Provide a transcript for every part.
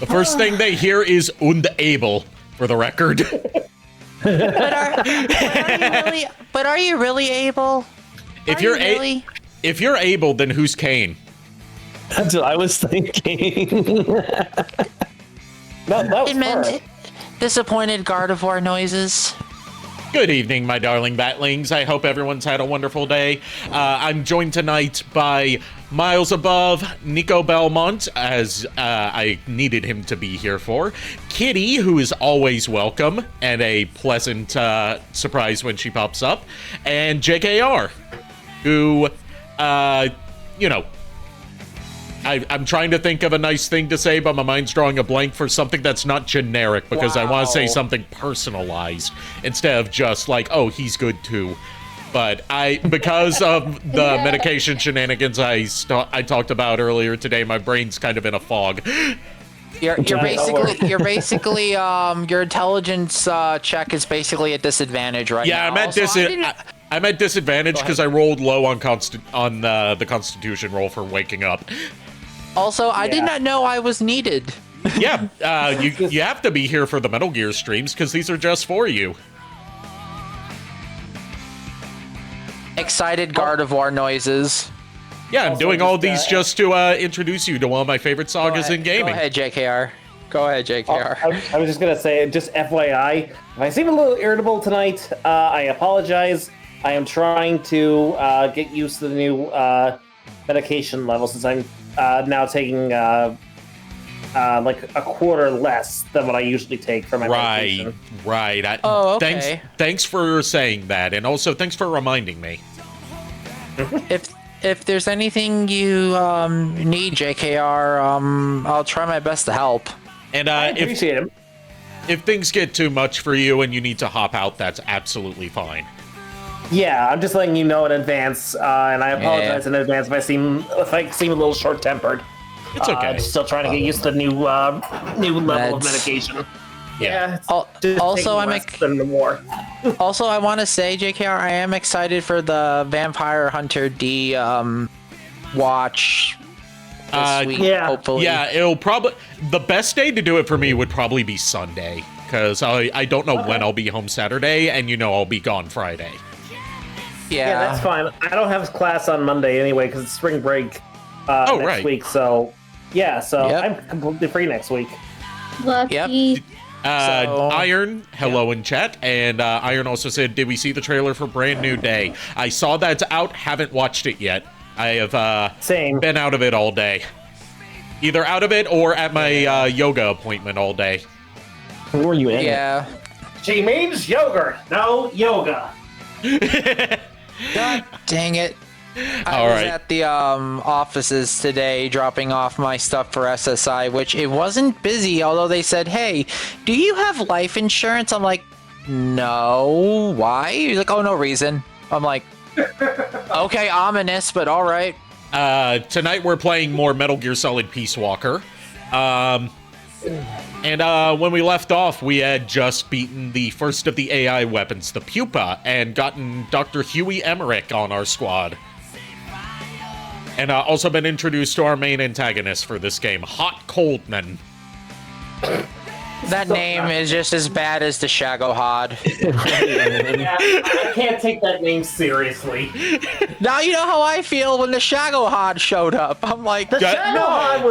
The first thing they hear is unable, for the record. But are you really able? If you're able, then who's Kane? That's what I was thinking. that was meant disappointed Gardevoir noises. Good evening, my darling batlings. I hope everyone's had a wonderful day. I'm joined tonight by Miles Above, Niko Belmont, as I needed him to be here for. Kitty, who is always welcome and a pleasant surprise when she pops up. And JKR, who, I'm trying to think of a nice thing to say, but my mind's drawing a blank for something that's not generic because I want to say something personalized instead of just like, oh, he's good too. But because of the medication shenanigans I talked about earlier today, my brain's kind of in a fog. You're basically your intelligence check is basically at disadvantage right now. Yeah, I'm at disadvantage because I rolled low on the Constitution roll for waking up. Also, I did not know I was needed. Yeah, you have to be here for the Metal Gear streams because these are just for you. Excited Gardevoir noises. Yeah, I'm doing all these just to introduce you to one of my favorite sagas in gaming. Go ahead, JKR. I was just going to say, just FYI, if I seem a little irritable tonight, I apologize. I am trying to get used to the new medication level since I'm now taking like a quarter less than what I usually take for my medication. Right. Okay. Thanks for saying that, and also thanks for reminding me. If there's anything you need, JKR, I'll try my best to help. And I appreciate him. If things get too much for you and you need to hop out, that's absolutely fine. Yeah, I'm just letting you know in advance, and I apologize in advance if I seem a little short-tempered. It's okay. I'm still trying to get used to the new level of medication. Yeah. Also, Also, I want to say, JKR, I am excited for the Vampire Hunter D watch this week. Yeah. Hopefully. Yeah, it'll probably the best day to do it for me would probably be Sunday because I don't know when I'll be home Saturday, and I'll be gone Friday. Yeah, that's fine. I don't have class on Monday anyway because it's spring break next week. So I'm completely free next week. Lucky. Yep. Iron, hello in chat, and Iron also said, did we see the trailer for Brand New Day? I saw that's out, haven't watched it yet. I have been out of it all day. Either out of it or at my yoga appointment all day. Who are you in? Yeah. She means yogurt, no yoga. God dang it. I was at the offices today dropping off my stuff for SSI, which it wasn't busy, although they said, hey, do you have life insurance? I'm like, no. Why? He's like, oh, no reason. I'm like, okay, ominous, but all right. Tonight we're playing more Metal Gear Solid Peace Walker. And when we left off, we had just beaten the first of the AI weapons, the Pupa, and gotten Dr. Huey Emmerich on our squad. And also been introduced to our main antagonist for this game, Hot Coldman. That name is just as bad as the Shagohod. Yeah, I can't take that name seriously. Now you know how I feel when the Shagohod showed up. I'm like, The Shagohod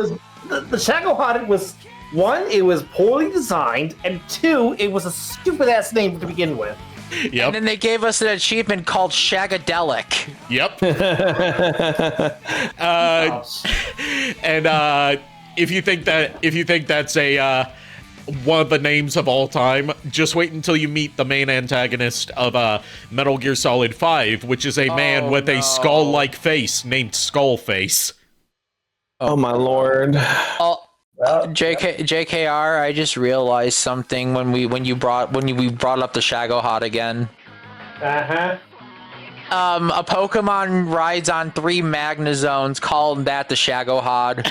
was, one, it was poorly designed, and two, it was a stupid ass name to begin with. Yep. And then they gave us an achievement called Shagadelic. Yep. And if you think that's a one of the names of all time, just wait until you meet the main antagonist of Metal Gear Solid 5, which is a man with a skull-like face named Skullface. Oh my lord. JKR, I just realized something when we brought up the Shagohod again. Uh-huh. A Pokemon rides on 3 Magnazones, called that the Shagohod.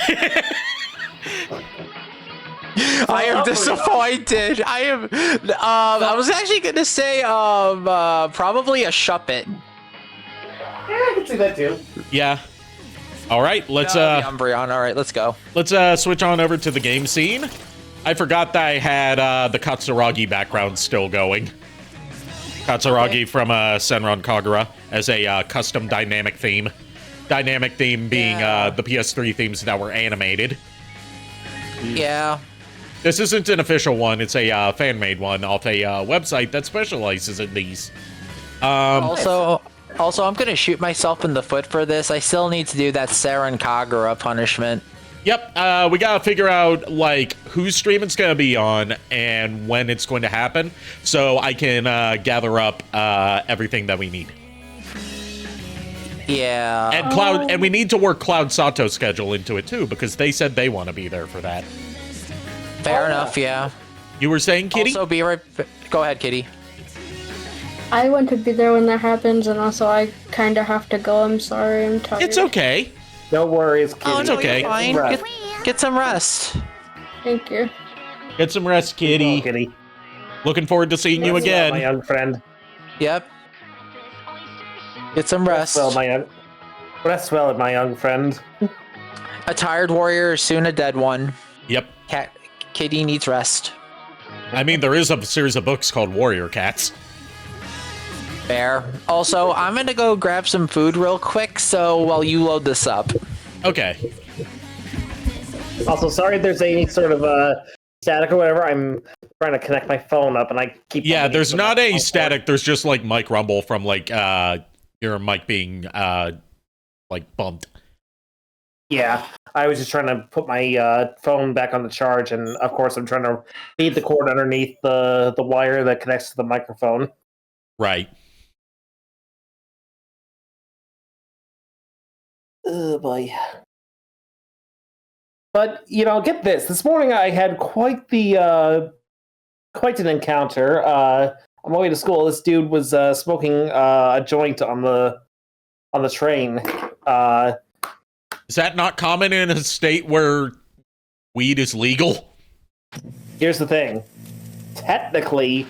I am disappointed. I was actually gonna say probably a Shuppet. Yeah, I can see that too. Yeah. All right, let's the Umbreon. All right, let's go. Let's switch on over to the game scene. I forgot that I had the Katsuragi background still going. Katsuragi from Senran Kagura as a custom dynamic theme. Dynamic theme being the PS3 themes that were animated. Yeah. This isn't an official one. It's a fan-made one off a website that specializes in these. Also, I'm gonna shoot myself in the foot for this. I still need to do that Saren Kagura punishment. Yep, we gotta figure out, like, whose stream it's gonna be on and when it's going to happen, so I can gather up everything that we need. Yeah. And and we need to work Cloud Sato's schedule into it, too, because they said they want to be there for that. Fair enough, yeah. You were saying, Kitty? Also, go ahead, Kitty. I want to be there when that happens, and also I kind of have to go. I'm sorry, I'm tired. It's okay. No worries, Kitty. Oh, It's no, okay. You're fine. Get some rest. Thank you. Get some rest, Kitty. Oh, Kitty. Looking forward to seeing you again. My young friend. Yep. Get some rest. Rest well, my young friend. A tired warrior is soon a dead one. Yep. Kitty needs rest. I mean, there is a series of books called Warrior Cats. Fair. Also, I'm gonna go grab some food real quick, so while you load this up. Okay. Also, sorry if there's any sort of static or whatever. I'm trying to connect my phone up, and I keep... Yeah, there's not any static. There's just, like, mic rumble from, like, your mic being, like, bumped. Yeah, I was just trying to put my phone back on the charge, and of course I'm trying to feed the cord underneath the wire that connects to the microphone. Right. Oh boy. But, you know, get this. This morning I had quite an encounter. On my way to school, this dude was smoking a joint on the train. Is that not common in a state where weed is legal? Here's the thing. Technically,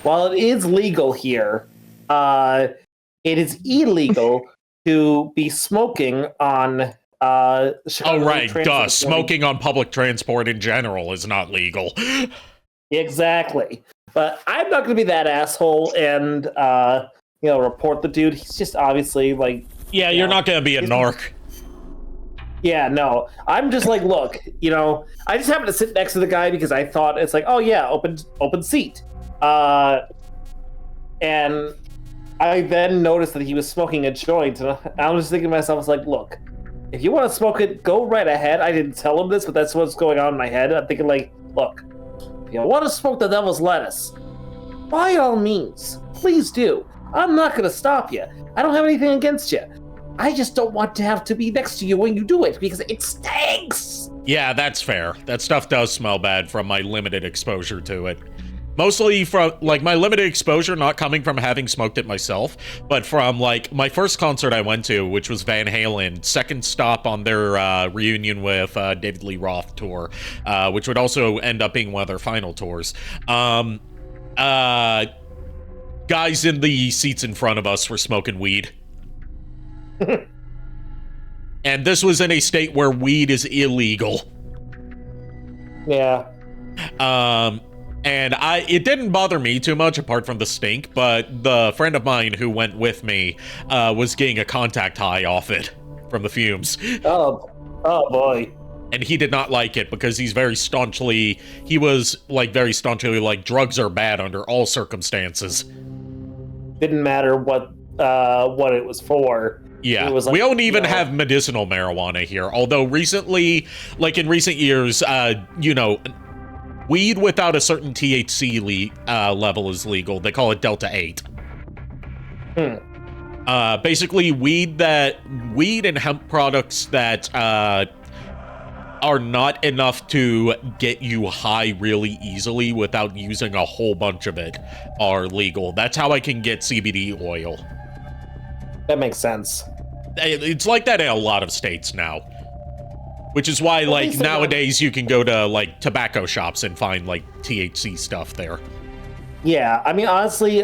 while it is legal here, it is illegal to be smoking on Oh, right, duh. Smoking on public transport in general is not legal. Exactly. But I'm not going to be that asshole and, report the dude. He's just obviously, like... Yeah, you're not going to be a narc. Yeah, no. I'm just like, look, I just happened to sit next to the guy because I thought it's like, oh yeah, open seat. And I then noticed that he was smoking a joint, and I was just thinking to myself, I was like, look, if you want to smoke it, go right ahead. I didn't tell him this, but that's what's going on in my head. I'm thinking like, look, if you want to smoke the devil's lettuce, by all means, please do. I'm not going to stop you. I don't have anything against you. I just don't want to have to be next to you when you do it, because it stinks! Yeah, that's fair. That stuff does smell bad from my limited exposure to it. Mostly from, like, my limited exposure not coming from having smoked it myself, but from, like, my first concert I went to, which was Van Halen, second stop on their reunion with David Lee Roth tour, which would also end up being one of their final tours. Guys in the seats in front of us were smoking weed. And this was in a state where weed is illegal. Yeah. And it didn't bother me too much apart from the stink, but the friend of mine who went with me was getting a contact high off it from the fumes. Oh boy. And he did not like it because he was very staunchly like, drugs are bad under all circumstances. Didn't matter what it was for. Yeah, it was like, we don't even have medicinal marijuana here, although recently, like in recent years, weed without a certain THC level is legal. They call it Delta 8. Basically, weed and hemp products that are not enough to get you high really easily without using a whole bunch of it are legal. That's how I can get CBD oil. That makes sense. It's like that in a lot of states now. Which is why, like, nowadays you can go to, like, tobacco shops and find, like, THC stuff there. Yeah, I mean, honestly,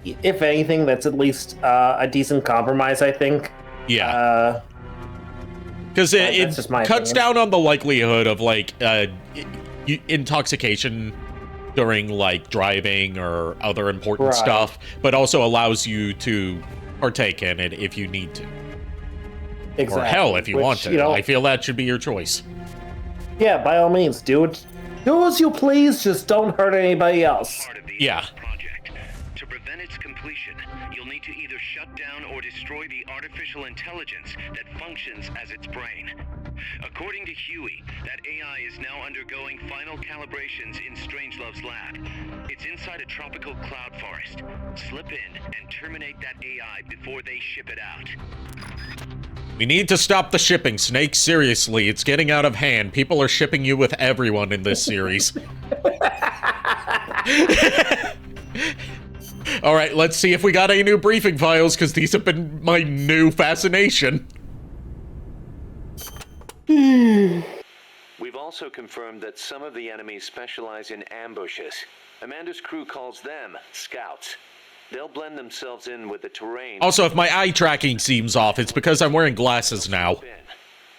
if anything, that's at least a decent compromise, I think. Yeah. Because it That's just my cuts opinion. down on the likelihood of like intoxication during like driving or other important Right. stuff, but also allows you to partake in it if you need to. Exactly. Or hell, if you Which, want to. you know, I feel that should be your choice. yeah, by all means, do as you please. Just don't hurt anybody else. Part of the Yeah. project. To prevent its completion, you'll need to either shut down or destroy the artificial intelligence that functions as its brain. According to Huey, that AI is now undergoing final calibrations in Strangelove's lab. It's inside a tropical cloud forest. Slip in and terminate that AI before they ship it out. We need to stop the shipping, Snake. Seriously, it's getting out of hand. People are shipping you with everyone in this series. All right, let's see if we got any new briefing files, because these have been my new fascination. We've also confirmed that some of the enemies specialize in ambushes. Amanda's crew calls them scouts. They'll blend themselves in with the terrain. Also, if my eye tracking seems off, it's because I'm wearing glasses now.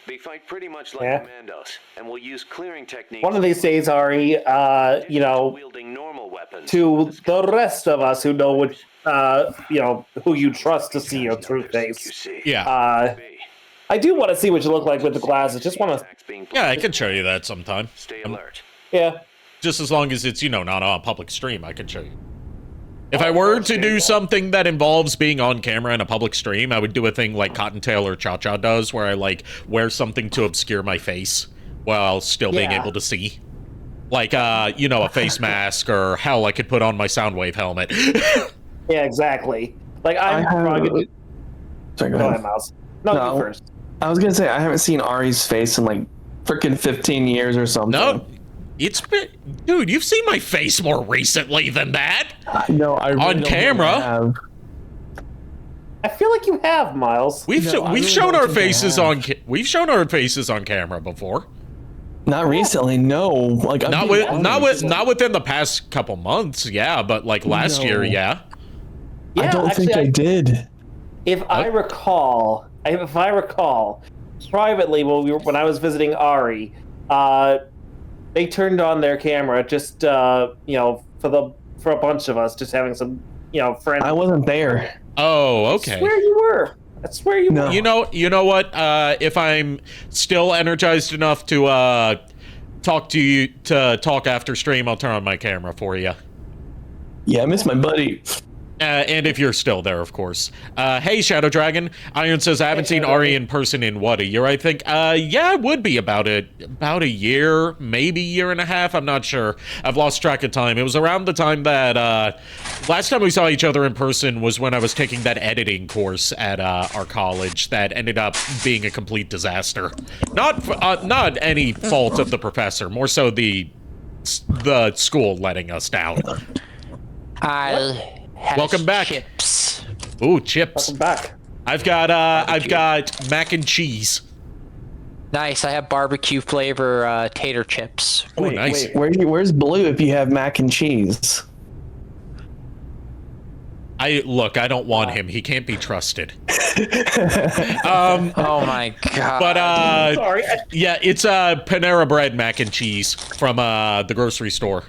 They fight pretty much like Yeah. commandos, and will use clearing techniques. One of these days, Ari, you know, wielding normal weapons. to the rest of us who know what, you know, who you trust to see your true face. Yeah. I do want to see what you look like with the glasses. Just want to, Yeah, I can show you that sometime. Stay alert. yeah. Just as long as it's, you know, not on a public stream, I can show you. If I were to do something that involves being on camera in a public stream, I would do a thing like Cottontail or Cha-Cha does, where I, like, wear something to obscure my face while still being Yeah. able to see. Like, you know, a face mask, or hell, I could put on my Soundwave helmet. Yeah, exactly. Like, I'm probably... Sorry, go Go ahead. ahead, Miles. No, No. you first. I was gonna say I haven't seen Ari's face in like freaking 15 years or something. No, it's been... Dude, you've seen my face more recently than that. No, I really On don't think camera? I have. I feel like you have, Miles. We've No, I we've really shown don't our think I faces have. on we've shown our faces on camera before. Not recently, no. Like I'm Not being with not honest. with not within the past couple months, yeah, but like last No. year, yeah. Yeah, I don't actually, think I did. If I recall, privately when I was visiting Ari, they turned on their camera just you know, for a bunch of us, just having some, you know, friends. I wasn't there. Oh, I okay. swear you were. I swear you No. were. You know what? If I'm still energized enough to talk to you talk after stream, I'll turn on my camera for you. Yeah, I miss my buddy. And if you're still there, of course. Hey, Shadow Dragon. Iron says, I haven't seen Shadow Ari Dragon. in person in, what, a year, I think? Yeah, it would be about a year, maybe year and a half. I'm not sure. I've lost track of time. It was around the time that, last time we saw each other in person was when I was taking that editing course at, our college that ended up being a complete disaster. Not any fault of the professor, more so the school letting us down. I have Welcome back. chips. Ooh, chips. Welcome back. I've got mac and cheese. Nice. I have barbecue flavor tater chips. Oh, nice. Where's Blue if you have mac and cheese? I don't want him. He can't be trusted. Oh my god. But Sorry. yeah, it's Panera Bread mac and cheese from the grocery store.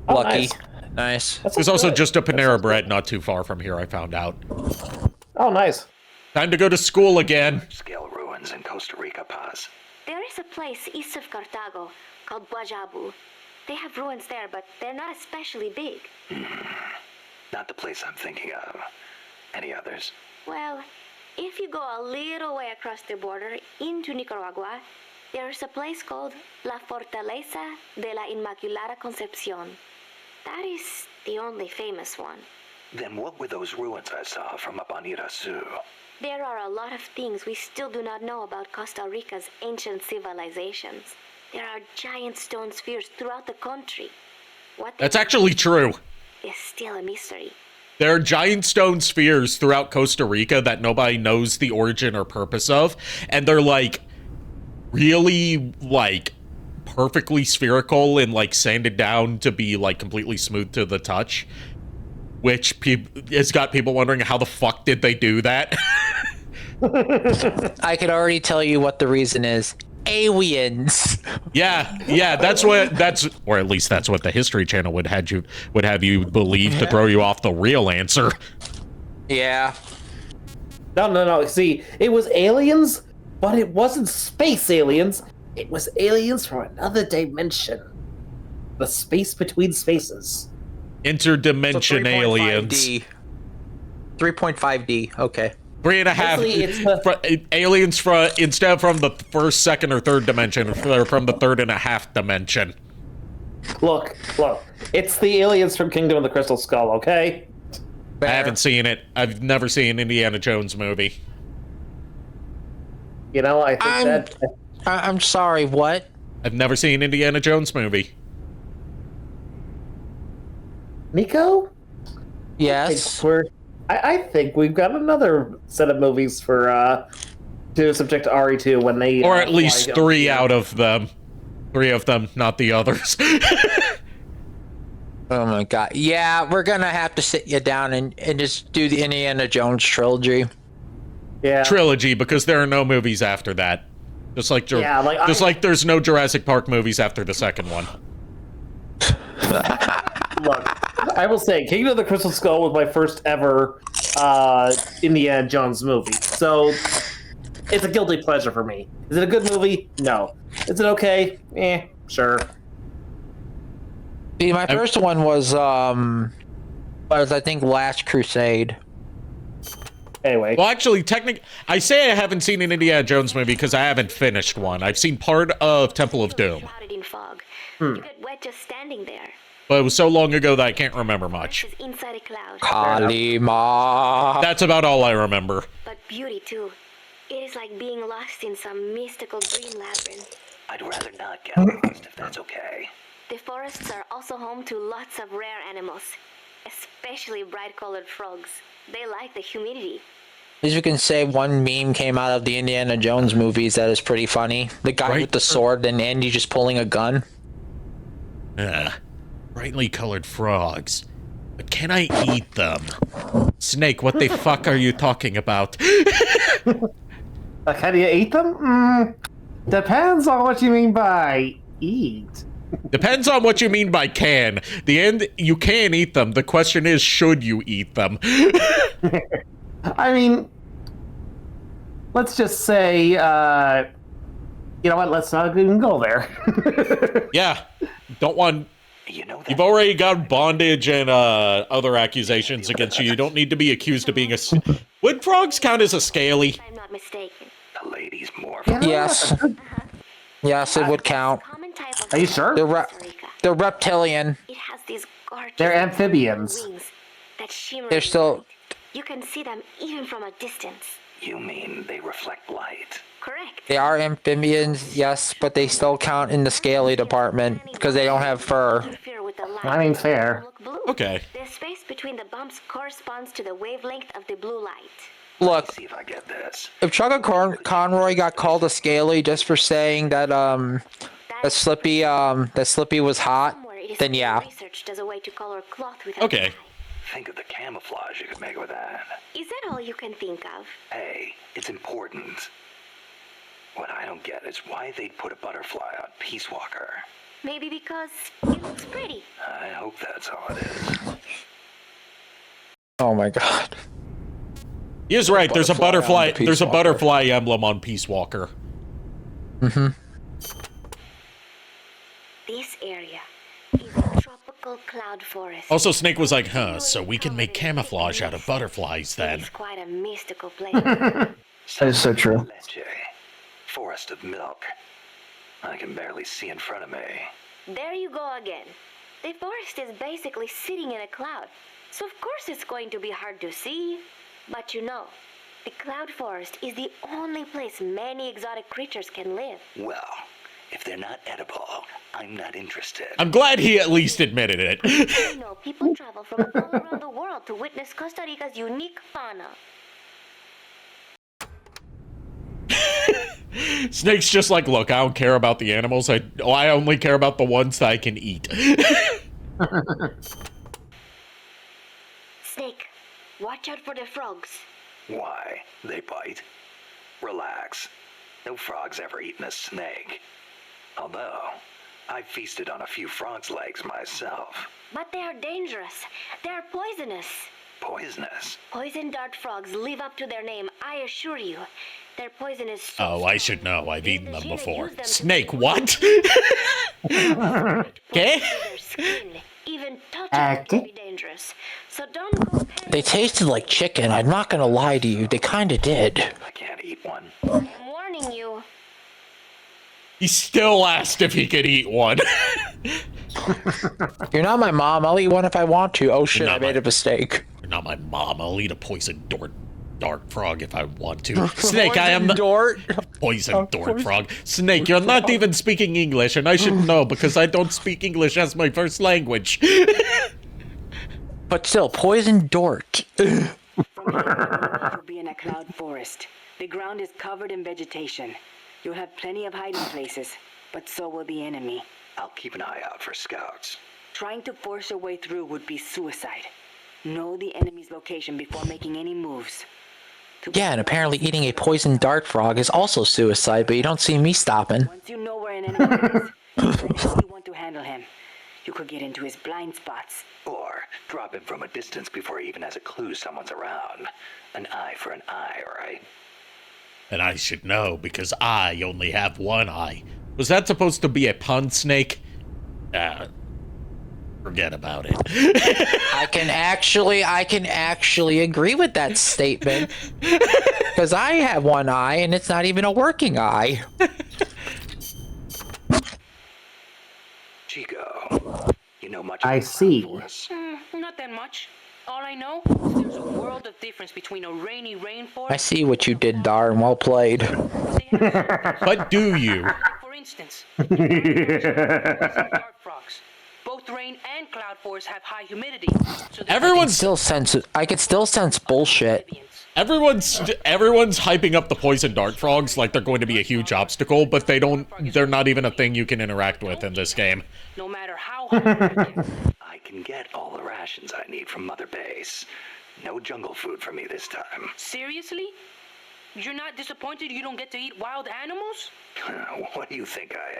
Oh, Lucky. nice. Nice. That There's sounds also good. just a Panera Bread not too far from here, I found out. Oh, nice. Time to go to school again. Scale ruins in Costa Rica, Paz. There is a place east of Cartago called Guajabu. They have ruins there, but they're not especially big. Not the place I'm thinking of. Any others? Well, if you go a little way across the border into Nicaragua, there is a place called La Fortaleza de la Inmaculada Concepción. That is the only famous one. Then what were those ruins I saw from up on Irasu? There are a lot of things we still do not know about Costa Rica's ancient civilizations. There are giant stone spheres throughout the country. What they That's actually true. is still a mystery. There are giant stone spheres throughout Costa Rica that nobody knows the origin or purpose of, and they're like really like perfectly spherical and like sanded down to be like completely smooth to the touch, which has got people wondering how the fuck did they do that. I could already tell you what the reason is. Aliens. Yeah, or at least that's what the History Channel would have you believe to throw you off the real answer. Yeah. No. See, it was aliens, but it wasn't space aliens. It was aliens from another dimension. The space between spaces. Interdimension aliens. 3.5D. Okay. 3.5 aliens instead from the first, second, or third dimension, they're from the 3.5 dimension. Look. It's the aliens from Kingdom of the Crystal Skull, okay? I haven't seen it. I've never seen an Indiana Jones movie. You know, I think I'm sorry, what? I've never seen an Indiana Jones movie. Nico? Yes. I think we've got another set of movies to subject to RE2 when they... Or at least 3 out of them. 3 of them, not the others. Oh my god. Yeah, we're gonna have to sit you down and just do the Indiana Jones trilogy. Yeah. Trilogy, because there are no movies after that. Just like like there's no Jurassic Park movies after the second one. Look, I will say, Kingdom of the Crystal Skull was my first ever Indiana Jones movie. So, it's a guilty pleasure for me. Is it a good movie? No. Is it okay? Sure. See, my first one was I think Last Crusade. Anyway. Well, actually, I say I haven't seen an Indiana Jones movie because I haven't finished one. I've seen part of Temple of Doom. In fog. You get wet just standing there. But it was so long ago that I can't remember much. Inside a cloud. Kalima. That's about all I remember. But beauty too. It is like being lost in some mystical green labyrinth. I'd rather not get lost if that's okay. The forests are also home to lots of rare animals, especially bright-colored frogs. They like the humidity. As you can say, one meme came out of the Indiana Jones movies that is pretty funny. The guy with the sword and Andy just pulling a gun. Brightly colored frogs. But can I eat them? Snake, what the fuck are you talking about? How do you eat them? Depends on what you mean by eat. Depends on what you mean by can. The end, you can eat them. The question is, should you eat them? I mean, let's just say, you know what, let's not even go there. Yeah, don't want... You know that. You've already got bondage and other accusations against you. You don't need to be accused of being a... Would frogs count as a scaly? I'm not mistaken. The ladies more. Yes. Yes, it would count. Are you sure? They're reptilian. It has these gorgeous They're amphibians. wings that shimmer. They're still... You can see them even from a distance. You mean they reflect light? Correct. They are amphibians, yes, but they still count in the scaly department because they don't have fur. Interfere with the light. I mean, fair. Look blue. Okay. The space between the bumps corresponds to the wavelength of the blue light. Look, See if I get this. if Chugga Conroy got called a scaly just for saying that Slippy was hot, Somewhere it is then yeah. researched as a way to color cloth without Okay. Think of the camouflage you could make with that. Is that all you can think of? Hey, it's important. What I don't get is why they'd put a butterfly on Peace Walker. Maybe because it looks pretty. I hope that's all it is. Oh my god. He is right. There's a butterfly. on the Peace There's a Walker. butterfly emblem on Peace Walker. Mm-hmm. This area is a tropical cloud forest. Also, Snake was like, huh, so we can make camouflage out of butterflies then. It's quite a mystical place. That is so true. Leche. Forest of milk. I can barely see in front of me. There you go again. The forest is basically sitting in a cloud, so of course it's going to be hard to see. But you know, the cloud forest is the only place many exotic creatures can live. Well, if they're not edible, I'm not interested. I'm glad he at least admitted it. You know, people travel from all around the world to witness Costa Rica's unique fauna. Snake's just like, look, I don't care about the animals. I only care about the ones that I can eat. Snake, watch out for the frogs. Why? They bite? Relax. No frog's ever eaten a snake. Although, I've feasted on a few frog's legs myself. But they are dangerous. They are poisonous. Poisonous? Poison dart frogs live up to their name, I assure you. Their poison is so Oh, I strong. should know. I've eaten them Indogene before. used them to Snake, make what? poison Okay. to their skin. Even touching it can be dangerous. So don't go They tasted like chicken. I'm not gonna lie to you. They kinda did. I can't eat one. I'm warning you. He still asked if he could eat one. You're not my mom. I'll eat one if I want to. Oh shit, not I made a mistake. You're not my mom. I'll eat a poison dart frog if I want to. Snake, I am Dort. poison dart frog. Snake, you're not even speaking English, and I should know because I don't speak English as my first language. But still, poison Dort. From here, you'll be in a cloud forest. The ground is covered in vegetation. You'll have plenty of hiding places, but so will the enemy. I'll keep an eye out for scouts. Trying to force your way through would be suicide. Know the enemy's location before making any moves. Yeah, and apparently eating a poison dart frog is also suicide, but you don't see me stopping. Once you know where an enemy is, then how you want to handle him. You could get into his blind spots. Or drop him from a distance before he even has a clue someone's around. An eye for an eye, right? And I should know because I only have one eye. Was that supposed to be a pun, Snake? Forget about it. I can actually agree with that statement. Because I have one eye and it's not even a working eye. Chico, you know much I about see. forests? Not that much. All I know is there's a world of difference between a rainy rainforest. I see what you did, Dar, and well played. But do you? For instance, dart frogs. Both rain and cloud forests have high humidity. So I could still sense bullshit. Everyone's hyping up the poison dart frogs like they're going to be a huge obstacle, but they're not even a thing you can interact with in this game. No matter how hard you get. I can get all the rations I need from Mother Base. No jungle food for me this time. Seriously? You're not disappointed you don't get to eat wild animals? What do you think I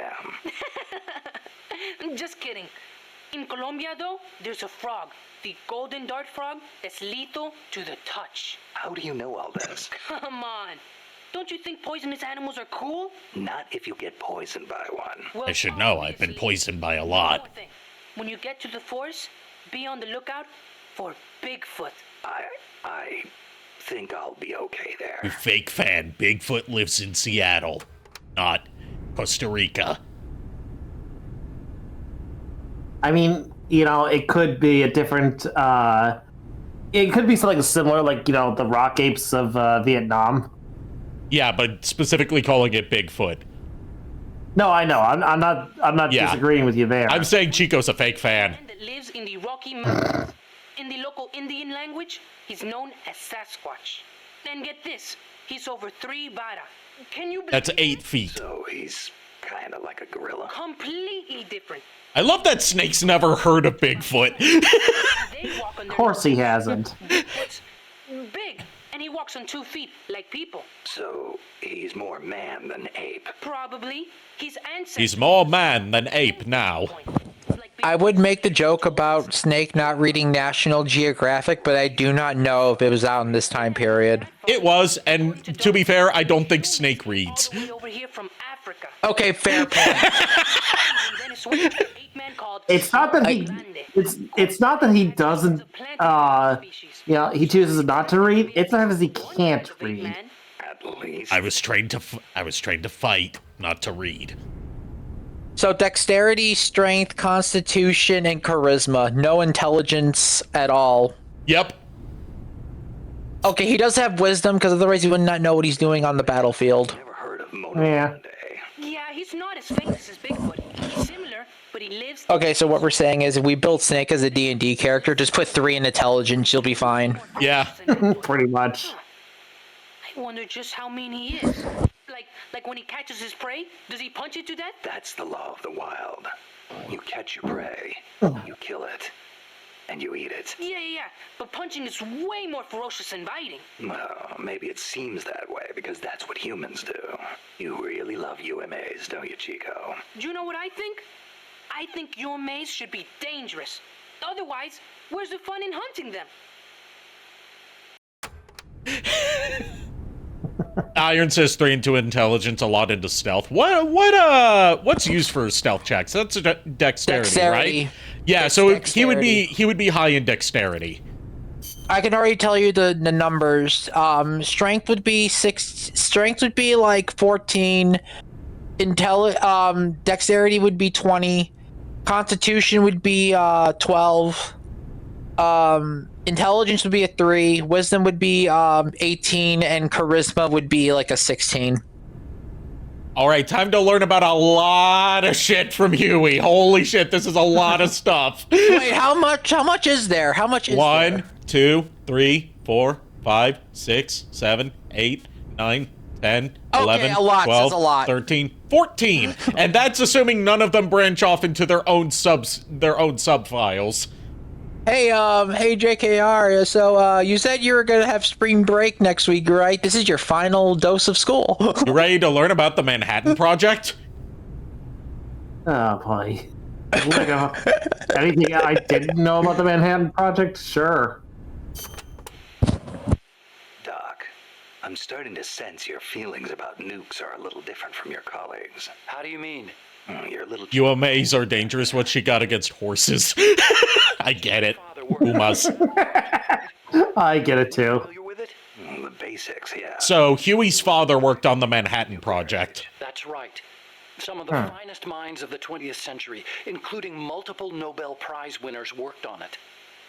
am? Just kidding. In Colombia, though, there's a frog, the golden dart frog, that's lethal to the touch. How do you know all this? Come on. Don't you think poisonous animals are cool? Not if you get poisoned by one. Well, I should know. I've been poisoned by a lot. When you get to the forest, be on the lookout for Bigfoot. I think I'll be okay there. You fake fan. Bigfoot lives in Seattle, not Costa Rica. I mean, it could be a different. It could be something similar, like the rock apes of Vietnam. Yeah, but specifically calling it Bigfoot. No, I know. I'm not disagreeing with you there. I'm saying Chico's a fake fan. That lives in the Rocky Mountains. In the local Indian language, he's known as Sasquatch. And get this, he's over 3 vara. Can you believe That's that? 8 feet. So he's kind of like a gorilla. Completely different. I love that Snake's never heard of Bigfoot. Of course he hasn't. Bigfoot's big, and he walks on 2 feet like people. So he's more man than ape. Probably. His ancestors. He's more man than ape now. I would make the joke about Snake not reading National Geographic, but I do not know if it was out in this time period. It was, and to be fair, I don't think Snake reads. Over here from Africa. Okay, fair point. It's not that he. It's not that he doesn't. He chooses not to read. It's not as he can't read. At least. I was trained to fight, not to read. So dexterity, strength, constitution, and charisma. No intelligence at all. Yep. Okay, he does have wisdom, because otherwise he would not know what he's doing on the battlefield. Never heard of Yeah. Yeah, he's not as famous as Bigfoot. He's similar, but he lives... Okay, so what we're saying is if we build Snake as a D&D character, just put 3 in intelligence, you'll be fine. Yeah. Pretty much. I wonder just how mean he is. Like when he catches his prey, does he punch it to death? That's the law of the wild. You catch your prey, you kill it, and you eat it. Yeah, but punching is way more ferocious than biting. Well, maybe it seems that way, because that's what humans do. You really love UMAs, don't you, Chico? Do you know what I think? I think UMAs should be dangerous. Otherwise, where's the fun in hunting them? Iron says 3 into intelligence, a lot into stealth. What's used for stealth checks? That's dexterity, right? Yeah, so dexterity. he would be high in dexterity. I can already tell you the numbers. Strength would be like 14. Dexterity would be 20. Constitution would be 12. Intelligence would be a 3. Wisdom would be 18, and charisma would be like a 16. All right, time to learn about a lot of shit from Huey. Holy shit, this is a lot of stuff. Wait, how much is there? How much is 1, there? 2, 3, 4, 5, 6, 7, 8, 9, 10, 11, a lot. 12, That's a lot. 13, 14. And that's assuming none of them branch off into their own sub-files. Hey, JKR, so, you said you were gonna have spring break next week, right? This is your final dose of school. You ready to learn about the Manhattan Project? Oh, boy. Anything I didn't know about the Manhattan Project? Sure. Doc, I'm starting to sense your feelings about nukes are a little different from your colleagues. How do you mean? You're a little... UMAs are dangerous. What she got against horses? I get it. Pumas. I get it, too. The basics, yeah. So, Huey's father worked on the Manhattan Project. That's right. Some of the finest minds of the 20th century, including multiple Nobel Prize winners, worked on it.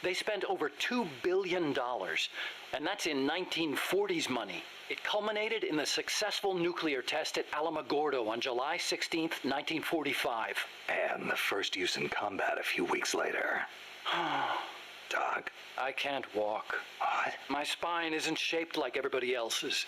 They spent over $2 billion, and that's in 1940s money. It culminated in the successful nuclear test at Alamogordo on July 16th, 1945. And the first use in combat a few weeks later. Doc? I can't walk. What? My spine isn't shaped like everybody else's.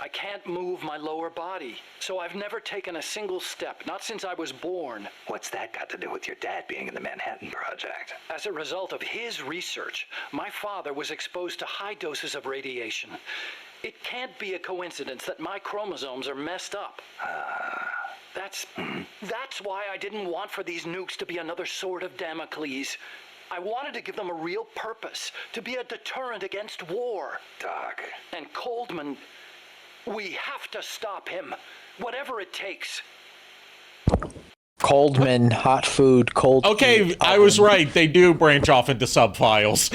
I can't move my lower body, so I've never taken a single step, not since I was born. What's that got to do with your dad being in the Manhattan Project? As a result of his research, my father was exposed to high doses of radiation. It can't be a coincidence that my chromosomes are messed up. That's why I didn't want for these nukes to be another sword of Damocles. I wanted to give them a real purpose, to be a deterrent against war. Doc. And Coldman, we have to stop him, whatever it takes. Coldman, hot food, cold. Okay, I was right. They do branch off into sub-files.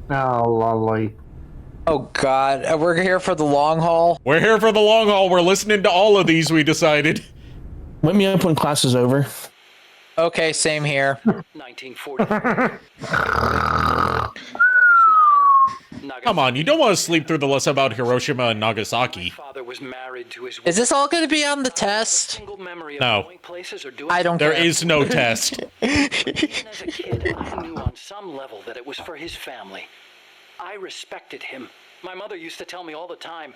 Oh, lovely. Oh, God. We're here for the long haul? We're here for the long haul. We're listening to all of these, we decided. Wake me up when class is over. Okay, same here. 1940. Come on, you don't want to sleep through the lesson about Hiroshima and Nagasaki. Father was married to his Is this all going to be on the test? No. I don't care. There is no test. As a kid, I knew on some level that it was for his family. I respected him. My mother used to tell me all the time,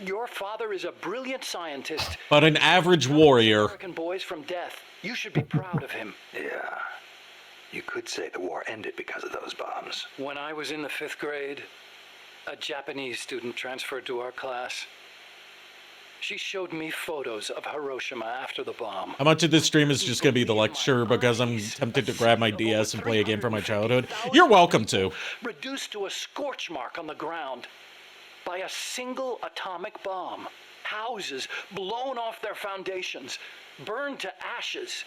your father is a brilliant scientist. But an average warrior. American boys from death. You should be proud of him. Yeah. You could say the war ended because of those bombs. When I was in the 5th grade, a Japanese student transferred to our class. She showed me photos of Hiroshima after the bomb. How much of this stream is just going to be the lecture because I'm tempted to grab my DS and play a game from my childhood? You're welcome to. Reduced to a scorch mark on the ground by a single atomic bomb. Houses blown off their foundations, burned to ashes.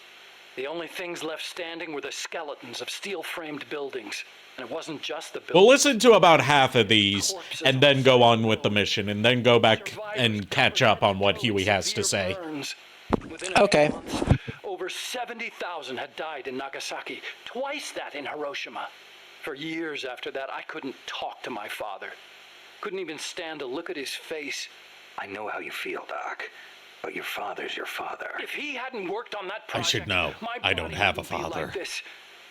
The only things left standing were the skeletons of steel-framed buildings. And it wasn't just the buildings. We'll listen to about half of these, and then go on with the mission, and then go back and catch up on what Huey has to say. Okay. Over 70,000 had died in Nagasaki, twice that in Hiroshima. For years after that, I couldn't talk to my father. Couldn't even stand to look at his face. I know how you feel, Doc. But your father's your father. If he hadn't worked on that project, I should know. I don't have a father. Like this.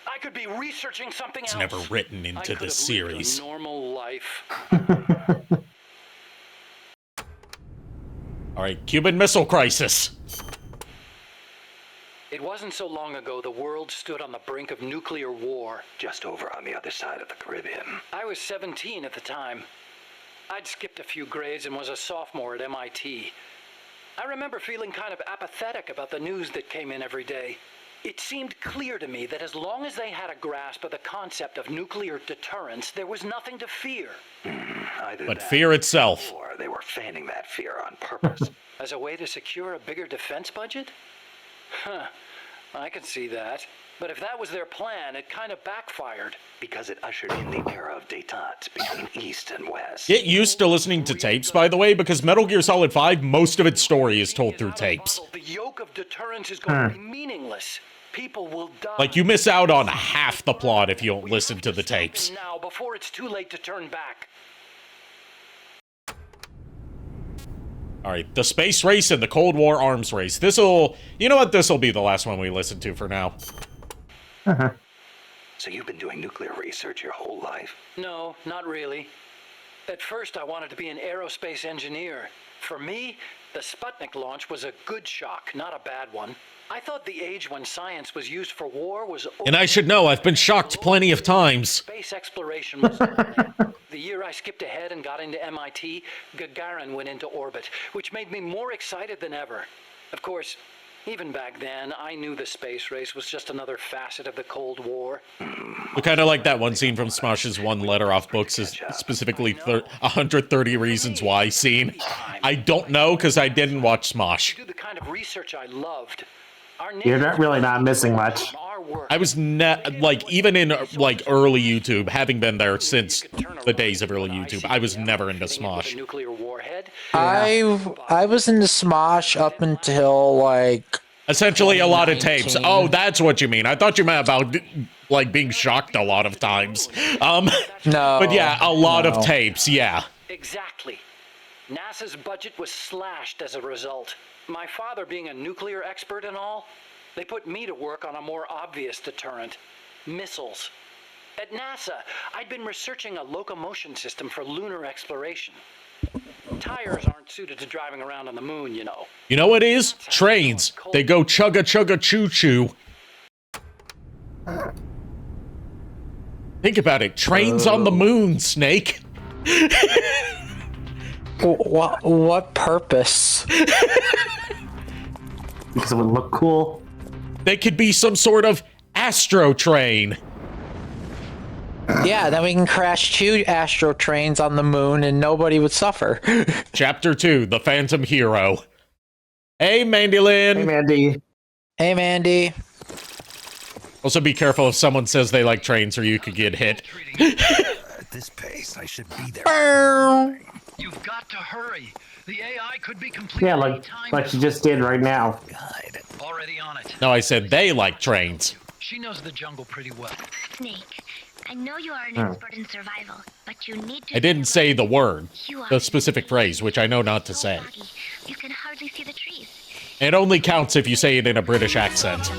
I could be researching something else. It's never written into the series. A normal life. All right, Cuban Missile Crisis. It wasn't so long ago the world stood on the brink of nuclear war. Just over on the other side of the Caribbean. I was 17 at the time. I'd skipped a few grades and was a sophomore at MIT. I remember feeling kind of apathetic about the news that came in every day. It seemed clear to me that as long as they had a grasp of the concept of nuclear deterrence, there was nothing to fear. But fear itself. Or they were feigning that fear on purpose. As a way to secure a bigger defense budget? Huh, I can see that. But if that was their plan, it kind of backfired. Because it ushered in the era of détente between East and West. Get used to listening to tapes, by the way, because Metal Gear Solid 5, most of its story is told through tapes. The yoke of deterrence is going to be meaningless. People will die. Like, you miss out on half the plot if you don't listen to the tapes. Now, before it's too late to turn back. Alright, the space race and the Cold War arms race. This'll... You know what? This'll be the last one we listen to for now. So you've been doing nuclear research your whole life? No, not really. At first, I wanted to be an aerospace engineer. For me, the Sputnik launch was a good shock, not a bad one. I thought the age when science was used for war was over. And I should know, I've been shocked plenty of times. Space exploration was the year I skipped ahead and got into MIT, Gagarin went into orbit, which made me more excited than ever. Of course, even back then, I knew the space race was just another facet of the Cold War. We kind of like that one scene from Smosh's One Letter Off Books, is specifically 130 Reasons Why scene. I don't know, because I didn't watch Smosh. Do the kind of research I loved. You're not missing much. I was like, even in like early YouTube, having been there since the days of early YouTube, I was never into Smosh. I was into Smosh up until like essentially a lot of tapes. Oh, that's what you mean. I thought you meant about like being shocked a lot of times. No, but yeah, a lot of tapes. Yeah. Exactly. NASA's budget was slashed as a result. My father being a nuclear expert and all, they put me to work on a more obvious deterrent, missiles. At NASA, I'd been researching a locomotion system for lunar exploration. Tires aren't suited to driving around on the moon, you know. You know what it is? Trains. They go chugga chugga choo choo. Think about it. Trains on the moon, Snake. What purpose? Because it would look cool. They could be some sort of astro train. Yeah, then we can crash 2 astro trains on the moon and nobody would suffer. Chapter 2, The Phantom Hero. Hey, Mandy Lynn. Hey, Mandy. Hey, Mandy. Also, be careful if someone says they like trains or you could get hit. At this pace, I should be there. You've got to hurry. The AI could be completely like you just did right now. Already on it. No, I said they like trains. She knows the jungle pretty well. Snake, I know you are an expert in survival, but you need to... I didn't say the word, the specific phrase, which I know not to say. You can hardly see the trees. It only counts if you say it in a British accent.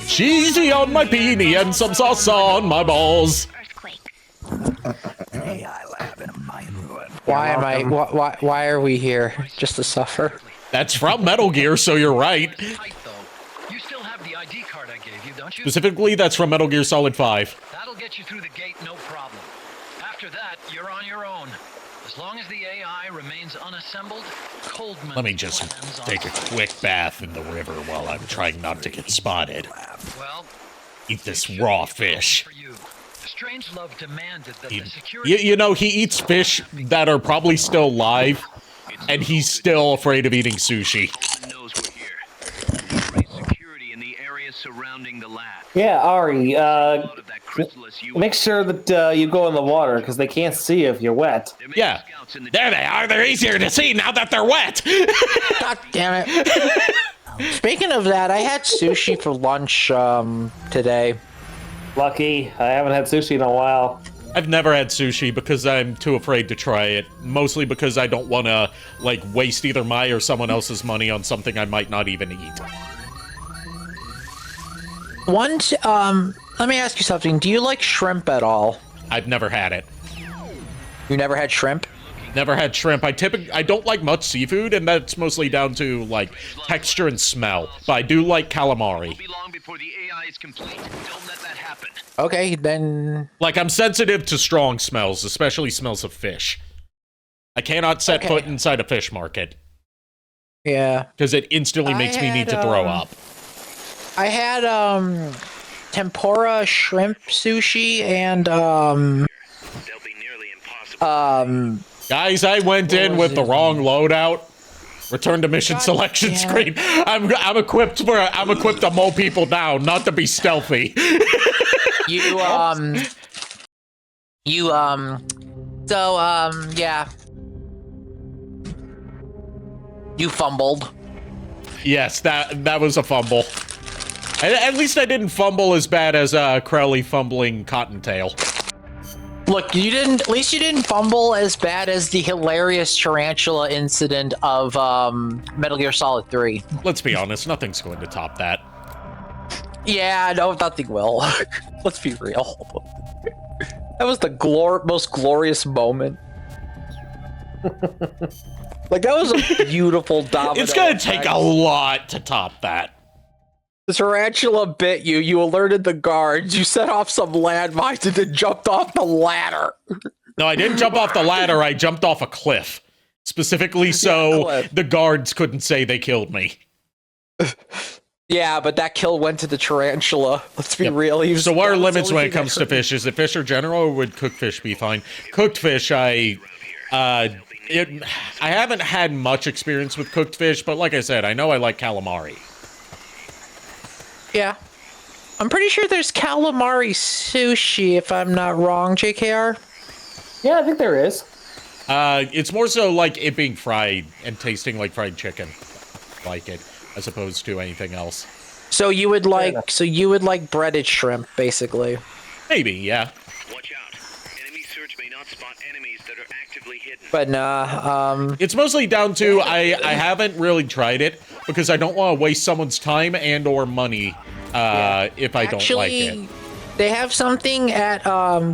Cheesy on my peenie and some sauce on my balls. AI lab in a Mayan ruin. Why are we here? Just to suffer? That's from Metal Gear, so you're right. You still have the ID card I gave you, don't you? Specifically, that's from Metal Gear Solid 5. That'll get you through the gate, no problem. After that, you're on your own. As long as the AI remains unassembled, Coldman... Let me just take a quick bath in the river while I'm trying not to get spotted. Well, eat this raw fish. Strangelove demanded that the security... You know, he eats fish that are probably still live, and he's still afraid of eating sushi. Yeah, Ari, make sure that you go in the water, because they can't see if you're wet. Yeah. There they are. They're easier to see now that they're wet. God damn it. Speaking of that, I had sushi for lunch today. Lucky. I haven't had sushi in a while. I've never had sushi because I'm too afraid to try it. Mostly because I don't want to, like, waste either my or someone else's money on something I might not even eat. Let me ask you something. Do you like shrimp at all? I've never had it. You never had shrimp? Never had shrimp. I don't like much seafood, and that's mostly down to like texture and smell. But I do like calamari. Okay, then. Like, I'm sensitive to strong smells, especially smells of fish. I cannot set foot inside a fish market. Yeah. Because it instantly makes me need to throw up. I had tempura shrimp sushi and Guys, I went in with the wrong loadout. Return to mission selection screen. I'm equipped to mow people down, not to be stealthy. Yeah. You fumbled. Yes, that was a fumble. At least I didn't fumble as bad as Crowley fumbling Cottontail. Look, at least you didn't fumble as bad as the hilarious tarantula incident of Metal Gear Solid 3. Let's be honest, nothing's going to top that. Yeah, no, nothing will. Let's be real. That was the most glorious moment. Like, that was a beautiful domino. It's gonna take a lot to top that. The tarantula bit you. You alerted the guards. You set off some landmines and then jumped off the ladder. No, I didn't jump off the ladder. I jumped off a cliff. Specifically so the guards couldn't say they killed me. Yeah, but that kill went to the tarantula. Let's be real. So what are limits when it comes to fish? Is it fish or general, or would cooked fish be fine? Cooked fish, I haven't had much experience with cooked fish, but like I said, I know I like calamari. Yeah. I'm pretty sure there's calamari sushi, if I'm not wrong, JKR. Yeah, I think there is. It's more so like it being fried and tasting like fried chicken. Like it, as opposed to anything else. So you would like breaded shrimp, basically. Maybe, yeah. Watch out. Enemy search may not spot enemies that are actively hidden. But nah, it's mostly down to I haven't really tried it because I don't want to waste someone's time and or money if I don't like it. They have something at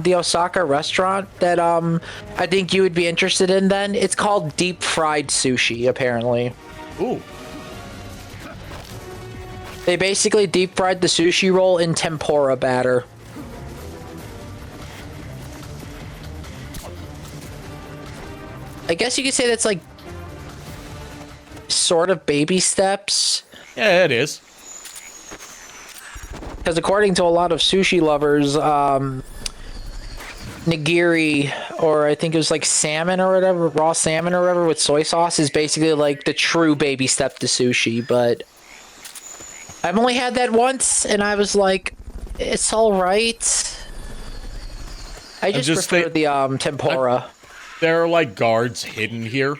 the Osaka restaurant that I think you would be interested in then. It's called deep fried sushi, apparently. Ooh. They basically deep fried the sushi roll in tempura batter. I guess you could say that's like sort of baby steps. Yeah, it is. Because according to a lot of sushi lovers, nigiri, or I think it was like salmon or whatever, raw salmon or whatever with soy sauce is basically like the true baby step to sushi. But I've only had that once, and I was like, it's all right. I just prefer the tempura. There are like guards hidden here,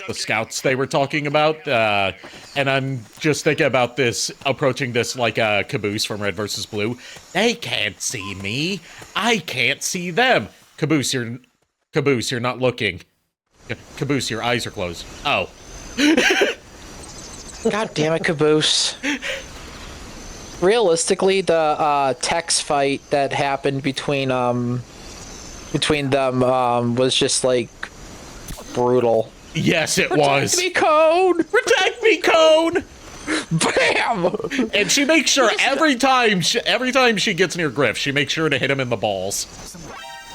the scouts they were talking about, and I'm just thinking about this, approaching this like a Caboose from Red vs. Blue. They can't see me. I can't see them. Caboose, you're not looking. Caboose, your eyes are closed. Oh. God damn it, Caboose. Realistically, the Tex fight that happened between them was just like brutal. Yes, it was. Protect me, Cone! Protect me, Cone! Bam! And she makes sure every time she gets near Griff, she makes sure to hit him in the balls.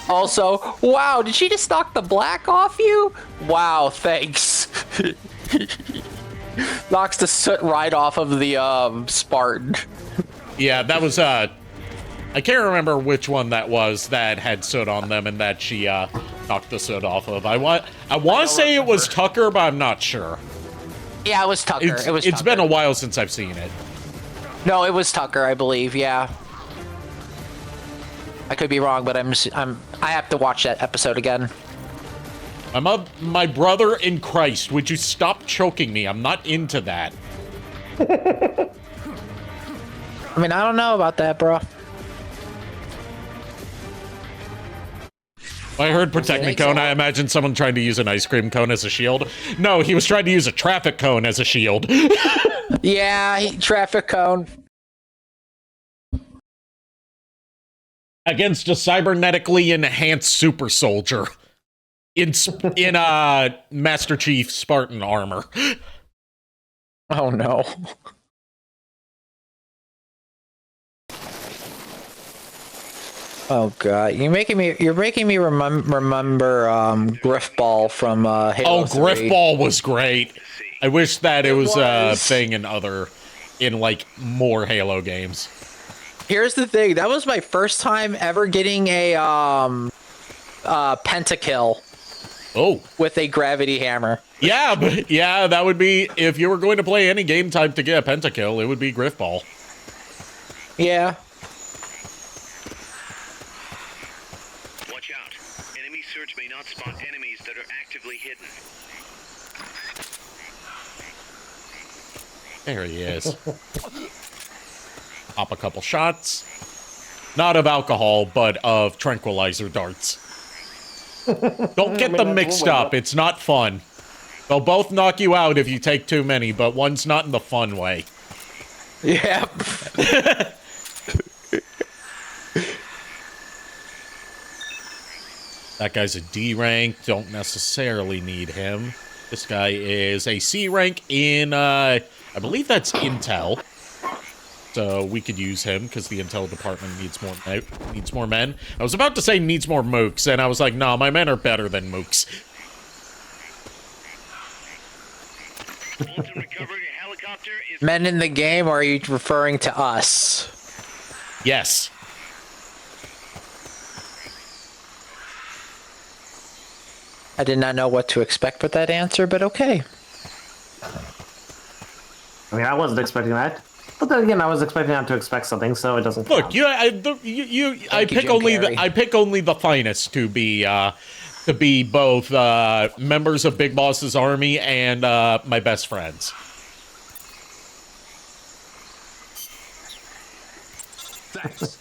Also, wow, did she just knock the black off you? Wow, thanks. Knocks the soot right off of the Spartan. Yeah, that was I can't remember which one that was that had soot on them and that she knocked the soot off of. I want to say it was Tucker, but I'm not sure. Yeah, it was Tucker. It's been a while since I've seen it. No, it was Tucker, I believe. Yeah. I could be wrong, but I have to watch that episode again. My brother in Christ, would you stop choking me? I'm not into that. I mean, I don't know about that, bro. I heard protect me cone. I imagine someone trying to use an ice cream cone as a shield. No, he was trying to use a traffic cone as a shield. Yeah, traffic cone. Against a cybernetically enhanced super soldier. in Master Chief Spartan armor. Oh no. Oh god, you're making me remember Griffball from Halo 3. Griffball was great. I wish that it was a thing in like more Halo games. Here's the thing, that was my first time ever getting a pentakill. Oh. With a gravity hammer. Yeah, but yeah, that would be, if you were going to play any game type to get a pentakill, it would be Griffball. Yeah. Watch out. Enemy search may not spot enemies that are actively hidden. There he is. Pop a couple shots. Not of alcohol, but of tranquilizer darts. Don't get them mixed up. It's not fun. They'll both knock you out if you take too many, but one's not in the fun way. Yep. That guy's a D rank. Don't necessarily need him. This guy is a C rank in, I believe that's Intel. So we could use him because the Intel department needs more men. I was about to say needs more mooks, and I was like, no, my men are better than mooks. Men in the game, or are you referring to us? Yes. I did not know what to expect with that answer, but okay. I mean, I wasn't expecting that. But then again, I was expecting not to expect something, so it doesn't count. Look, I pick only the finest to be both members of Big Boss's army and my best friends. Thanks.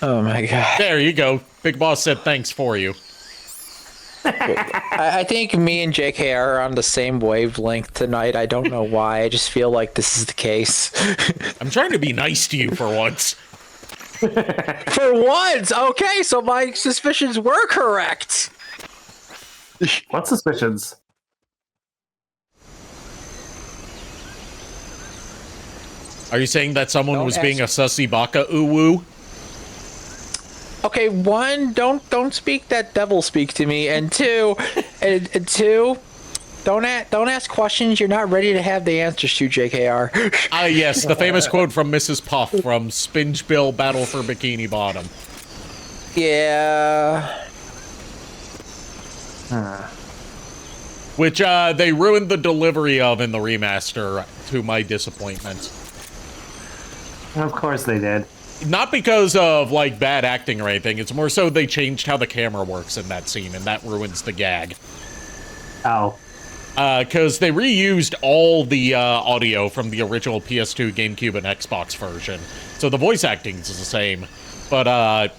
Oh my god. There you go. Big Boss said thanks for you. I think me and JK are on the same wavelength tonight. I don't know why. I just feel like this is the case. I'm trying to be nice to you for once. For once? Okay, so my suspicions were correct. What suspicions? Are you saying that someone was being a sussy baka uwu? Okay, one, don't speak that devil speak to me, and two, don't ask questions you're not ready to have the answers to, JKR. Yes, the famous quote from Mrs. Puff from Spinge Bill Battle for Bikini Bottom. Yeah. Which they ruined the delivery of in the remaster, to my disappointment. Of course they did. Not because of, like, bad acting or anything. It's more so they changed how the camera works in that scene, and that ruins the gag. Oh. Because they reused all the audio from the original PS2, GameCube, and Xbox version. So the voice acting is the same. But,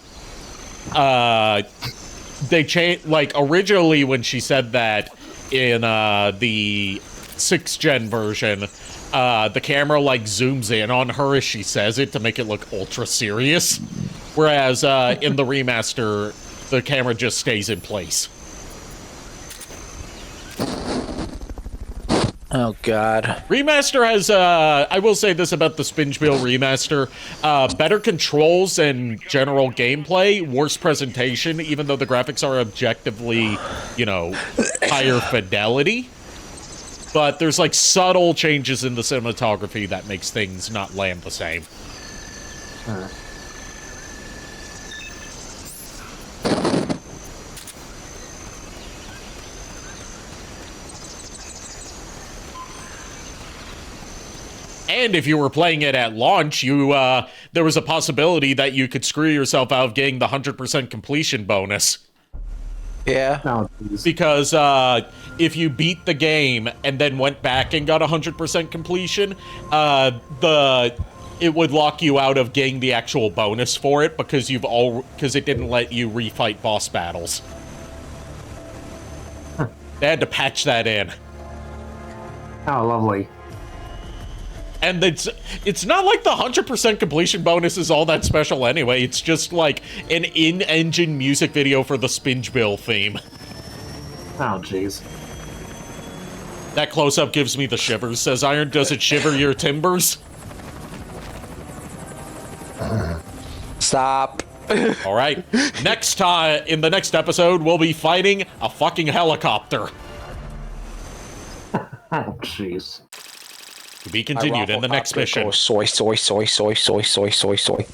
they changed, like, originally when she said that in the 6th gen version, the camera, like, zooms in on her as she says it to make it look ultra serious. Whereas, in the remaster, the camera just stays in place. Oh, God. Remaster has, I will say this about the Spingebill remaster, better controls and general gameplay, worse presentation, even though the graphics are objectively, you know, higher fidelity. But there's, like, subtle changes in the cinematography that makes things not land the same. And if you were playing it at launch, there was a possibility that you could screw yourself out of getting the 100% completion bonus. Yeah. Oh, because if you beat the game and then went back and got 100% completion, it would lock you out of getting the actual bonus for it because it didn't let you refight boss battles. They had to patch that in. Oh, lovely. And it's not like the 100% completion bonus is all that special anyway. It's just like an in-engine music video for the Spingebill theme. Oh, jeez. That close-up gives me the shivers, says Iron. Does it shiver your timbers? Stop. All right. Next time, in the next episode, we'll be fighting a fucking helicopter. Oh, jeez. To be continued in the next mission. Goes soy, soy, soy, soy, soy, soy, soy, soy.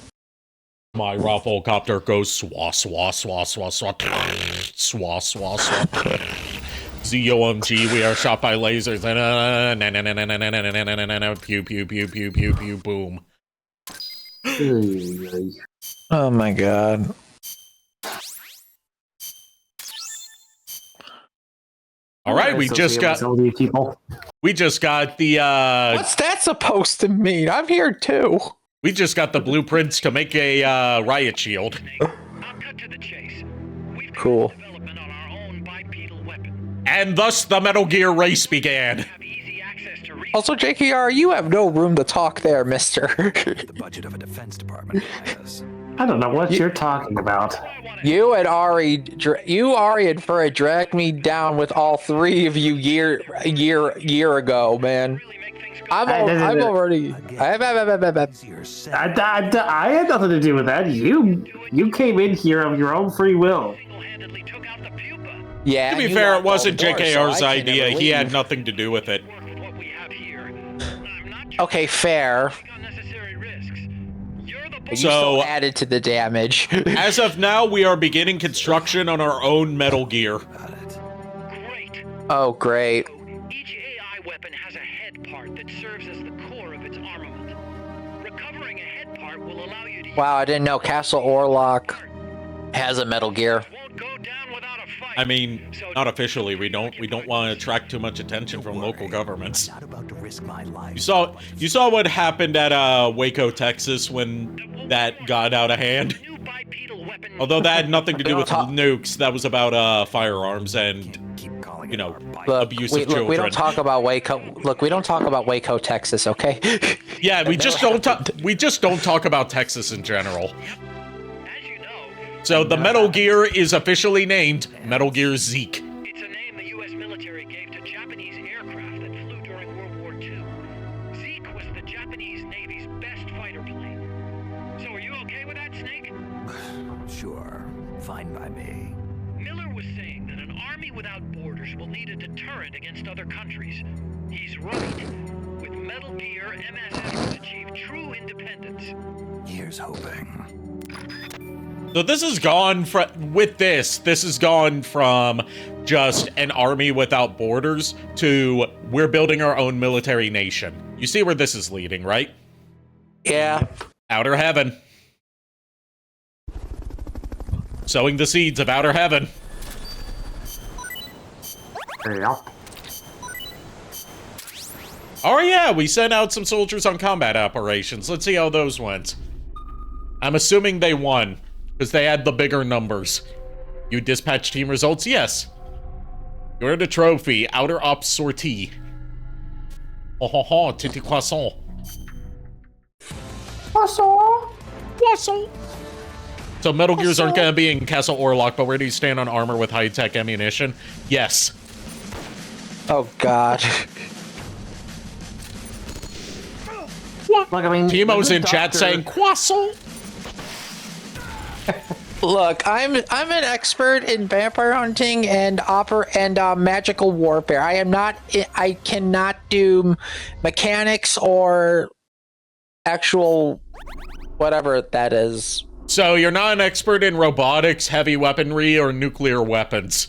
My Rafflecopter goes swa, swa, swa, swa, swa, swa, swa, swa. ZOMG, we are shot by lasers. Pew, pew, pew, pew, pew, pew, boom. Oh my god. All right, we just got the What's that supposed to mean? I'm here too. We just got the blueprints to make a riot shield. Cool. And thus the Metal Gear race began. Also, JKR, you have no room to talk there, mister. The budget of a defense department has. I don't know what you're talking about. You and Ari and Furry dragged me down with all three of you year ago, man. I had nothing to do with that. You came in here of your own free will. Yeah. To be fair, it wasn't JKR's idea. He had nothing to do with it. Okay, fair. You still added to the damage. As of now, we are beginning construction on our own Metal Gear. Oh, great. Each AI weapon has a head part that serves as the core of its armament. Recovering a head part will allow you to. Wow, I didn't know Castle Orlok has a Metal Gear. I mean, not officially. We don't want to attract too much attention from local governments. You saw what happened at Waco, Texas, when that got out of hand. Although that had nothing to do with nukes, that was about firearms and abuse of children. Look, we don't talk about Waco. Look, we don't talk about Waco, Texas, okay? Yeah, we just don't talk about Texas in general. So the Metal Gear is officially named Metal Gear Zeke. It's a name the U.S. military gave to Japanese aircraft that flew during World War II. Zeke was the Japanese Navy's best fighter plane. So are you okay with that, Snake? Sure. Fine by me. Miller was saying that an army without borders will need a deterrent against other countries. He's right. With Metal Gear, MSS will achieve true independence. Here's hoping. So this has gone from just an army without borders to we're building our own military nation. You see where this is leading, right? Yeah. Outer heaven. Sowing the seeds of outer heaven. Yeah. Oh yeah, we sent out some soldiers on combat operations. Let's see how those went. I'm assuming they won. Because they had the bigger numbers. You dispatch team results? Yes. You earned a trophy. Outer Ops Sortie. Oh ho ho, titi croissant. Croissant. Croissant. So Metal Gears aren't going to be in Castle Orlok, but where do you stand on armor with high-tech ammunition? Yes. Oh god. Look, I mean, Timo's in chat saying croissant. Look, I'm an expert in vampire hunting and magical warfare. I cannot do mechanics or actual whatever that is. So you're not an expert in robotics, heavy weaponry, or nuclear weapons?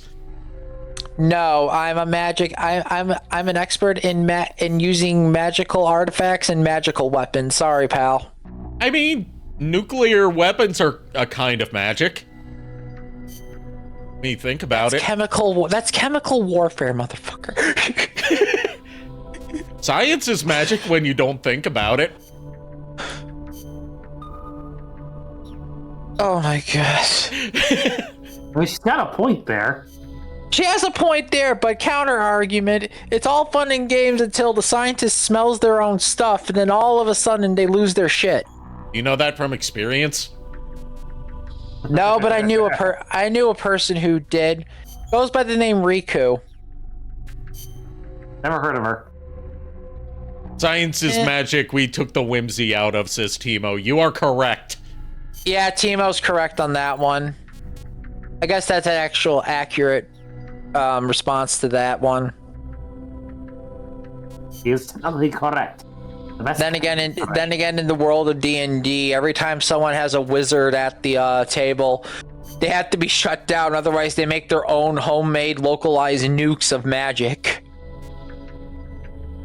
No, I'm an expert in using magical artifacts and magical weapons. Sorry, pal. I mean, nuclear weapons are a kind of magic. When you think about it. That's chemical warfare, motherfucker. Science is magic when you don't think about it. Oh my gosh. I mean, she's got a point there. She has a point there, but counter argument, it's all fun and games until the scientist smells their own stuff, and then all of a sudden they lose their shit. You know that from experience? No, but I knew a person who did, Goes by the name Riku. Never heard of her. Science is magic. We took the whimsy out of, says Timo. You are correct. Yeah, Timo's correct on that one. I guess that's an actual accurate response to that one. He is totally correct. Then again, in the world of D&D, every time someone has a wizard at the table, they have to be shut down. Otherwise, they make their own homemade, localized nukes of magic.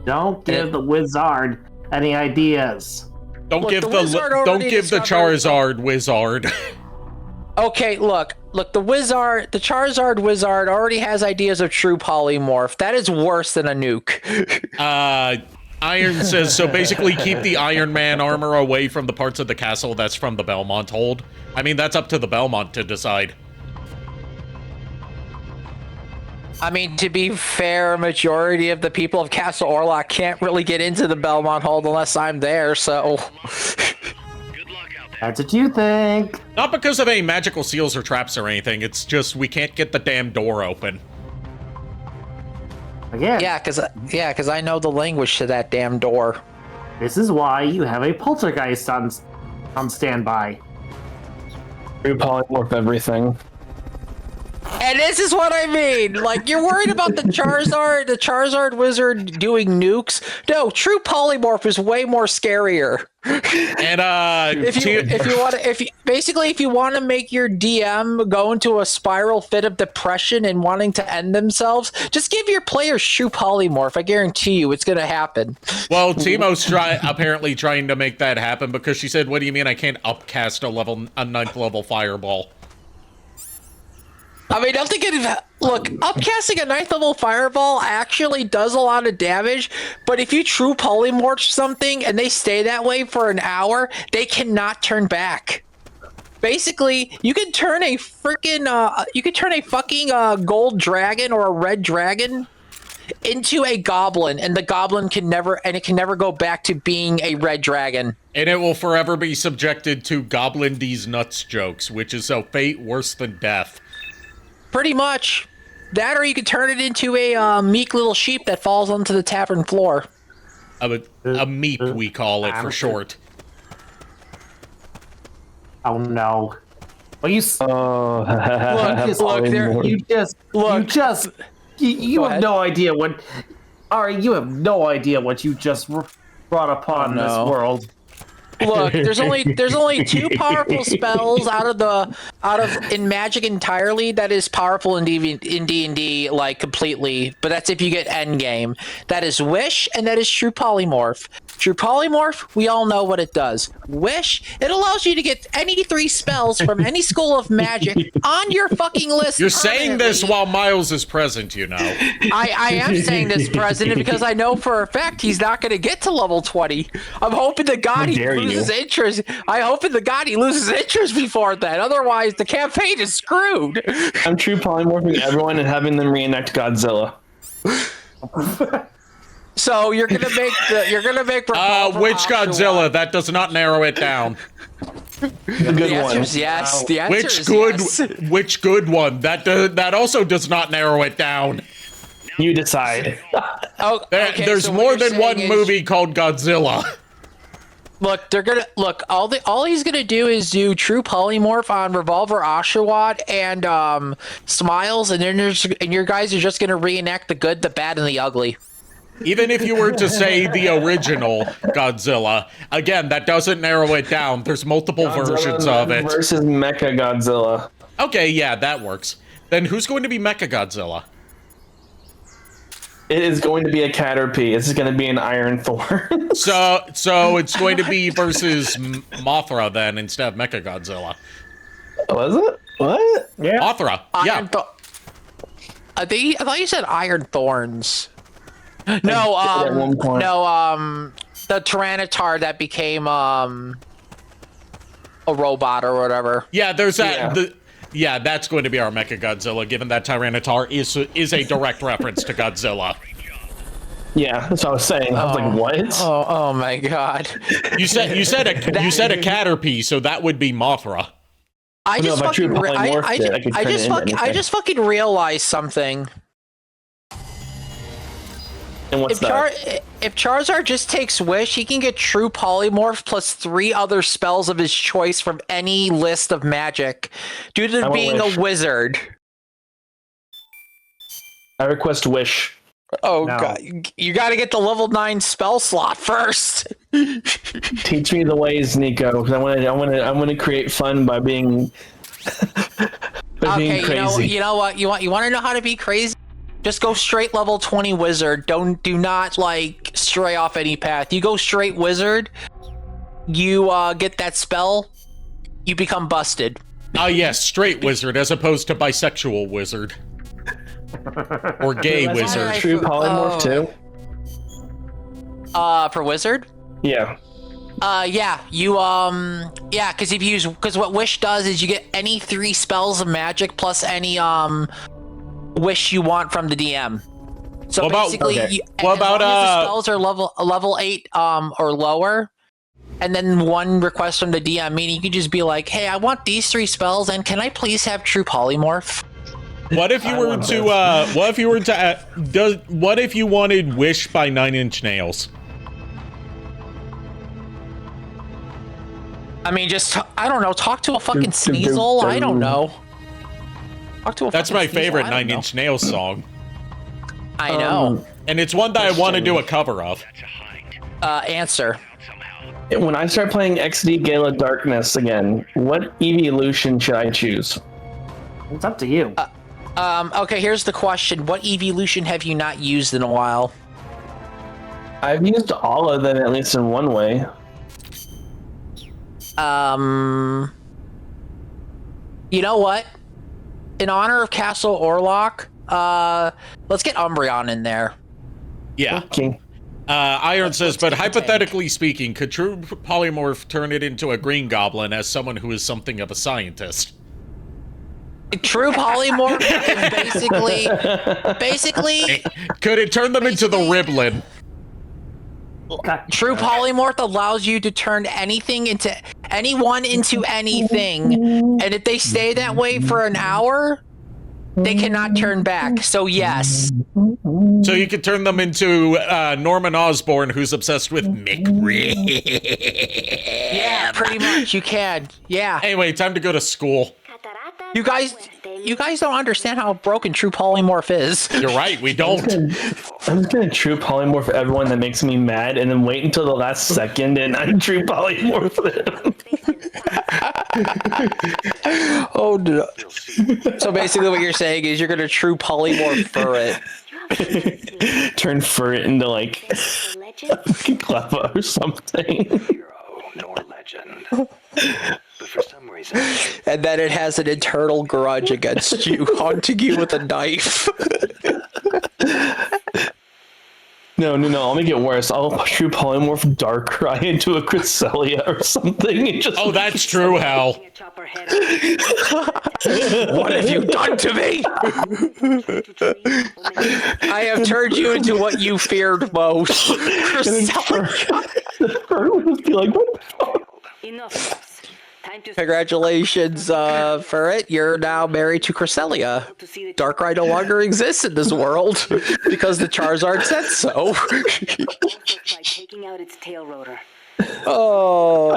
Don't give the wizard any ideas. Don't give the Charizard wizard. Okay, look, the Charizard wizard already has ideas of true polymorph. That is worse than a nuke. Iron says, so basically keep the Iron Man armor away from the parts of the castle that's from the Belmont hold. I mean, that's up to the Belmont to decide. I mean, to be fair, a majority of the people of Castle Orlok can't really get into the Belmont hold unless I'm there, so... That's what you think. Not because of any magical seals or traps or anything, it's just we can't get the damn door open. Again. Yeah, because I know the language to that damn door. This is why you have a poltergeist on standby. We polymorph everything. And this is what I mean. Like, you're worried about the Charizard wizard doing nukes. No, true polymorph is way more scarier. And if you want to make your DM go into a spiral fit of depression and wanting to end themselves, just give your players true polymorph. I guarantee you, it's gonna happen. Well, Timo's apparently trying to make that happen because she said, "What do you mean I can't upcast a 9th level fireball?" I mean, I'm thinking, look, upcasting a 9th level fireball actually does a lot of damage, but if you true polymorph something and they stay that way for an hour, they cannot turn back. Basically, you can turn a fucking gold dragon or a red dragon into a goblin, and the goblin can never go back to being a red dragon. And it will forever be subjected to Goblin D's nuts jokes, which is a fate worse than death. Pretty much. That, or you could turn it into a meek little sheep that falls onto the tavern floor. A meep, we call it for short. Oh no! Well, you have no idea what. Ari, you have no idea what you just brought upon this world. Look, there's only 2 powerful spells out of in Magic entirely that is powerful in D&D like completely, but that's if you get endgame. That is Wish and that is True Polymorph. True Polymorph, we all know what it does. Wish, it allows you to get any 3 spells from any school of magic on your fucking list. You're saying this while Miles is present, you know. I am saying this, President, because I know for a fact he's not going to get to level 20. I'm hoping to God he loses interest. He loses interest before that. Otherwise, the campaign is screwed. I'm true polymorphing everyone and having them reenact Godzilla. So you're gonna make which Godzilla? That does not narrow it down. The answer is yes. The answer is yes. Which good one? That also does not narrow it down. You decide. There's more than one movie called Godzilla. Look, all he's gonna do is do true polymorph on Revolver Oshawott and Smiles, and then your guys are just gonna reenact the good, the bad, and the ugly. Even if you were to say the original Godzilla, again, that doesn't narrow it down. There's multiple versions of it. Versus Mecha Godzilla. Okay, yeah, that works. Then who's going to be Mecha Godzilla? It is going to be a Caterpie. It's going to be an Iron Thorn. So it's going to be versus Mothra then instead of Mecha Godzilla. Was it? What? Yeah. Mothra. Yeah. I thought you said Iron Thorns. No, the Tyranitar that became a robot or whatever. Yeah, there's that. Yeah. That's going to be our Mecha Godzilla, given that Tyranitar is a direct reference to Godzilla. Yeah, that's what I was saying. I was like, what? Oh my god. You said a Caterpie, so that would be Mothra. I Well, just no, if I fucking, drew polymorphed it, I could turn it into I anything. just fucking realized something. And what's that? If Charizard just takes Wish, he can get True Polymorph plus 3 other spells of his choice from any list of magic, due to being a wizard. I request Wish. Oh now. god, you got to get the level 9 spell slot first. Teach me the ways, Nico, because I want to create fun by being being crazy. You know what? You want to know how to be crazy? Just go straight level 20 wizard. Do not like stray off any path. You go straight wizard, you get that spell, you become busted. Yes, straight wizard as opposed to bisexual wizard. Or gay wizard. True polymorph too? For wizard? Yeah. Because what Wish does is you get any 3 spells of magic plus any wish you want from the DM. So basically, what about the spells are level 8 or lower, and then one request from the DM, meaning you can just be like, "Hey, I want these 3 spells, and can I please have True Polymorph?" What if you were to what if you wanted Wish by 9 Inch Nails? I mean, I don't know, talk to a fucking Sneasel. I don't know. That's my favorite 9 Inch Nails song. I know. And it's one that I want to do a cover of. Answer. When I start playing XD Gala Darkness again, what evolution should I choose? It's up to you. Okay, here's the question. What evolution have you not used in a while? I've used all of them, at least in one way. You know what? In honor of Castle Orlok, let's get Umbreon in there. Yeah. Okay. Iron says, but hypothetically speaking, could True Polymorph turn it into a Green Goblin as someone who is something of a scientist? True Polymorph is basically... Could it turn them into the Riblin? True Polymorph allows you to turn anyone into anything, and if they stay that way for an hour, they cannot turn back. So yes. So you could turn them into Norman Osborn, who's obsessed with McRib. Yeah, pretty much. You can. Yeah. Anyway, time to go to school. You guys don't understand how broken True Polymorph is. You're right, we don't. I'm just gonna True Polymorph everyone that makes me mad, and then wait until the last second and True Polymorph them. Oh no. So basically what you're saying is you're gonna True Polymorph Furret. Turn Furret into like Cleffa or something. Hero nor legend. But for some reason, and then it has an internal grudge against you, haunting you with a knife. No, I'll make it worse. I'll True Polymorph Darkrai into a Cresselia or something. And just that's true, Hal. What have you done to me? I have turned you into what you feared most. Cresselia. Enough. Congratulations, Furret. You're now married to Cresselia. Darkrai no longer exists in this world because the Charizard said so. By taking out its tail rotor. Oh,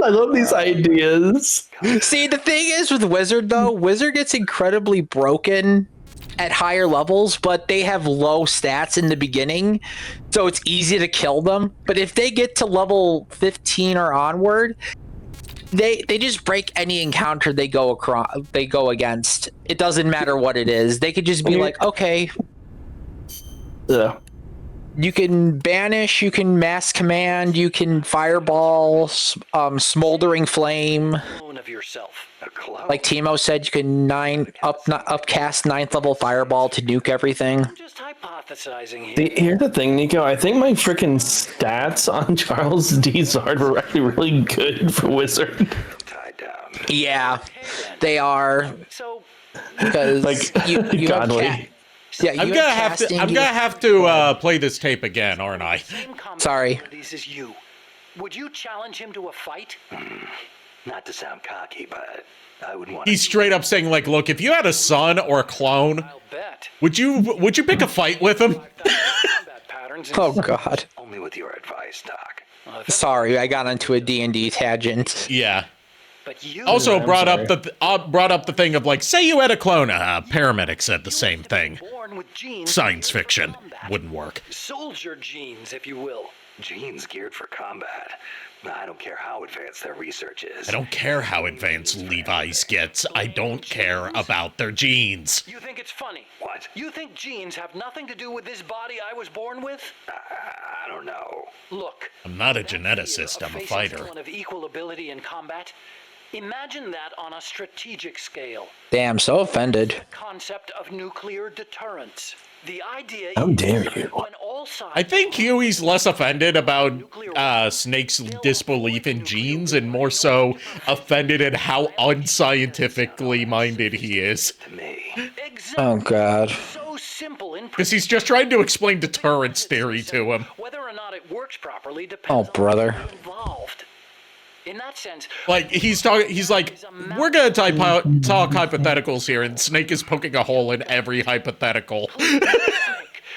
I love these ideas. See, the thing is with Wizard, though, Wizard gets incredibly broken at higher levels, but they have low stats in the beginning, so it's easy to kill them. But if they get to level 15 or onward, they just break any encounter they go against. It doesn't matter what it is. They could just be like, okay. Yeah. You can banish, you can mass command, you can fireball, smoldering flame. Of yourself. Like Timo said, you can upcast 9th level fireball to nuke everything. I'm just hypothesizing here. See, here's the thing, Nico. I think my freaking stats on Charles D. Zard were actually really good for Wizard. tied down. Yeah, they are. So, because like, you godly. Yeah, I'm gonna have to play this tape again, aren't I? Sorry. This is you. Would you challenge him to a fight? Not to sound cocky, but I would want. He's straight up saying, like, look, if you had a son or a clone, would you pick a fight with him? Oh God. Only with your advice, Doc. Sorry, I got onto a D&D tangent. Yeah. Also brought up the thing of, like, say you had a clone. Paramedic said the same thing. Science fiction wouldn't work. Soldier genes, if you will. Genes geared for combat. I don't care how advanced their research is. I don't care how advanced Levi's gets. I don't care about their genes. You think it's funny? What? You think genes have nothing to do with this body I was born with? I don't know. Look. I'm not a geneticist, I'm a fighter. One of equal ability in combat. Imagine that on a strategic scale. Damn, so offended. Concept of nuclear deterrence. The idea How dare you? when all sides I think Huey's less offended about Snake's disbelief in genes and more so offended at how unscientifically minded he is. Oh God. So simple in Because he's just trying to explain deterrence theory to him. whether or not it works properly depends Oh, brother. on who's involved. In that sense, Like, he's like, we're gonna talk hypotheticals here, and Snake is poking a hole in every hypothetical.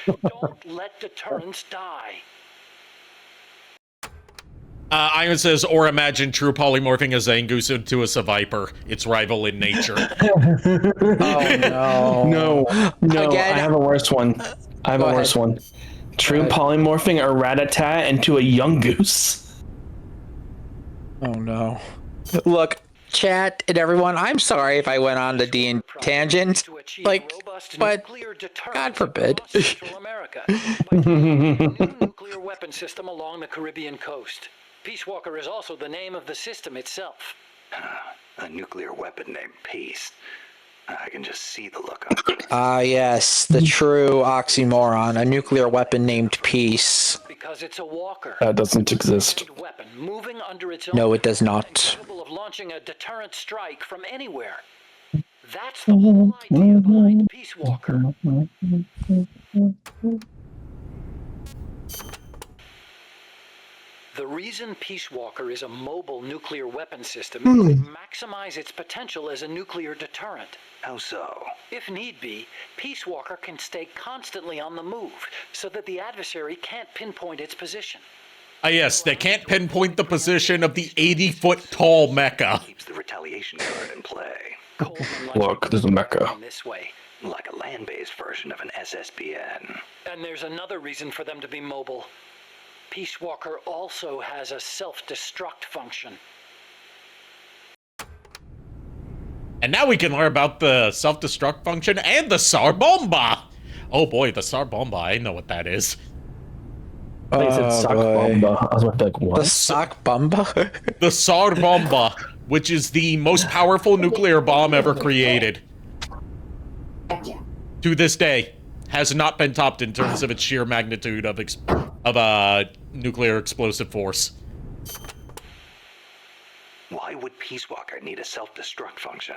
don't let deterrence die. Iron says, or imagine true polymorphing a Zangoose into a Viper, its rival in nature. Oh no. No, Again, I have a worse one. True polymorphing a Rattata into a young goose. Oh no. Look, chat and everyone, I'm sorry if I went on the D&D tangent. Like, but God forbid. America by developing a new nuclear weapon system along the Caribbean coast. Peace Walker is also the name of the system itself. A nuclear weapon named Peace. I can just see the look on it. Yes, the true oxymoron, a nuclear weapon named Peace. Because it's a walker. That doesn't exist. Weapon moving under its own No, it does not. capable of launching a deterrent strike from anywhere. That's the whole idea behind Peace Walker. The reason Peace Walker is a mobile nuclear weapon system is to maximize its potential as a nuclear deterrent. How so? If need be, Peace Walker can stay constantly on the move so that the adversary can't pinpoint its position. Yes, they can't pinpoint the position of the 80-foot-tall mecha. Keeps the retaliation card in play. Look, there's a mecha. This way. Like a land-based version of an SSBN. And there's another reason for them to be mobile. Peace Walker also has a self-destruct function. And now we can learn about the self-destruct function and the SAR Bomba! Oh boy, the SAR Bomba, I know what that is. They said sock bomba. I was like, what? The sock bomba? The SAR Bomba, which is the most powerful nuclear bomb ever created. To this day, has not been topped in terms of its sheer magnitude of nuclear explosive force. Why would Peace Walker need a self-destruct function?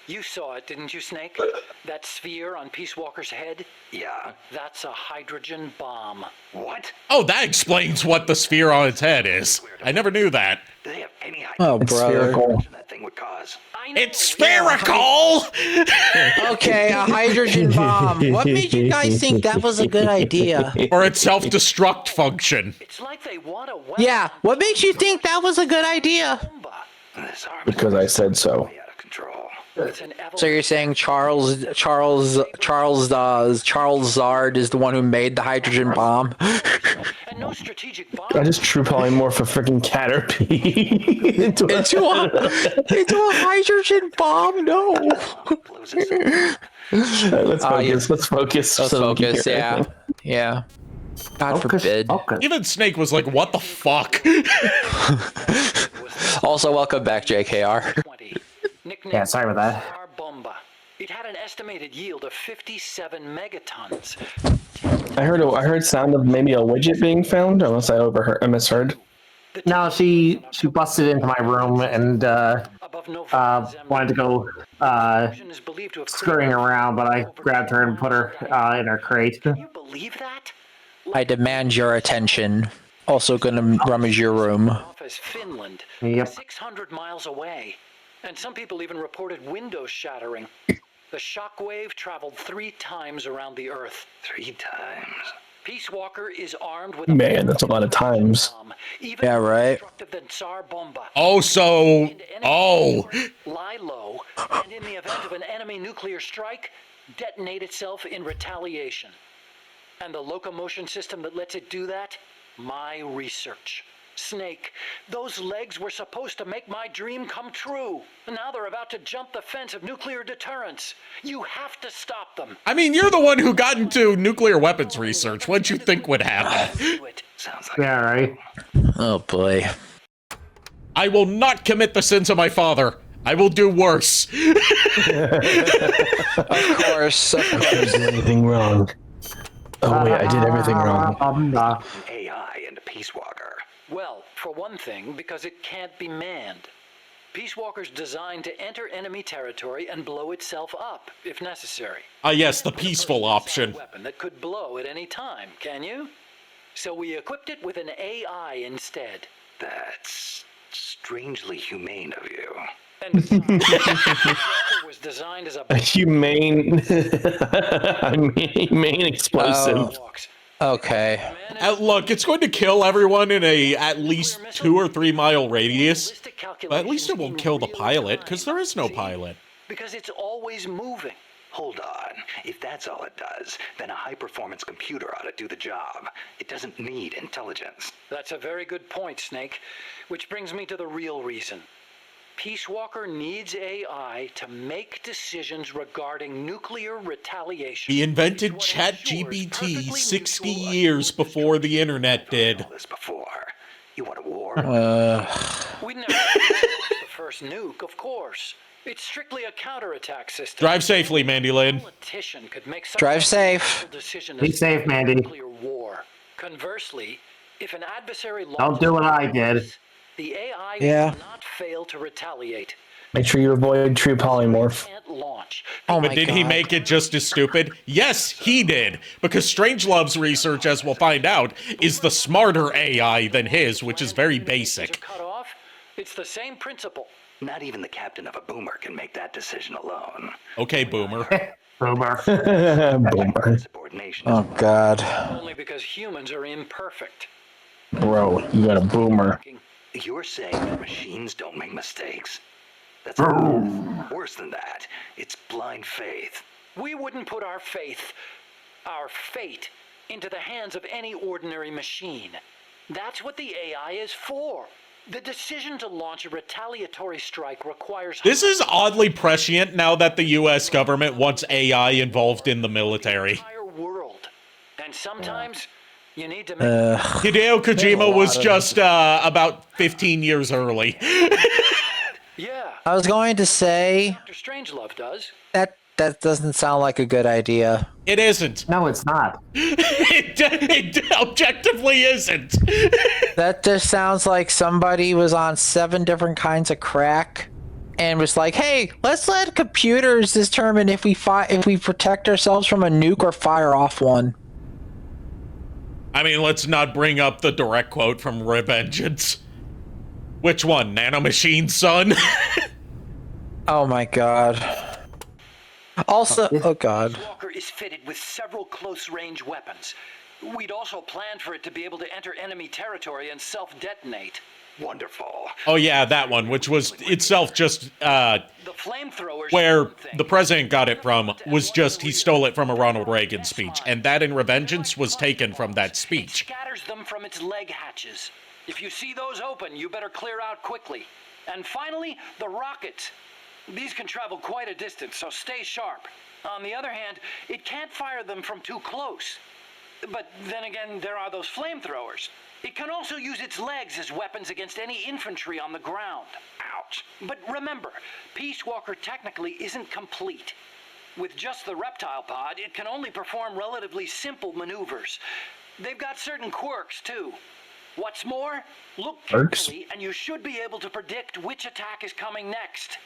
You saw it, didn't you, Snake? That sphere on Peace Walker's head? Yeah. That's a hydrogen bomb. What? Oh, that explains what the sphere on its head is. I never knew that. Do they have any idea Oh, what brother. that thing would cause? It's spherical! Okay, a hydrogen bomb. What made you guys think that was a good idea? Or its self-destruct function. It's like they want a weapon. Yeah, what makes you think that was a good idea? Because I said so. So you're saying Charles Zard is the one who made the hydrogen bomb? And no strategic bomb. I just true polymorph a freaking Caterpie into a hydrogen bomb. No. Let's focus. Let's focus. Let's focus. Yeah. Yeah. God forbid. Even Snake was like, what the fuck? Also, welcome back, JKR. Yeah, sorry about that. Bomba. It had an estimated yield of 57 megatons. I heard sound of maybe a widget being found, unless I misheard. No, she busted into my room and wanted to go scurrying around, but I grabbed her and put her in her crate. Can you believe that? I demand your attention. Also gonna rummage your room. Off as Finland, 600 miles away. And some people even reported windows shattering. The shockwave traveled 3 times around the Earth. 3 times? Peace Walker is armed with Man, that's a lot of times. Yeah, right. Lie low, and in the event of an enemy nuclear strike, detonate itself in retaliation. And the locomotion system that lets it do that? My research. Snake, those legs were supposed to make my dream come true. Now they're about to jump the fence of nuclear deterrence. You have to stop them. I mean, you're the one who got into nuclear weapons research. What'd you think would happen? Sounds like Yeah, right. Oh boy. I will not commit the sins of my father. I will do worse. Of course. I didn't do anything wrong. Oh wait, I did everything wrong. AI into Peace Walker. Well, for one thing, because it can't be manned. Peace Walker's designed to enter enemy territory and blow itself up, if necessary. Ah, yes, the peaceful option. Weapon that could blow at any time, can you? So we equipped it with an AI instead. That's strangely humane of you. And besides, was designed as A humane, humane explosive. Okay. Look, it's going to kill everyone in a at least 2 or 3 mile radius. But at least it won't kill the pilot, because there is no pilot. Because it's always moving. Hold on. If that's all it does, then a high-performance computer ought to do the job. It doesn't need intelligence. That's a very good point, Snake. Which brings me to the real reason. Peace Walker needs AI to make decisions regarding nuclear retaliation. He invented ChatGPT 60 years before the internet did. This before. You want a war? We never the first nuke, of course. It's strictly a counterattack system. Drive safely, Mandy Lynn. Could make Drive safe. Be safe, Mandy. Nuclear war. Conversely, if an adversary Don't do what I did. The AI Yeah. will not fail to retaliate. Make sure you avoid true polymorph. Can't launch. Oh But my did god. he make it just as stupid? Yes, he did. Because Strangelove's research, as we'll find out, is the smarter AI than his, which is very basic. Cut off. It's the same principle. Not even the captain of a boomer can make that decision alone. Okay, Boomer. Boomer. Boomer. Subordination. Oh god. Only because humans are imperfect. Bro, you got a boomer. You're saying that machines don't make mistakes? That's worse than that. It's blind faith. We wouldn't put our faith, our fate, into the hands of any ordinary machine. That's what the AI is for. The decision to launch a retaliatory strike requires... This is oddly prescient now that the US government wants AI involved in the military. entire world. And sometimes you need to make... Hideo Kojima was just about 15 years early. Yeah, I was going to say Dr. Strangelove does. that doesn't sound like a good idea. It isn't. No, it's not. It objectively isn't. That just sounds like somebody was on 7 different kinds of crack and was like, "Hey, let's let computers determine if we protect ourselves from a nuke or fire off one." I mean, let's not bring up the direct quote from Revengeance. Which one? Nanomachine, son? Oh my god. Also, oh god. Walker is fitted with several close-range weapons. We'd also planned for it to be able to enter enemy territory and self-detonate. Wonderful. Oh yeah, that one, which was itself just, The flamethrowers... where the president got it from was just he stole it from a Ronald Reagan speech, and that in Revengeance was taken from that speech. Scatters them from its leg hatches. If you see those open, you better clear out quickly. And finally, the rockets. These can travel quite a distance, so stay sharp. On the other hand, it can't fire them from too close. But then again, there are those flamethrowers. It can also use its legs as weapons against any infantry on the ground. Ouch. But remember, Peace Walker technically isn't complete. With just the reptile pod, it can only perform relatively simple maneuvers. They've got certain quirks, too. What's more, look carefully, and you should be able to predict which attack is coming next.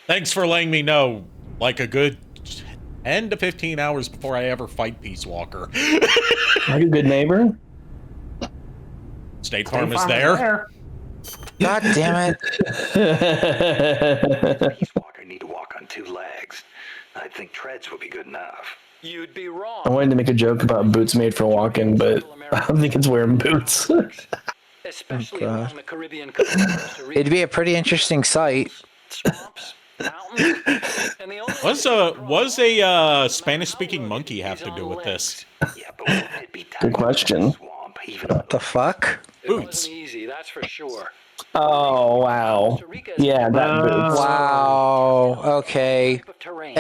Thanks for letting me know, like a good 10 to 15 hours before I ever fight Peace Walker. Are you a good neighbor? State Farm is there. God damn it. Peace Walker need to walk on 2 legs. I think treads would be good enough. You'd be wrong. I wanted to make a joke about boots made for walking, but I don't think it's wearing boots. Especially along the Caribbean coast of Costa Rica. It'd be a pretty interesting sight. Swamps, mountains, and the only Was a Spanish-speaking monkey have to do with this? Yeah, but it'd be Good question. swamp, even What the fuck? It Boots. wasn't easy, that's for sure. Oh, wow. Yeah, that boots. Wow. Okay. Terrain.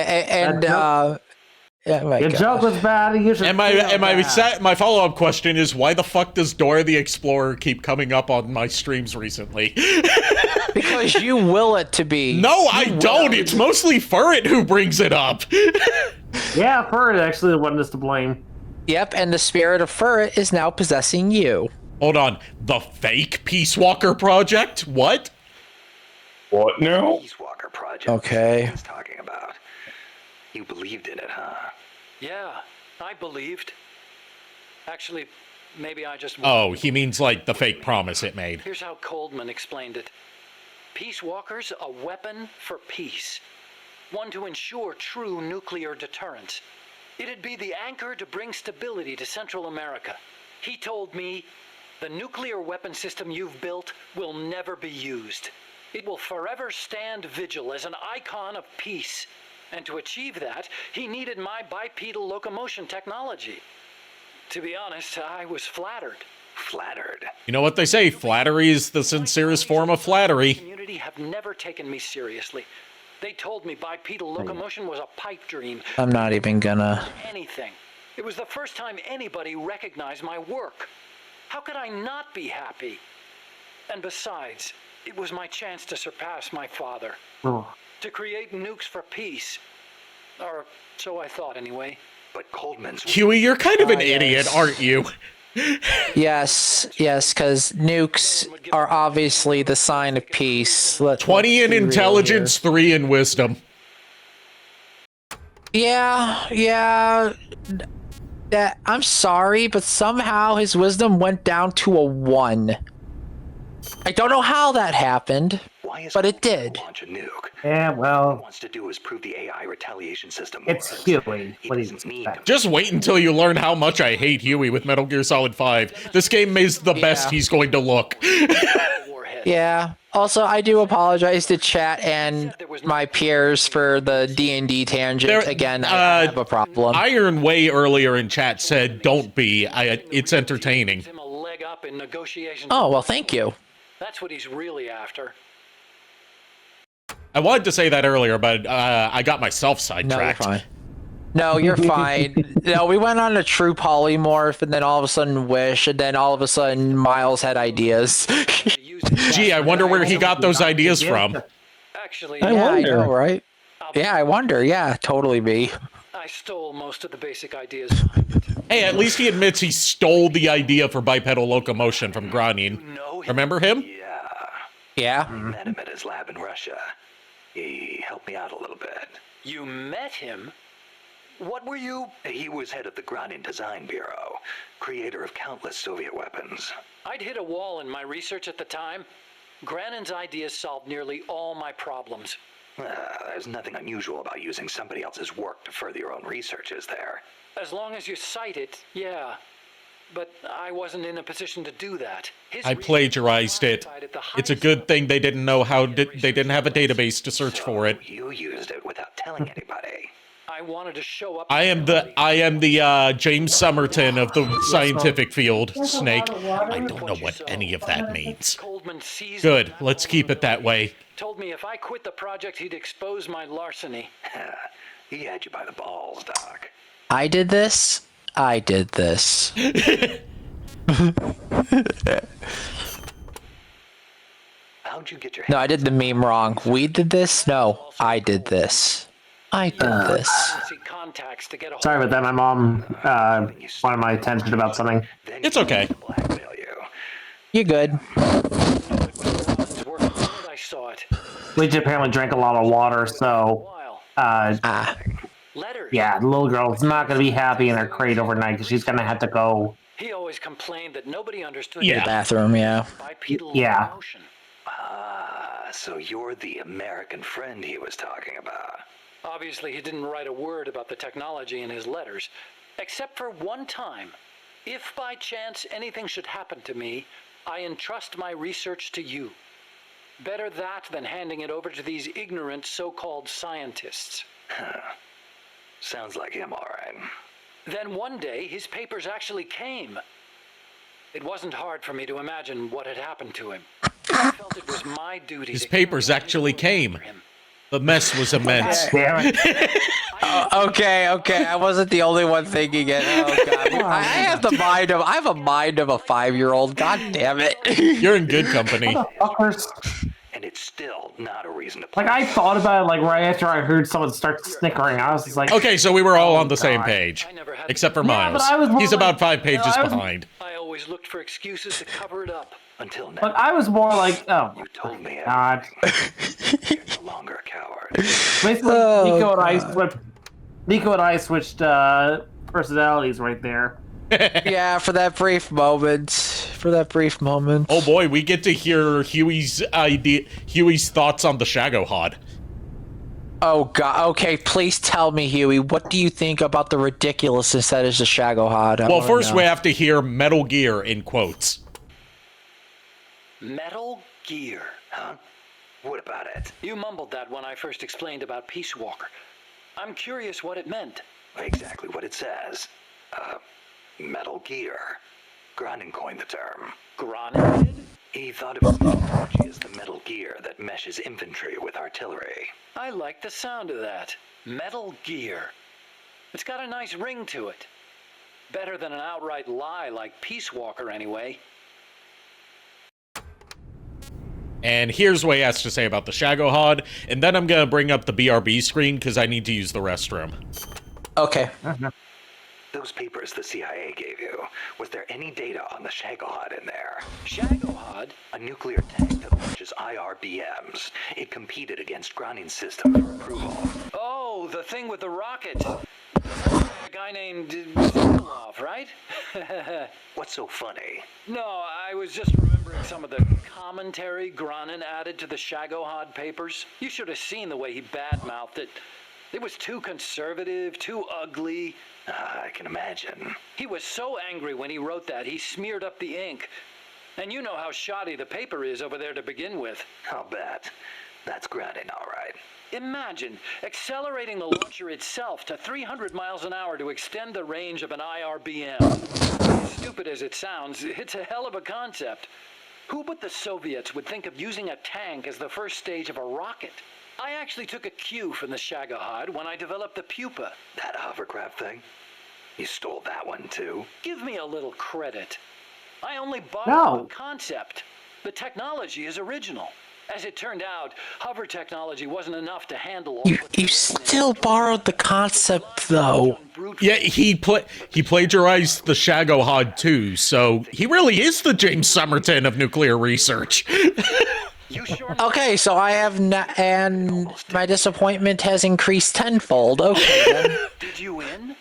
Yeah, my Your God. joke was bad. You should My follow-up question is, why the fuck does Dora the Explorer keep coming up on my streams recently? Because you will it to be. No, I don't. It's mostly Furret who brings it up. Yeah, Furret actually the one is to blame. Yep, and the spirit of Furret is now possessing you. Hold on. The fake Peace Walker project? What? What now? Peace Walker project. Okay. He's talking about. You believed in it, huh? Yeah, I believed. Actually, maybe I just... Oh, he means like the fake promise it made. Here's how Coldman explained it. Peace Walker's a weapon for peace. One to ensure true nuclear deterrence. It'd be the anchor to bring stability to Central America. He told me, the nuclear weapon system you've built will never be used. It will forever stand vigil as an icon of peace. And to achieve that, he needed my bipedal locomotion technology. To be honest, I was flattered. Flattered. You know what they say, flattery is the sincerest form of The flattery. community have never taken me seriously. They told me bipedal locomotion was a pipe dream. I'm not even gonna. Anything. It was the first time anybody recognized my work. How could I not be happy? And besides, it was my chance to surpass my father. Oh. To create nukes for peace. Or so I thought anyway. But Coldman's... Huey, you're kind of an idiot, aren't you? Yes, because nukes are obviously the sign of peace. 20 in intelligence, 3 in wisdom. Yeah. That I'm sorry, but somehow his wisdom went down to a 1. I don't know how that happened, but it did. Launch a nuke. Yeah, All he well, wants to do is prove the AI retaliation system it's works. Huey. He What do you doesn't need expect? Just wait until you learn how much I hate Huey with Metal Gear Solid 5. This game is the best he's going to look. Yeah. Also, I do apologize to chat and my peers for the D&D tangent. Again, I have a problem. Iron way earlier in chat said, "Don't be. It's entertaining." Him a leg up in negotiations. Oh, well, thank you. That's what he's really after. I wanted to say that earlier, but I got myself sidetracked. No, you're fine. No, you're fine. No, we went on a true polymorph, and then all of a sudden Wish, and then all of a sudden Miles had ideas. Gee, I wonder where he got those ideas from. Actually, I know, right? Yeah, I wonder. Yeah, totally me. I stole most of the basic ideas. Hey, at least he admits he stole the idea for bipedal locomotion from Granin. Remember him? Yeah. I met him at his lab in Russia. He helped me out a little bit. You met him? What were you? He was head of the Granin Design Bureau, creator of countless Soviet weapons. I'd hit a wall in my research at the time. Granin's ideas solved nearly all my problems. There's nothing unusual about using somebody else's work to further your own research, is there? As long as you cite it, yeah. But I wasn't in a position to do that. I plagiarized it. It's a good thing they didn't know how. They didn't have a database to search for it. You used it without telling anybody. I wanted to show up. I am the James Somerton of the scientific field, Snake. I don't know what any of that means. Good, let's keep it that way. Told me if I quit the project, he'd expose my larceny. He had you by the balls, Doc. I did this. How'd you get your No, I did the meme wrong. We did this? No, I did this. I did this. Sorry about that. My mom wanted my attention about something. It's okay. You're good. I saw it. We apparently drank a lot of water, so yeah, the little girl's not gonna be happy in her crate overnight because she's gonna have to go He always complained that nobody understood The bathroom, yeah. bipedal Yeah. motion. Ah, so you're the American friend he was talking about. Obviously, he didn't write a word about the technology in his letters, except for one time. If by chance anything should happen to me, I entrust my research to you. Better that than handing it over to these ignorant so-called scientists. Sounds like him, all right. Then one day, his papers actually came. It wasn't hard for me to imagine what had happened to him. I felt it was my duty His to papers actually came. The mess was immense. Damn it. Okay. I wasn't the only one thinking it. Oh god. I have a mind of a 5-year-old. God damn it. You're in good company. Fuckers. And it's still not a reason to Like, I thought about it, like, right after I heard someone start snickering. I was just like... Okay, so we were all on the same page. Except for Miles. but I was more He's like- about 5 pages I was- behind. I always looked for excuses to cover it up. Until now. But I was more like, oh, You told me God. you're no longer a coward. Basically, Niko and I switched personalities right there. Yeah, for that brief moment. Oh boy, we get to hear Huey's thoughts on the Shagohod. Oh god. Okay, please tell me, Huey, what do you think about the ridiculousness that is the Shagohod? Well, first we have to hear Metal Gear in quotes. Metal Gear. Huh? What about it? You mumbled that when I first explained about Peace Walker. I'm curious what it meant. Exactly what it says. Metal Gear. Gronin coined the term. Gronin? He thought of technology as the metal gear that meshes infantry with artillery. I like the sound of that. Metal Gear. It's got a nice ring to it. Better than an outright lie like Peace Walker, anyway. And here's what he has to say about the Shagohod, and then I'm gonna bring up the BRB screen because I need to use the restroom. Okay. Those papers the CIA gave you, was there any data on the Shagohod in there? Shagohod? A nuclear tank that launches IRBMs. It competed against Gronin's system for approval. Oh, the thing with the rocket. A guy named Faceoff, right? What's so funny? No, I was just remembering some of the commentary Gronin added to the Shagohod papers. You should have seen the way he badmouthed it. It was too conservative, too ugly. I can imagine. He was so angry when he wrote that, he smeared up the ink. And you know how shoddy the paper is over there to begin with. I'll bet. That's Gronin, all right. Imagine accelerating the launcher itself to 300 miles an hour to extend the range of an IRBM. As stupid as it sounds, it's a hell of a concept. Who but the Soviets would think of using a tank as the first stage of a rocket? I actually took a cue from the Shagohod when I developed the pupa. That hovercraft thing? You stole that one too? Give me a little credit. I only borrowed the concept. The technology is original. As it turned out, hover technology wasn't enough to handle all You still borrowed the concept, though. Yeah, he plagiarized the Shagohod too, so he really is the James Somerton of nuclear research. Okay, so I have and my disappointment has increased tenfold. Okay, then. Did you win?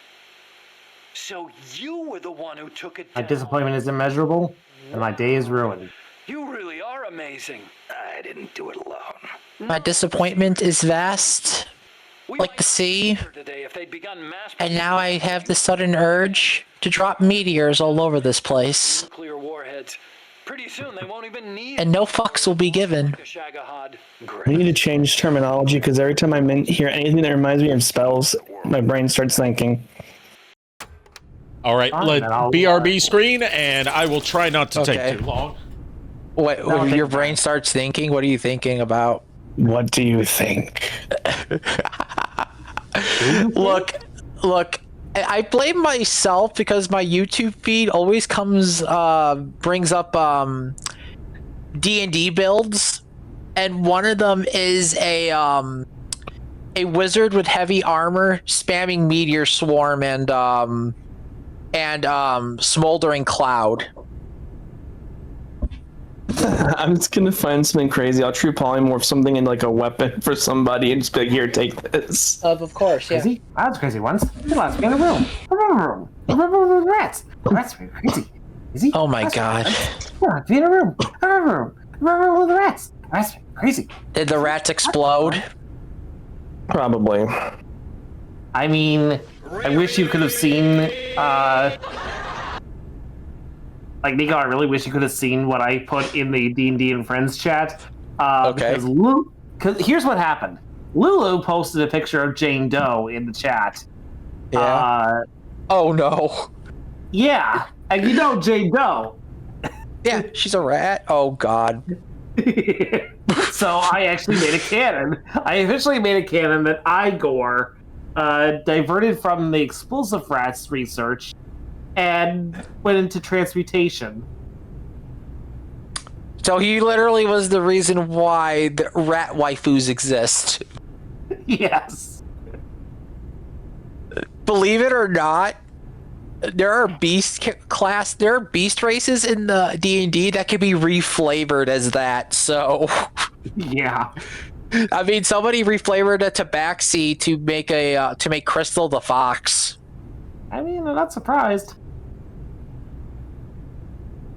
So you were the one who took it My down. disappointment is immeasurable, and my day is ruined. You really are amazing. I didn't do it alone. My disappointment is vast, like the sea, Today, if they'd begun mass and now I have the sudden urge to drop meteors all over this place, nuclear warheads. Pretty soon they won't even need and no fucks will be given. a Shagohod. We need to change terminology because every time I hear anything that reminds me of spells, my brain starts thinking. All right, let BRB screen, and I will try not to take too long. What, when your brain starts thinking, what are you thinking about? What do you think? Look, I blame myself because my YouTube feed always brings up D&D builds, and one of them is a wizard with heavy armor spamming meteor swarm and smoldering cloud. I'm just gonna find something crazy. I'll true polymorph something in like a weapon for somebody and just be like, here, take this. Of course, yeah. Crazy? I was crazy once. They lost me in a room. The rats. The rats were crazy. Crazy? Oh my god. Yeah, be in a room. A room with the rats. The rats were crazy. Did the rats explode? Probably. I mean, I wish you could have seen, like, Niko, I really wish you could have seen what I put in the D&D and Friends chat. Okay. Because here's what happened. Lulu posted a picture of Jane Doe in the chat. Yeah. Oh no. Yeah, and you know Jane Doe. Yeah, she's a rat. Oh god. So I actually made a canon. I officially made a canon that Igor diverted from the explosive rats research and went into transmutation. So he literally was the reason why the rat waifus exist. Yes. Believe it or not, there are beast races in the D&D that can be reflavored as that. So yeah. I mean, somebody reflavored a tabaxi to make Crystal the fox. I mean, I'm not surprised.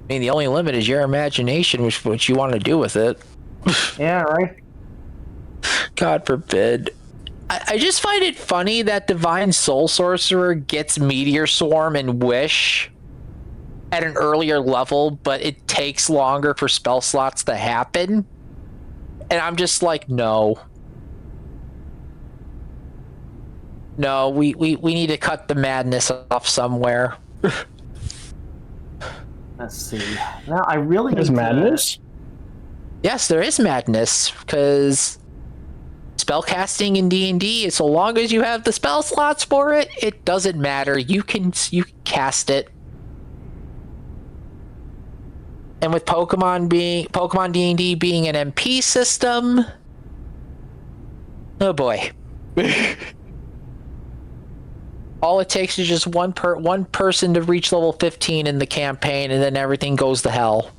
I mean, the only limit is your imagination, what you want to do with it. Yeah, right. God forbid. I just find it funny that Divine Soul Sorcerer gets Meteor Swarm and Wish at an earlier level, but it takes longer for spell slots to happen. And I'm just like, no. No, we need to cut the madness off somewhere. Let's see. Now, I really There's madness? Yes, there is madness, because spellcasting in D&D, so long as you have the spell slots for it, it doesn't matter. You can cast it. And with Pokemon D&D being an MP system, oh boy. All it takes is just one person to reach level 15 in the campaign, and then everything goes to hell.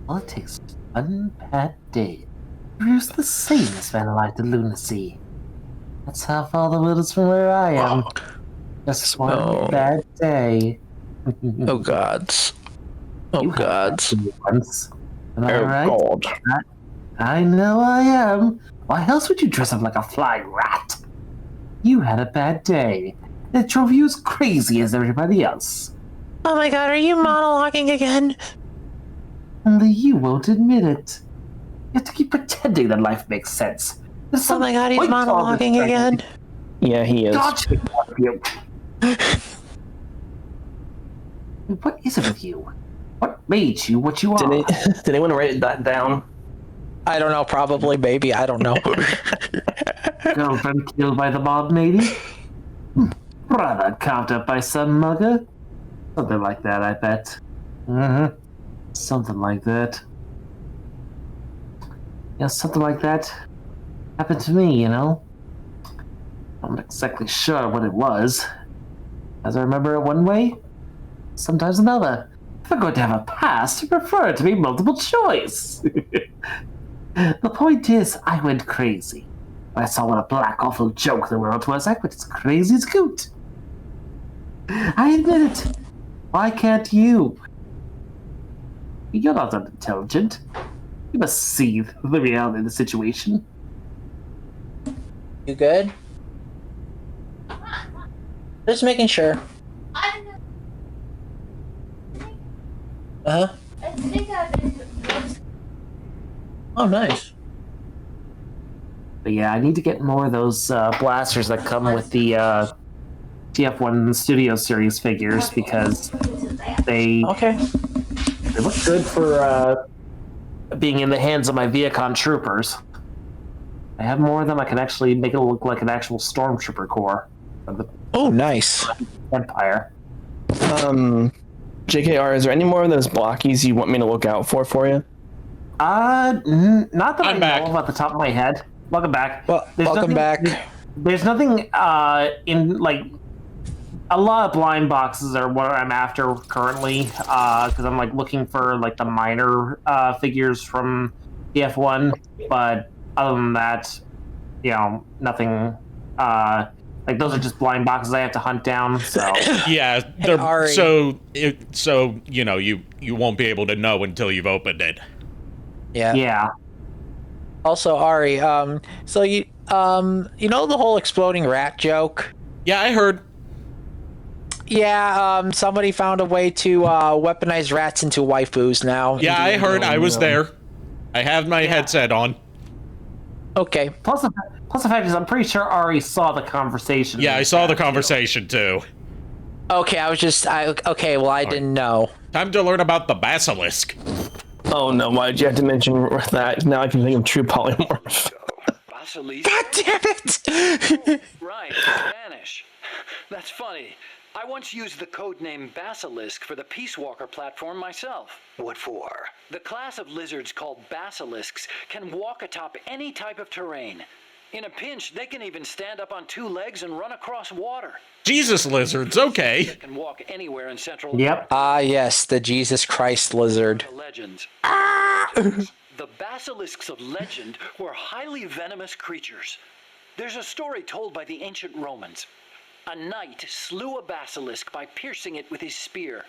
All it takes is one bad day. Produce the sanest vanillite to lunacy. That's how far the world is from where I am. Just one bad day. Oh gods. Oh you gods. Once. Am I Oh right? god. I know I am. Why else would you dress up like a flying rat? You had a bad day. It drove you as crazy as everybody else. Oh my god, are you monologuing again? Only you won't admit it. You have to keep pretending that life makes sense. Oh my god, he's monologuing again. Yeah, he is. God, you. What is it with you? What made you what you are? Did anyone write that down? I don't know, probably, maybe, I don't know. Girlfriend killed by the mob, maybe? Brother carved up by some mugger? Something like that, I bet. Something like that. Yeah, something like that happened to me, you know? I'm not exactly sure what it was. As I remember it one way, sometimes another. If I'm going to have a past, I prefer it to be multiple choice. The point is, I went crazy. When I saw what a black, awful joke the world was, I went as crazy as Coot. I admit it. Why can't you? You're not unintelligent. You must see the reality of the situation. You good? Just making sure. Uh-huh. Oh, nice. But yeah, I need to get more of those blasters that come with the TF1 Studio Series figures because they look good for being in the hands of my Viacon troopers. I have more of them. I can actually make it look like an actual Stormtrooper corps. Oh, nice. Empire. JKR, is there any more of those blockies you want me to look out for you? Not that I know of at the top of my head. Welcome back. Well, welcome back. There's nothing in like a lot of blind boxes are what I'm after currently, because I'm like looking for like the minor figures from the F1. But other than that, nothing. Like those are just blind boxes I have to hunt down. So yeah, Ari. so you won't be able to know until you've opened it. Yeah. Also, Ari, so you know the whole exploding rat joke? Yeah, I heard. Yeah, somebody found a way to weaponize rats into waifus now. Yeah, I heard. I was there. I have my headset on. Okay. Plus the fact is, I'm pretty sure Ari saw the conversation. Yeah, I saw the conversation too. Okay, I didn't know. Time to learn about the basilisk. Oh no, why'd you have to mention that? Now I can think of true polymorph. Basilisk? God damn it! Right, Spanish. That's funny. I once used the codename Basilisk for the Peace Walker platform myself. What for? The class of lizards called basilisks can walk atop any type of terrain. In a pinch, they can even stand up on two legs and run across water. Jesus lizards, okay. They can walk anywhere in Central. Yep. Yes, the Jesus Christ lizard. Legends. The basilisks of legend were highly venomous creatures. There's a story told by the ancient Romans. A knight slew a basilisk by piercing it with his spear.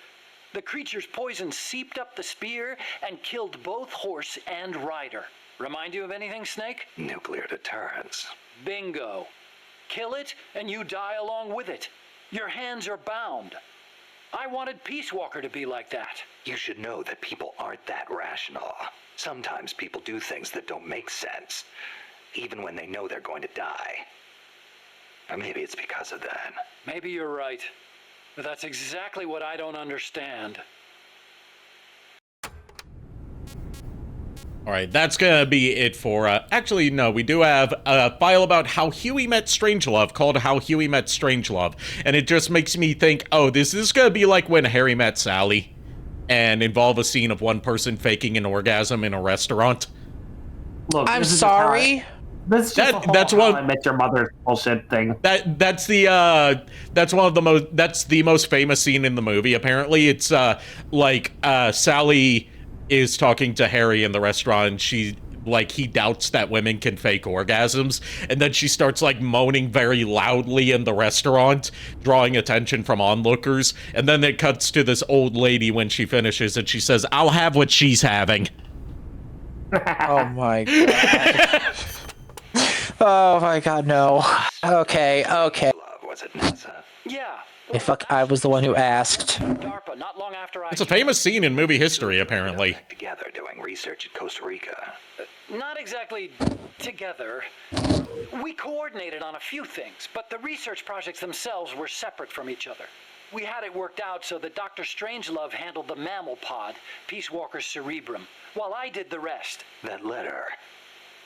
The creature's poison seeped up the spear and killed both horse and rider. Remind you of anything, Snake? Nuclear deterrence. Bingo. Kill it, and you die along with it. Your hands are bound. I wanted Peace Walker to be like that. You should know that people aren't that rational. Sometimes people do things that don't make sense, even when they know they're going to die. Or maybe it's because of that. Maybe you're right. But that's exactly what I don't understand. All right, that's gonna be it for, actually, no, we do have a file about How Huey Met Strangelove called How Huey Met Strangelove, and it just makes me think, oh, this is gonna be like when Harry met Sally, and involve a scene of one person faking an orgasm in a restaurant. Look, I'm sorry. That's just that's How one. I Met Your Mother's bullshit thing. That's the most famous scene in the movie. Apparently, it's Sally is talking to Harry in the restaurant. He doubts that women can fake orgasms, and then she starts moaning very loudly in the restaurant, drawing attention from onlookers. And then it cuts to this old lady when she finishes, and she says, "I'll have what she's having." Oh my god. Oh my god, no. Okay. Was it NASA? Yeah. Hey, fuck, I was the one who asked. DARPA, not long after I... It's a famous scene in movie history, apparently. Together doing research in Costa Rica. Not exactly together. We coordinated on a few things, but the research projects themselves were separate from each other. We had it worked out so that Dr. Strangelove handled the mammal pod, Peace Walker's cerebrum, while I did the rest. That letter,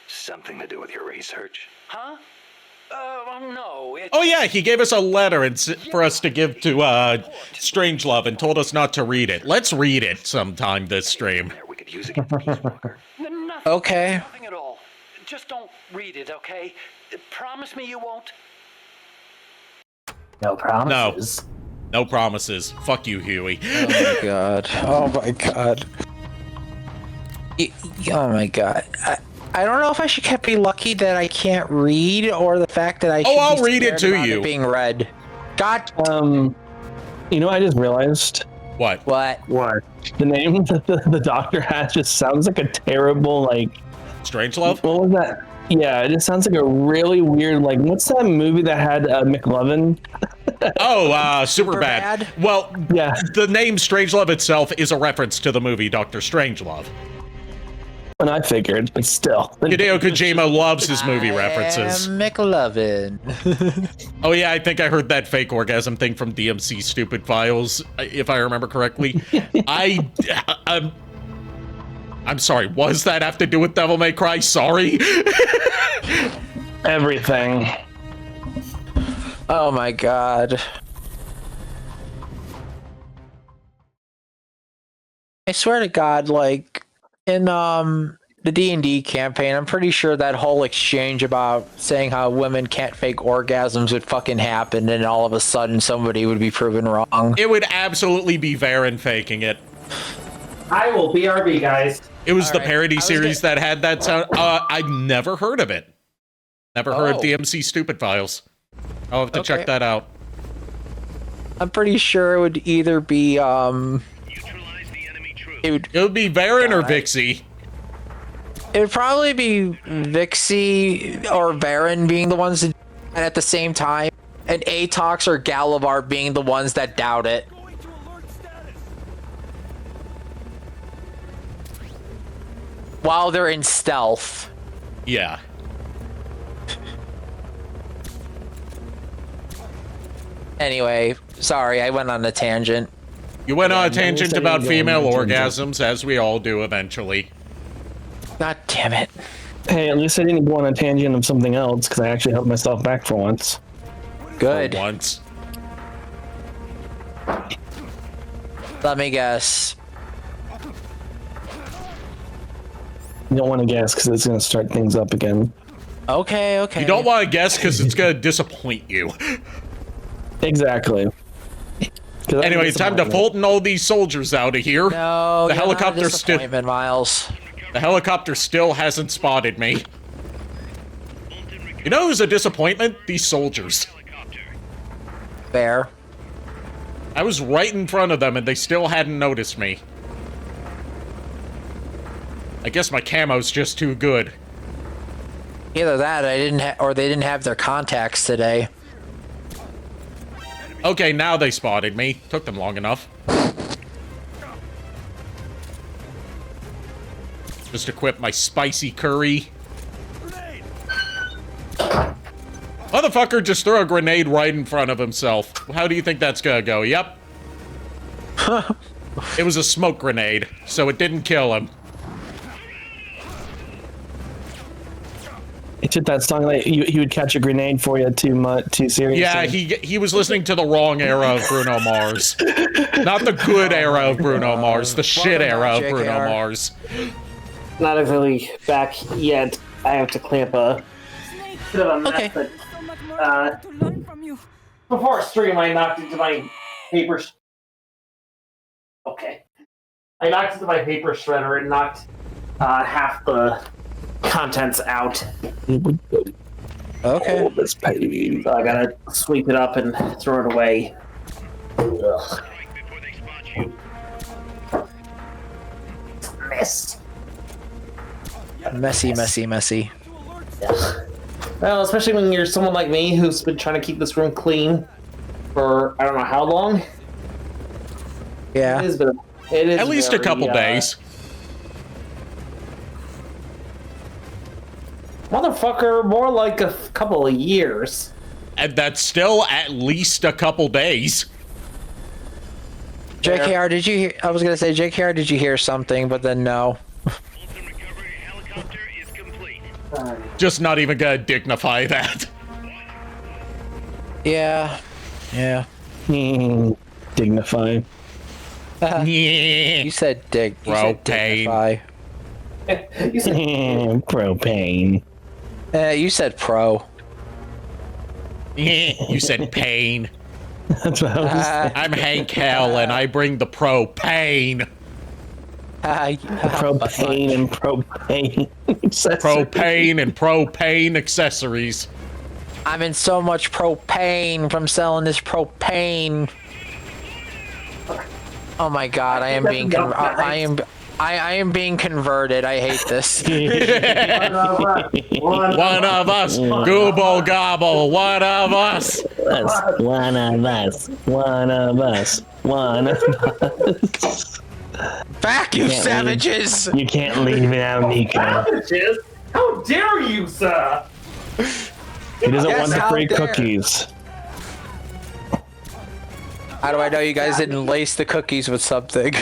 something to do with your research? Huh? No. Oh yeah, he gave us a letter for us to give to Strangelove and told us not to read it. Let's read it sometime this stream. We could use it against Peace Walker. Okay. Nothing at all. Just don't read it, okay? Promise me you won't? No promises. No promises. Fuck you, Huey. Oh my god. Oh my god. Oh my god. I don't know if I should be lucky that I can't read, or the fact that I should I'll be read it scared to about you. it being read. God. You know, I just realized. What? What? The name that the doctor has just sounds like a terrible, Strangelove? What was that? Yeah, it just sounds like a really weird, what's that movie that had McLovin? Oh, Superbad. Well, yeah. The name Strangelove itself is a reference to the movie Dr. Strangelove. And I figured, but still. Hideo Kojima loves his movie references. McLovin. Oh yeah, I think I heard that fake orgasm thing from DMC Stupid Files, if I remember correctly. I'm sorry, what does that have to do with Devil May Cry? Sorry. Everything. Oh my god. I swear to God, in the D&D campaign, I'm pretty sure that whole exchange about saying how women can't fake orgasms would fucking happen, and all of a sudden somebody would be proven wrong. It would absolutely be Varen faking it. I will BRB, guys. It was the parody series that had that sound. I've never heard of it. Never heard of the MC Stupid Files. I'll have to check that out. I'm pretty sure it would either be, it would be Varen or Vixie. It would probably be Vixie or Varen being the ones that, and at the same time, and Atox or Galavar being the ones that doubt it. While they're in stealth. Yeah. Anyway, sorry, I went on a tangent. You went on a tangent about female orgasms, as we all do eventually. God damn it. Hey, at least I didn't go on a tangent of something else, because I actually helped myself back for once. Good. For once. Let me guess. You don't want to guess, because it's going to start things up again. Okay, okay. You don't want to guess, because it's going to disappoint you. Exactly. Anyway, it's time to Fulton all these soldiers out of here. No, the helicopter still. Miles. The helicopter still hasn't spotted me. You know who's a disappointment? These soldiers. Fair. I was right in front of them, and they still hadn't noticed me. I guess my camo's just too good. Either that, or they didn't have their contacts today. Okay, now they spotted me. Took them long enough. Just equip my spicy curry. Motherfucker just threw a grenade right in front of himself. How do you think that's gonna go? Yep. It was a smoke grenade, so it didn't kill him. It's just that song like he would catch a grenade for you too seriously. Yeah, he was listening to the wrong era of Bruno Mars. Not the good era of Bruno Mars, the shit era of Bruno Mars. Not exactly back yet. I have to clamp a bit of a mess. But, before stream, I knocked into my paper. Okay, I knocked into my paper shredder and knocked half the contents out. Okay. So I gotta sweep it up and throw it away. Ugh. Mess. Messy. Well, especially when you're someone like me who's been trying to keep this room clean for I don't know how long. Yeah. It is at least a couple days. Motherfucker, more like a couple of years. And that's still at least a couple days. JKR, did you hear? I was gonna say, JKR, did you hear something? But then no. Just not even gonna dignify that. Yeah. Dignify. You said dignify. You said propane. You said pro. You said pain. That's what I was saying. I'm Hank Hell, and I bring the propane. Propane and propane accessories. Propane and propane accessories. I'm in so much propane from selling this propane. Oh my god, I am being I am being converted. I hate this. One of us. Gooble gobble. One of us. One of us. One of us. One of us. Back, you savages! You can't leave it out, Niko. Savages? How dare you, sir? He doesn't want the free cookies. How do I know you guys didn't lace the cookies with something?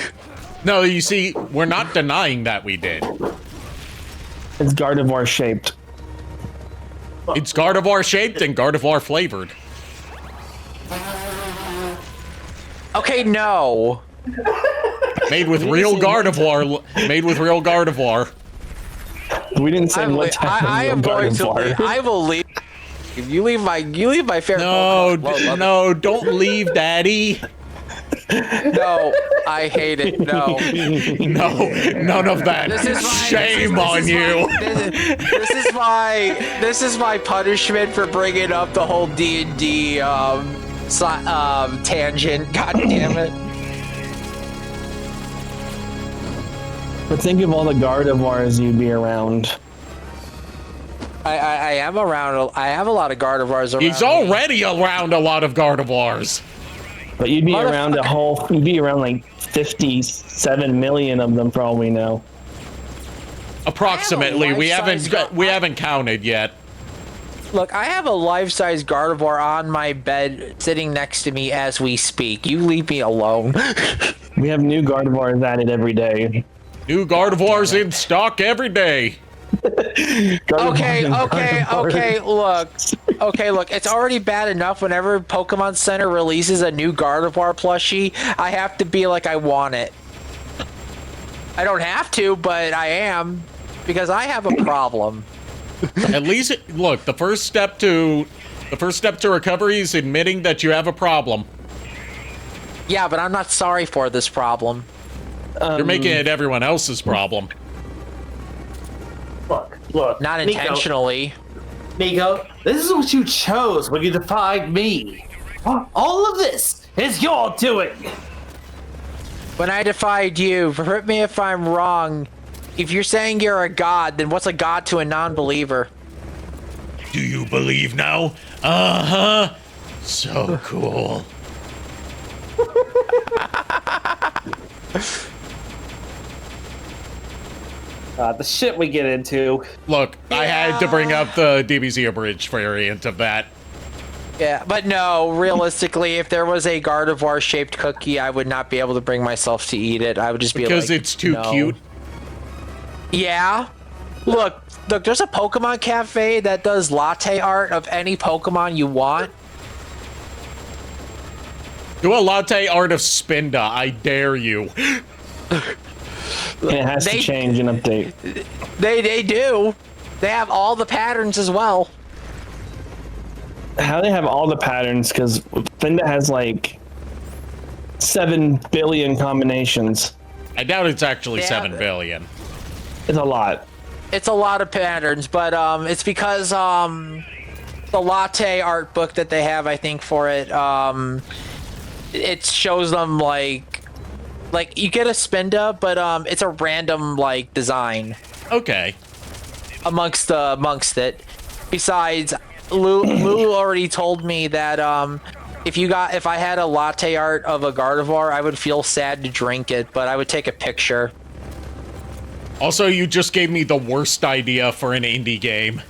No, you see, we're not denying that we did. It's Gardevoir shaped. It's Gardevoir shaped and Gardevoir flavored. Okay, no. Made with real Gardevoir. Made with real Gardevoir. We didn't say what type I am going to leave. I will leave. You leave my favorite. No, don't leave, Daddy. No, I hate it. No, none of that. Shame on you. This is my punishment for bringing up the whole D&D tangent. God damn it. But think of all the Gardevoirs you'd be around. I am around. I have a lot of Gardevoirs around. He's already around a lot of Gardevoirs. But you'd be around you'd be around like 57 million of them for all we know. Approximately. We haven't counted yet. Look, I have a life-size Gardevoir on my bed sitting next to me as we speak. You leave me alone. We have new Gardevoirs added every day. New Gardevoirs in stock every day. Okay, look, it's already bad enough whenever Pokemon Center releases a new Gardevoir plushie, I have to be like I want it. I don't have to, but I am, because I have a problem. At least, look, the first step to recovery is admitting that you have a problem. Yeah, but I'm not sorry for this problem. You're making it everyone else's problem. Look. Not intentionally. Niko, this is what you chose when you defied me. All of this is your doing. When I defied you, hurt me if I'm wrong. If you're saying you're a god, then what's a god to a non-believer? Do you believe now? Uh-huh. So cool. The shit we get into. Look, I had to bring up the DBZ abridged variant of that. Yeah, but no, realistically, if there was a Gardevoir-shaped cookie, I would not be able to bring myself to eat it. I would just be like, because it's too cute? Yeah. Look, there's a Pokemon cafe that does latte art of any Pokemon you want. Do a latte art of Spinda, I dare you. It has to change and update. They do. They have all the patterns as well. How they have all the patterns? Because Finda has like 7 billion combinations. I doubt it's actually 7 billion. It's a lot. It's a lot of patterns, but it's because the latte art book that they have, I think, for it, it shows them like you get a Spinda, but it's a random like design. Okay. Amongst it. Besides, Lou already told me that if I had a latte art of a Gardevoir, I would feel sad to drink it, but I would take a picture. Also, you just gave me the worst idea for an indie game.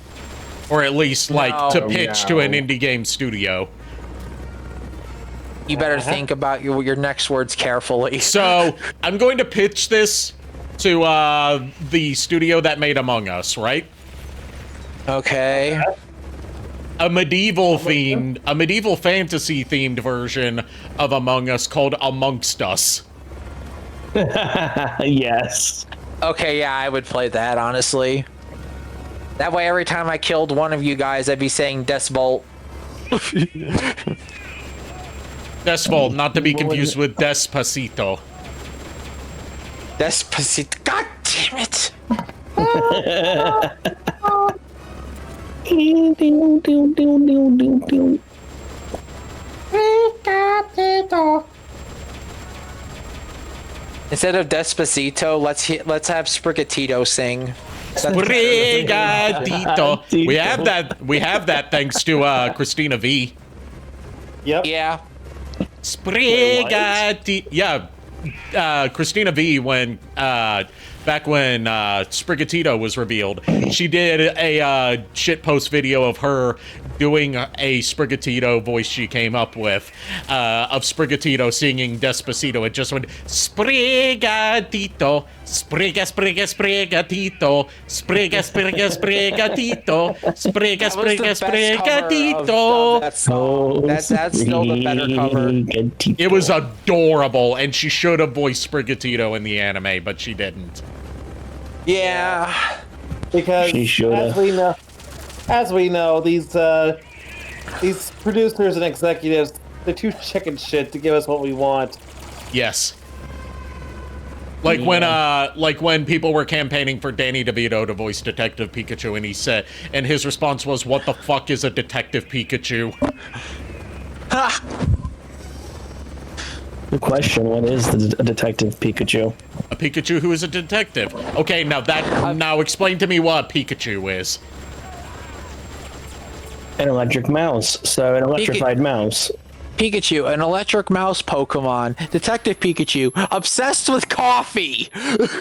Or at least, to pitch to an indie game studio. You better think about your next words carefully. So, I'm going to pitch this to the studio that made Among Us, right? Okay. A medieval fantasy themed version of Among Us called Amongst Us. Yes. Okay, yeah, I would play that, honestly. That way, every time I killed one of you guys, I'd be saying Deathbolt. Deathbolt, not to be confused with Despacito. Despacito. God damn it! Instead of Despacito, let's have Sprigatito sing. Sprigatito. We have that thanks to Christina V. Yep. Yeah. Sprigatito. Yeah. Christina V, back when Sprigatito was revealed, she did a shitpost video of her doing a Sprigatito voice she came up with, of Sprigatito singing Despacito. It just went, Sprigatito, Spriga, Spriga, Sprigatito, Spriga, Spriga, Sprigatito, Spriga, Spriga, Sprigatito. That's still the better cover. It was adorable, and she should have voiced Sprigatito in the anime, but she didn't. Yeah. Because as we know, these producers and executives, they're too chicken shit to give us what we want. Yes. Like when people were campaigning for Danny DeVito to voice Detective Pikachu, and he said, and his response was, "What the fuck is a Detective Pikachu?" The question: what is a Detective Pikachu? A Pikachu who is a detective. Okay, now explain to me what a Pikachu is. An electric mouse. So an electrified mouse. Pikachu, an electric mouse Pokemon. Detective Pikachu, obsessed with coffee. Does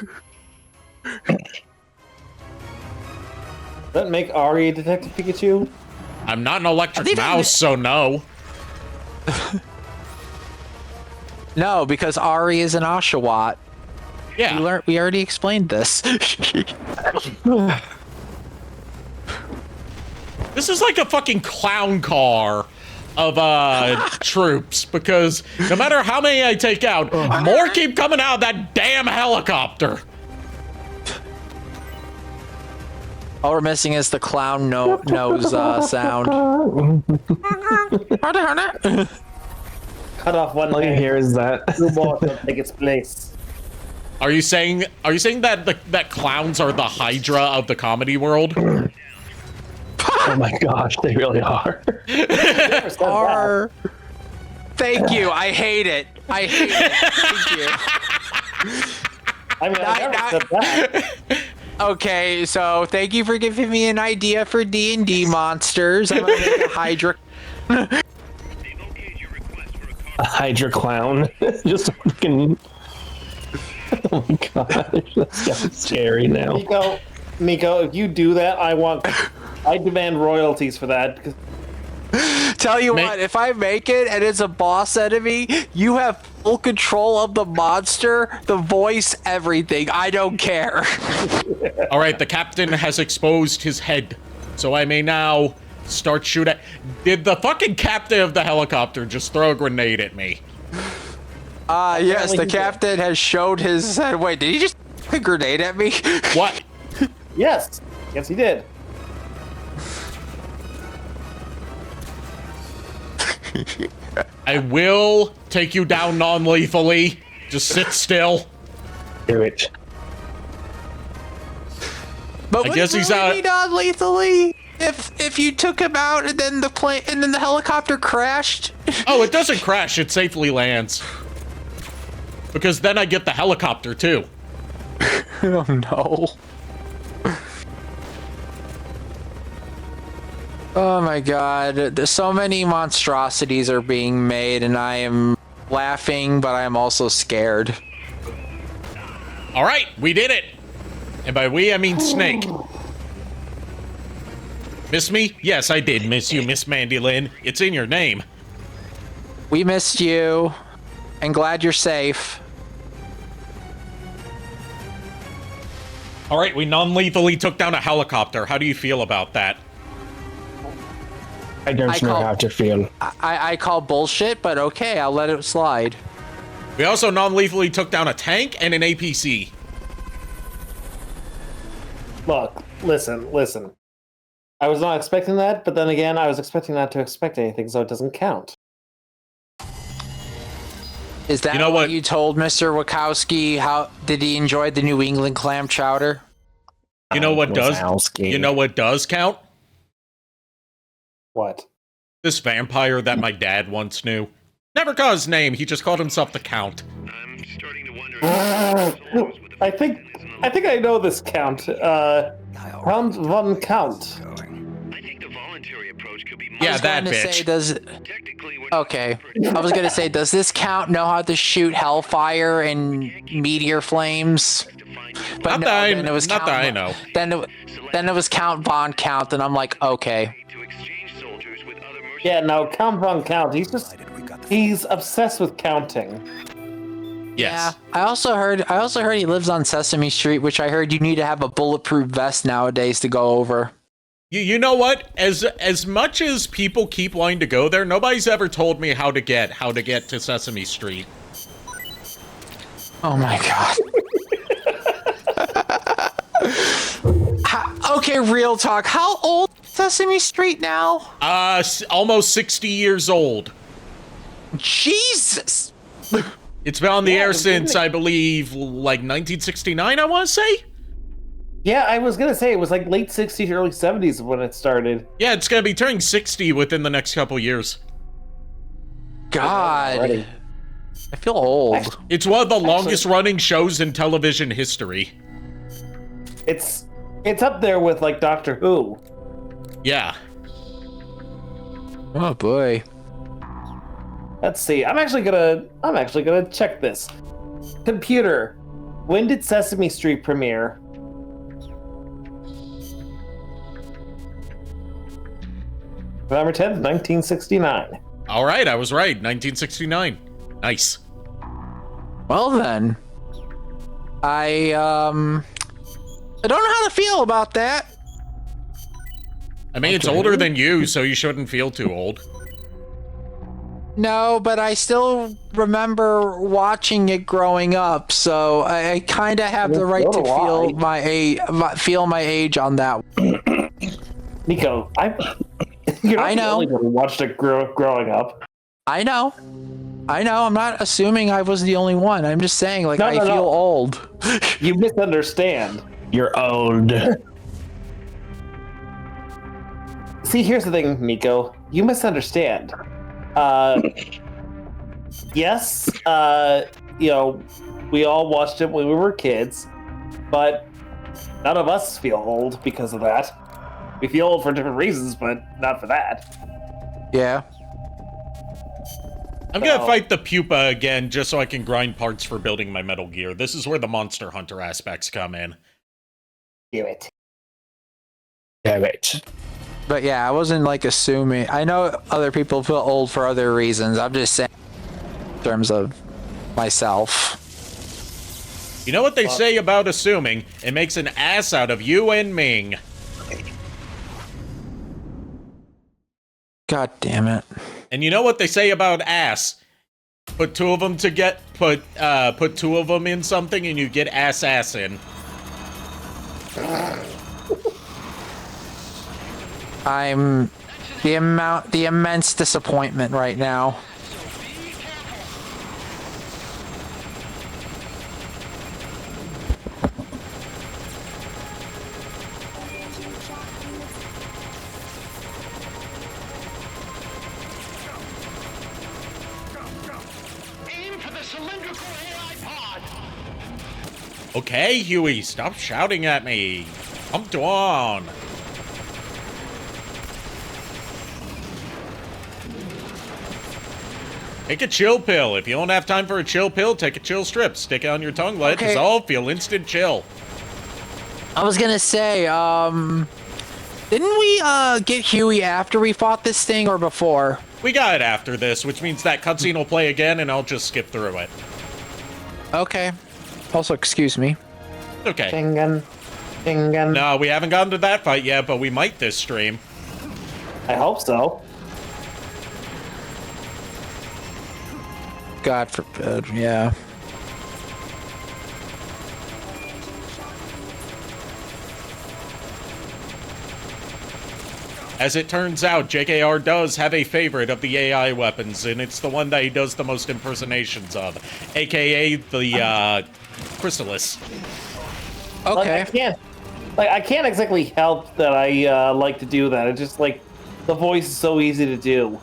that make Ari a Detective Pikachu? I'm not an electric mouse, so no. No, because Ari is an Oshawott. Yeah. We already explained this. This is like a fucking clown car of troops, because no matter how many I take out, more keep coming out of that damn helicopter. All we're missing is the clown nose sound. Cut off one All you hear is that. Two more will take its place. Are you saying that that clowns are the Hydra of the comedy world? Oh my gosh, they really are. Thank you. I hate it. I hate it. Thank you. I mean, I never said that. Okay, so thank you for giving me an idea for D&D monsters. I'm gonna make a Hydra. A Hydra clown. Just fucking. Oh my gosh, that's kind of scary now. Niko, if you do that, I demand royalties for that. Tell you what, if I make it and it's a boss enemy, you have full control of the monster, the voice, everything. I don't care. All right, the captain has exposed his head, so I may now start shooting. Did the fucking captain of the helicopter just throw a grenade at me? Yes, the captain has showed his head. Wait, did he just throw a grenade at me? What? Yes, he did. I will take you down non-lethally. Just sit still. Do it. But I guess he's out. Non-lethally. If you took him out and then the helicopter crashed. Oh, it doesn't crash. It safely lands. Because then I get the helicopter too. Oh no. Oh my god, so many monstrosities are being made and I am laughing, but I am also scared. All right, we did it. And by we, I mean Snake. Miss me? Yes, I did miss you, Miss Mandy Lynn. It's in your name. We missed you, and glad you're safe. All right, we non-lethally took down a helicopter. How do you feel about that? I don't know how to feel. I call bullshit, but okay, I'll let it slide. We also non-lethally took down a tank and an APC. Look, listen. I was not expecting that, but then again, I was expecting not to expect anything, so it doesn't count. Is that what you told Mr. Wachowski? How did he enjoy the New England clam chowder? You know what does? You know what does count? What? This vampire that my dad once knew. Never got his name. He just called himself the Count. I'm starting to wonder. I think I know this Count. Round one Count. I think the voluntary approach could be. Yeah, that bitch. Okay, I was gonna say, does this Count know how to shoot hellfire and meteor flames? But not that I know. Then it was Count Von Count, and I'm like, okay. Yeah, no, Count Von Count. He's obsessed with counting. Yes. Yeah, I also heard he lives on Sesame Street, which I heard you need to have a bulletproof vest nowadays to go over. You know what? As much as people keep wanting to go there, nobody's ever told me how to get to Sesame Street. Oh my god. Okay, real talk. How old is Sesame Street now? Almost 60 years old. Jesus. It's been on the air since, I believe, like 1969, I want to say? Yeah, I was going to say it was like late 60s, early 70s when it started. Yeah, it's going to be turning 60 within the next couple years. God. I feel old. It's one of the longest running shows in television history. It's up there with like Doctor Who. Yeah. Oh boy. Let's see. I'm actually gonna check this. Computer, when did Sesame Street premiere? November 10th, 1969. All right, I was right. 1969. Nice. Well then, I don't know how to feel about that. I mean, it's older than you, so you shouldn't feel too old. No, but I still remember watching it growing up, so I kind of have the right to feel my age on that. Nico, you're not the only one who watched it growing up. I know. I'm not assuming I was the only one. I'm just saying, like, I feel old. You misunderstand. You're old. See, here's the thing, Nico. You misunderstand. Yes, we all watched it when we were kids, but none of us feel old because of that. We feel old for different reasons, but not for that. Yeah. I'm gonna fight the pupa again just so I can grind parts for building my Metal Gear. This is where the Monster Hunter aspects come in. Do it. Damn it. But yeah, I wasn't like assuming. I know other people feel old for other reasons. I'm just saying in terms of myself. You know what they say about assuming? It makes an ass out of you and Ming. God damn it. And you know what they say about ass? Put two of them put two of them in something and you get ass in. I'm the immense disappointment right now. Okay, Huey, stop shouting at me. Come on. Take a chill pill. If you don't have time for a chill pill, take a chill strip. Stick it on your tongue, let it dissolve, feel instant chill. I was gonna say, didn't we get Huey after we fought this thing or before? We got it after this, which means that cutscene will play again and I'll just skip through it. Okay. Also, excuse me. Okay. Ding-gun. No, we haven't gotten to that fight yet, but we might this stream. I hope so. God forbid, yeah. As it turns out, JKR does have a favorite of the AI weapons, and it's the one that he does the most impersonations of, aka the Chrysalis. Okay. I can't exactly help that I like to do that. It's just like the voice is so easy to do.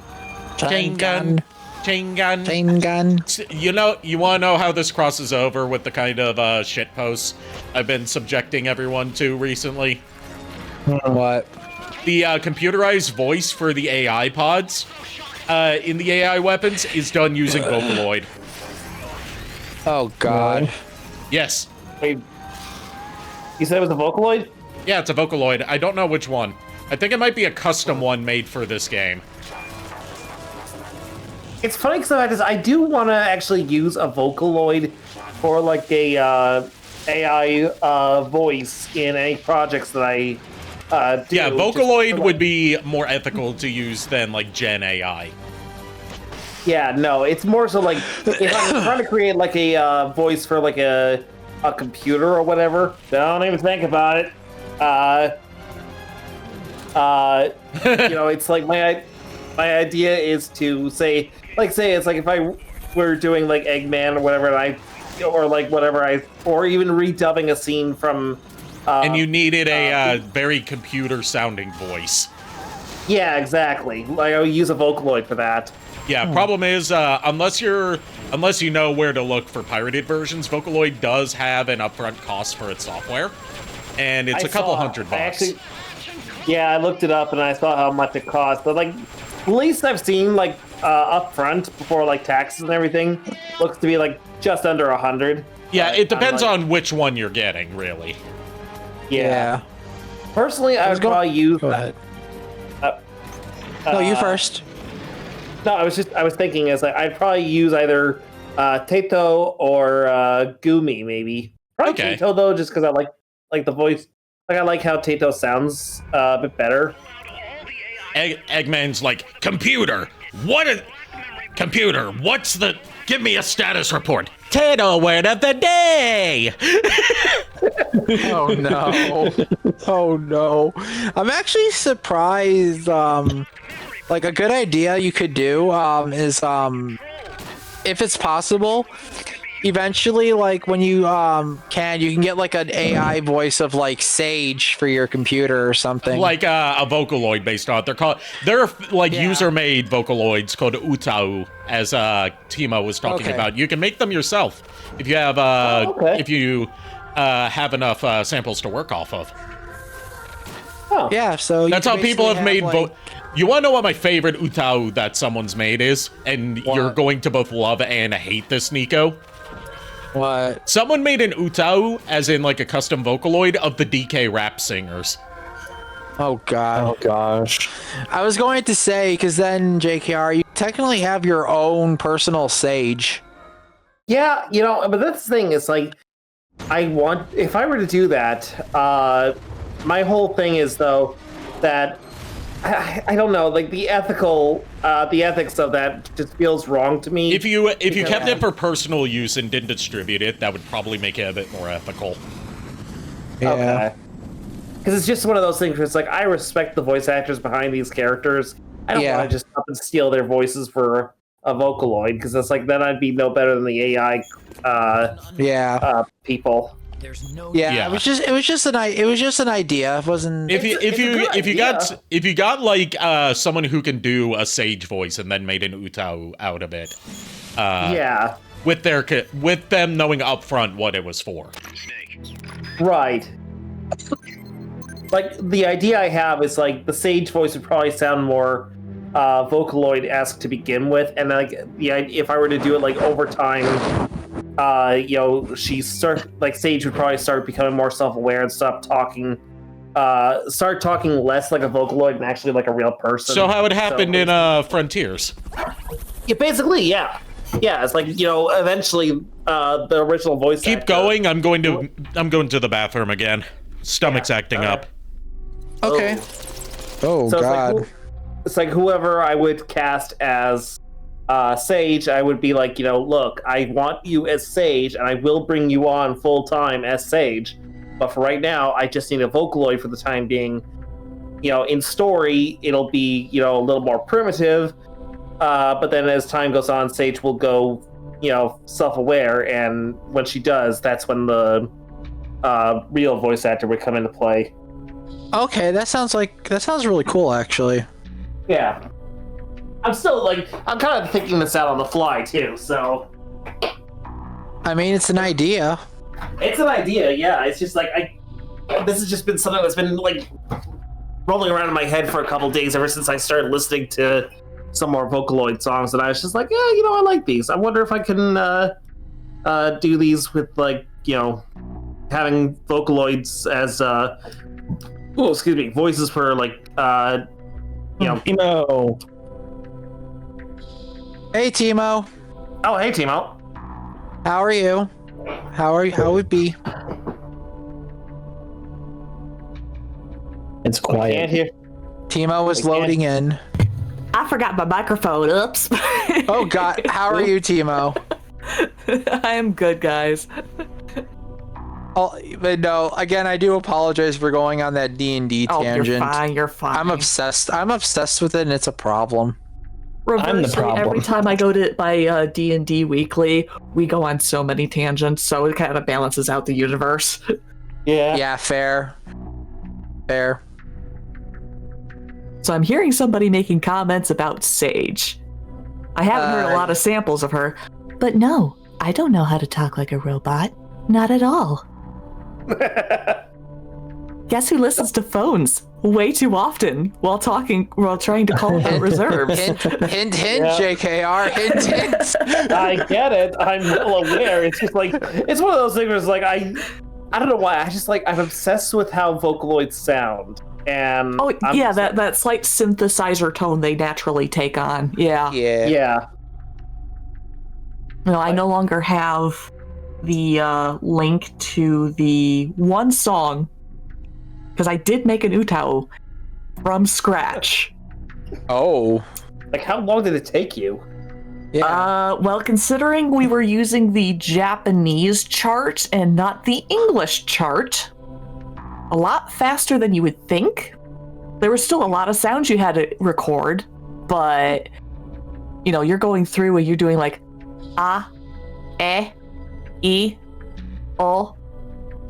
Chain gun. Chain gun. You know, you want to know how this crosses over with the kind of shit posts I've been subjecting everyone to recently? What? The computerized voice for the AI pods in the AI weapons is done using Vocaloid. Oh, God. Yes. Wait, you said it was a Vocaloid? Yeah, it's a Vocaloid. I don't know which one. I think it might be a custom one made for this game. It's funny because I do want to actually use a Vocaloid for like a AI voice in any projects that I do. Yeah, Vocaloid would be more ethical to use than like Gen AI. Yeah, no, it's more so like if I'm trying to create like a voice for like a computer or whatever, don't even think about it. It's like my idea is to say it's like if I were doing like Eggman or whatever, or even redubbing a scene from. And you needed a very computer sounding voice. Yeah, exactly. Like I would use a Vocaloid for that. Yeah, problem is, unless you know where to look for pirated versions, Vocaloid does have an upfront cost for its software, and it's a couple $100. I looked it up and I saw how much it cost, but like, the least I've seen like upfront before like taxes and everything looks to be like just under 100. Yeah, it depends on which one you're getting, really. Yeah. Personally, I would probably use that. No, you first. No, I was thinking is like I'd probably use either Tato or Gumi maybe. Probably Tato though, just because I like the voice. Like I like how Tato sounds a bit better. Eggman's like, computer, give me a status report. Tato word of the day. Oh no. Oh no. I'm actually surprised. Like a good idea you could do is if it's possible, eventually, like when you can get like an AI voice of like Sage for your computer or something. Like a Vocaloid based on it. They're user-made Vocaloids called Utau, as Timo was talking about. You can make them yourself if you have have enough samples to work off of. Oh. Yeah, so that's how people have made. You want to know what my favorite Utau that someone's made is? And you're going to both love and hate this, Nico. What? Someone made an Utau, as in like a custom Vocaloid, of the DK rap singers. Oh, God. Oh, gosh. I was going to say, because then, JKR, you technically have your own personal Sage. Yeah, but that's the thing. It's like, if I were to do that, my whole thing is, though, that I don't know, like the ethics of that just feels wrong to me. If you kept it for personal use and didn't distribute it, that would probably make it a bit more ethical. Yeah. Okay. Because it's just one of those things where it's like, I respect the voice actors behind these characters. I don't want to just up and steal their voices for a Vocaloid, because it's like, then I'd be no better than the AI people. It was just an idea. It wasn't. If you got like someone who can do a Sage voice and then made an Utau out of it, with them knowing upfront what it was for. Right. Like the idea I have is like the Sage voice would probably sound more Vocaloid-esque to begin with, and like if I were to do it like over time. Sage would probably start becoming more self-aware and start talking less like a Vocaloid and actually like a real person. So how it happened in Frontiers? Yeah, basically, yeah. Yeah, it's like, eventually the original voice Keep actor... going, I'm going to the bathroom again. Stomach's acting up. Okay. Oh, so God. It's like whoever I would cast as Sage, I would be like, look, I want you as Sage, and I will bring you on full time as Sage. But for right now, I just need a Vocaloid for the time being. In story, it'll be, a little more primitive. But then as time goes on, Sage will go, self-aware, and when she does, that's when the real voice actor would come into play. Okay, that sounds really cool, actually. Yeah. I'm kind of thinking this out on the fly, too, so... I mean, it's an idea. It's an idea, yeah. It's just like, this has just been something that's been, like, rolling around in my head for a couple days ever since I started listening to some more Vocaloid songs, and I was just like, yeah, I like these. I wonder if I can do these with, like, having Vocaloids as, voices for, like, Timo. Hey, Timo. Oh, hey, Timo. How are you? How would be? It's quiet. Can't hear. Timo was loading in. I forgot my microphone. Oops. Oh, God. How are you, Timo? I am good, guys. But no, again, I do apologize for going on that D&D tangent. You're fine. I'm obsessed with it, and it's a problem. I'm the problem. Every time I go to my D&D weekly, we go on so many tangents, so it kind of balances out the universe. Yeah, fair. So I'm hearing somebody making comments about Sage. I haven't heard a lot of samples of her, but no, I don't know how to talk like a robot. Not at all. Guess who listens to phones way too often while trying to call about reserves? Hint, JKR, hint. I get it. I'm well aware. It's just like, it's one of those things where it's like, I don't know why. I'm obsessed with how Vocaloids sound. And that slight synthesizer tone they naturally take on. Yeah. No, I no longer have the link to the one song because I did make an Utao from scratch. Oh. Like, how long did it take you? Yeah. Well, considering we were using the Japanese chart and not the English chart, a lot faster than you would think. There were still a lot of sounds you had to record, but you're going through and you're doing like ah, eh, I, o,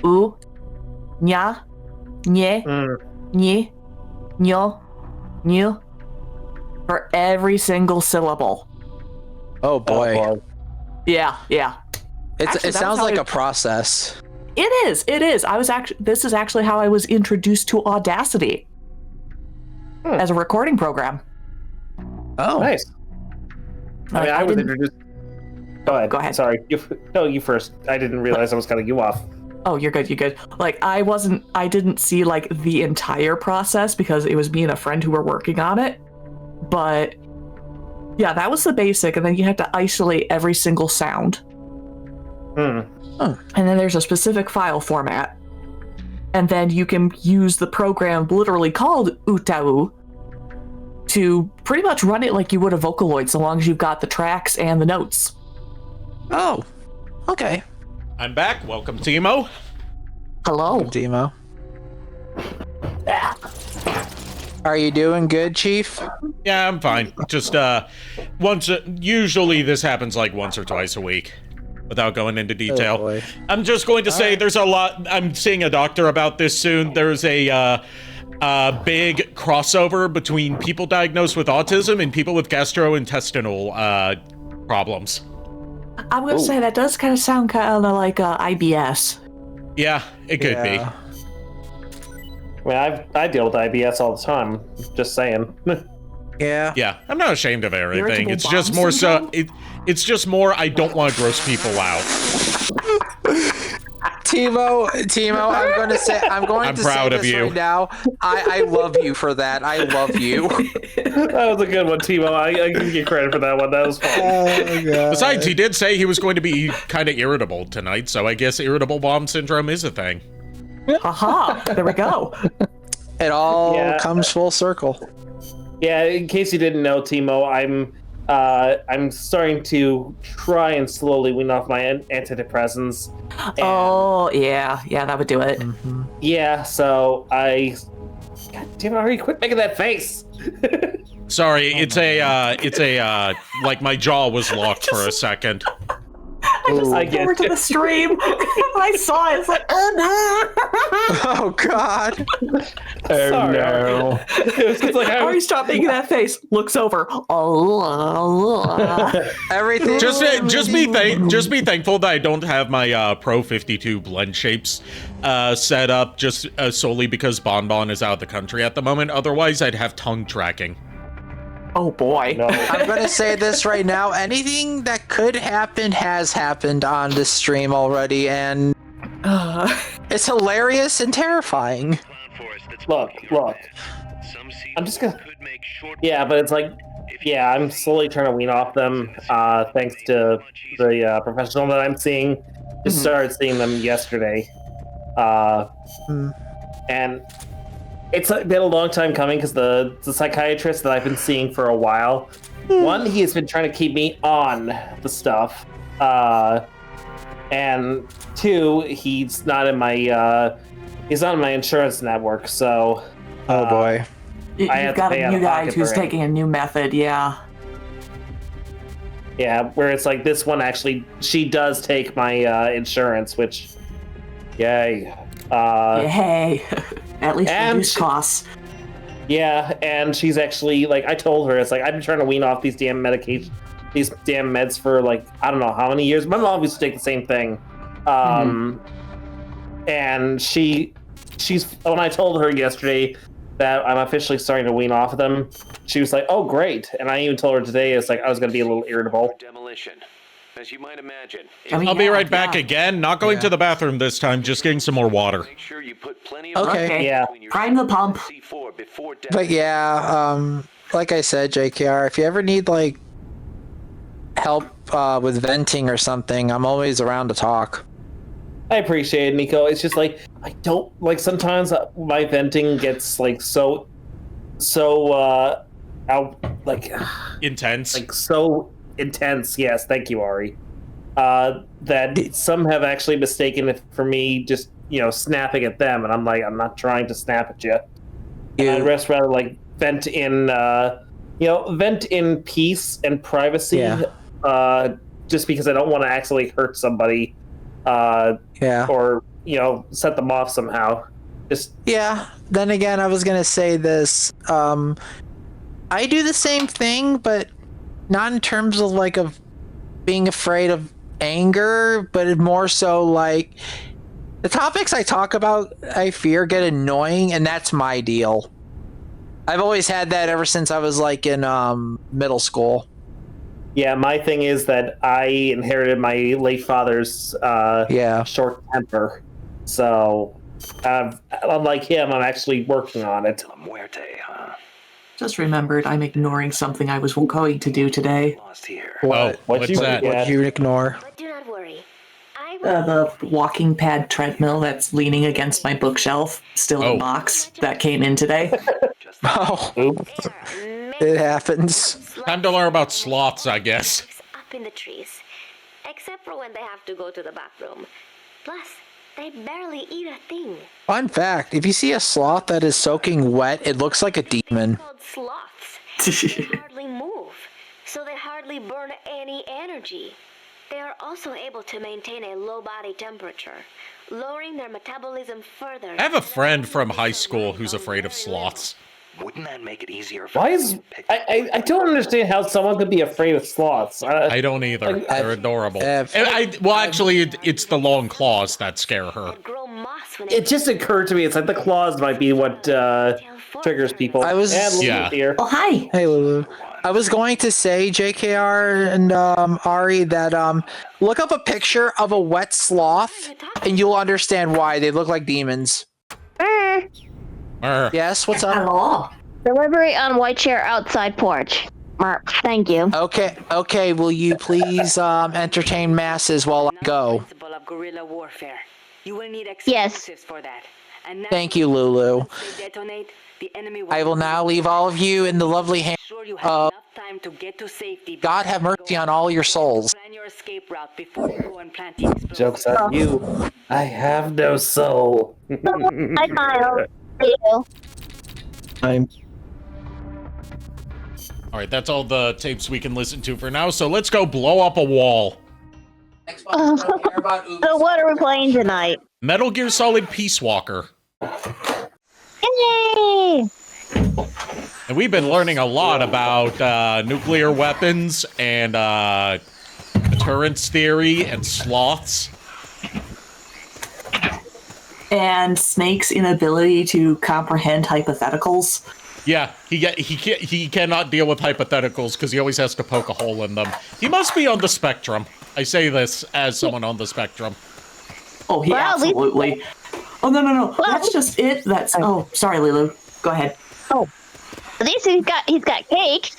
u, nya, nye, nye, nyo, nyu for every single syllable. Oh boy. Yeah. It sounds like a process. It is. This is actually how I was introduced to Audacity as a recording program. Oh, nice. I was introduced. Go ahead. Sorry. You first. I didn't realize I was cutting you off. Oh, you're good. Like, I didn't see like the entire process because it was me and a friend who were working on it. But yeah, that was the basic. And then you have to isolate every single sound. And then there's a specific file format. And then you can use the program literally called Utau to pretty much run it like you would a Vocaloid, so long as you've got the tracks and the notes. Oh, okay. I'm back. Welcome, Timo. Hello. Welcome, Timo. Are you doing good, Chief? Yeah, I'm fine. Just usually this happens like once or twice a week. Without going into detail. Oh, I'm just going to say there's a lot. I'm seeing a doctor about this soon. There's a big crossover between people diagnosed with autism and people with gastrointestinal problems. I'm going to say that does kind of sound kind of like IBS. Yeah, it could be. I mean, I deal with IBS all the time. Just saying. Yeah, I'm not ashamed of anything. Irritable It's just more syndrome? it's just more I don't want to gross people out. Timo, I'm proud of you right now. I love you for that. I love you. That was a good one, Timo. I give you credit for that one. That was fun. Oh, God. Besides, he did say he was going to be kind of irritable tonight, so I guess irritable bowel syndrome is a thing. Aha! There we go. It all comes full circle. Yeah, in case you didn't know, Timo, I'm starting to try and slowly wean off my antidepressants. Oh, yeah, that would do it. Mm-hmm. Yeah, so God damn it, already quit making that face. Sorry, it's a like my jaw was locked for a second. I just looked over to the stream. I saw it. It's like, oh no! Oh God! Oh no! It's like Ari, stop making that face. Looks over. Oh. Everything. Just be thankful that I don't have my Pro 52 blend shapes set up just solely because Bonbon is out of the country at the moment. Otherwise, I'd have tongue tracking. Oh boy. No. I'm going to say this right now. Anything that could happen has happened on this stream already, and it's hilarious and terrifying. Look. I'm just gonna. Yeah, but it's like, I'm slowly trying to wean off them. Thanks to the professional that I'm seeing. Just started seeing them yesterday. And it's been a long time coming because the psychiatrist that I've been seeing for a while, one, he has been trying to keep me on the stuff. and 2, he's not in my insurance network. So, oh boy, You've got a new guy who's taking a new method. Yeah. Yeah, where it's like this one actually, she does take my insurance, which, yay. Yay. At least reduce costs. Yeah, and she's actually, like, I told her, it's like, I've been trying to wean off these damn meds for, like, I don't know how many years. My mom used to take the same thing. And she's, when I told her yesterday that I'm officially starting to wean off of them, she was like, oh, great. And I even told her today, it's like, I was going to be a little irritable. Demolition. As you might imagine. I'll be right back again. Not going to the bathroom this time, just getting some more water. Make sure you put plenty of okay. Yeah. Prime the pump. But yeah, like I said, JKR, if you ever need like help with venting or something, I'm always around to talk. I appreciate it, Nico. It's just like, I don't, like, sometimes my venting gets like so out, like, intense. Like, so intense. Yes, thank you, Ari. That some have actually mistaken it for me just, snapping at them, and I'm like, I'm not trying to snap at you. I'd rather like vent in peace and privacy. Yeah. Just because I don't want to actually hurt somebody. Or set them off somehow. Yeah. Then again, I was gonna say this. I do the same thing, but not in terms of like of being afraid of anger, but more so like the topics I talk about, I fear get annoying, and that's my deal. I've always had that ever since I was like in middle school. Yeah, my thing is that I inherited my late father's short temper. So, unlike him, I'm actually working on it. Just remembered I'm ignoring something I was going to do today. What? What's that? What did you ignore? But do not worry. The walking pad treadmill that's leaning against my bookshelf, still in a box, that came in today. Oh, it happens. Time to learn about sloths, I guess. Up in the trees, except for when they have to go to the bathroom. Plus, they barely eat a thing. Fun fact, if you see a sloth that is soaking wet, it looks like a demon. Called sloths. They hardly move, so they hardly burn any energy. They are also able to maintain a low body temperature, lowering their metabolism further. I have a friend from high school who's afraid of sloths. Wouldn't that make it easier for Why is I don't understand how someone could be afraid of sloths. I don't either. They're adorable. Actually, it's the long claws that scare her. It just occurred to me, it's like the claws might be what triggers people. Here. Oh, hi. Hey, Lulu. I was going to say, JKR and Ari, that look up a picture of a wet sloth, and you'll understand why they look like demons. Yes, what's up? Hello. Delivery on white chair outside porch. Thank you. Okay. Will you please entertain masses while I go? Of guerrilla warfare. You will need explosives for that. And now, Thank you, Lulu. once they detonate, the enemy I will now leave all of you in the lovely hands of time to get to safety. God. Have mercy on all your souls. Plan your escape route before you go and plant the explosives. Joke's on you. I have no soul. Hi, Miles. I'm. All right, that's all the tapes we can listen to for now. So let's go blow up a wall. So what are we playing tonight? Metal Gear Solid Peace Walker. Yay! And we've been learning a lot about nuclear weapons and deterrence theory and sloths. And Snake's inability to comprehend hypotheticals. Yeah, he cannot deal with hypotheticals because he always has to poke a hole in them. He must be on the spectrum. I say this as someone on the spectrum. Oh, he absolutely. Oh, no. That's just it. That's. Oh, sorry, Lulu. Go ahead. Oh. At least he's got cake.